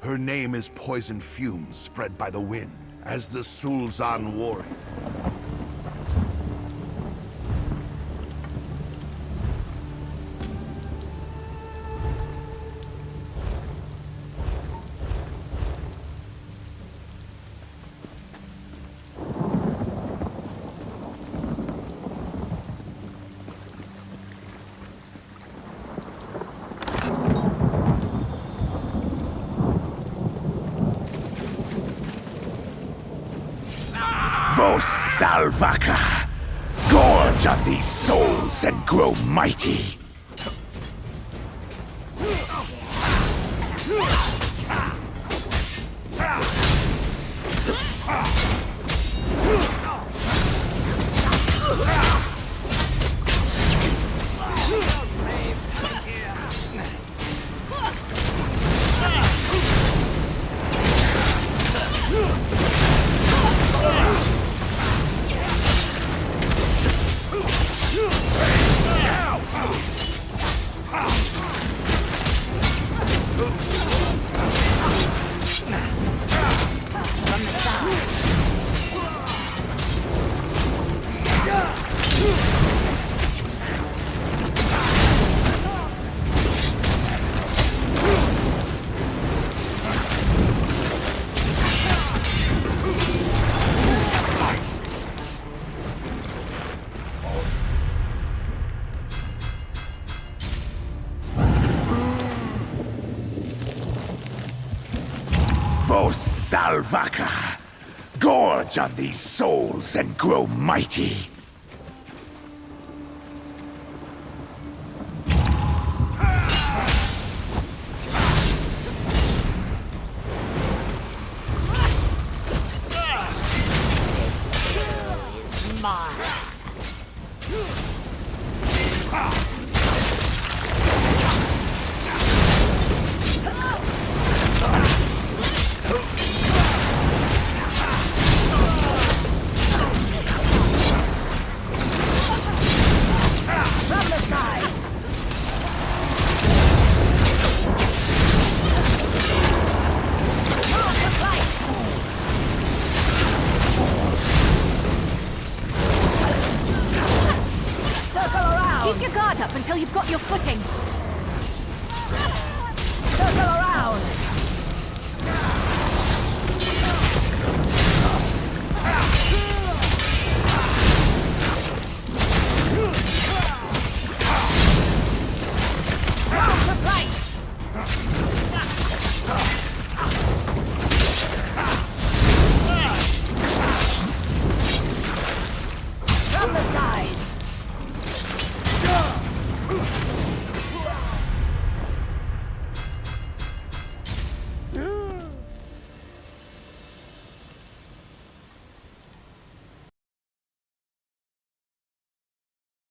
Her name is poison fumes spread by the wind, as the Sulzan warrior. Vos Salvaca! Gorge on these souls and grow mighty! Vos Salvaca! Gorge on these souls and grow mighty! Keep your guard up until you've got your footing.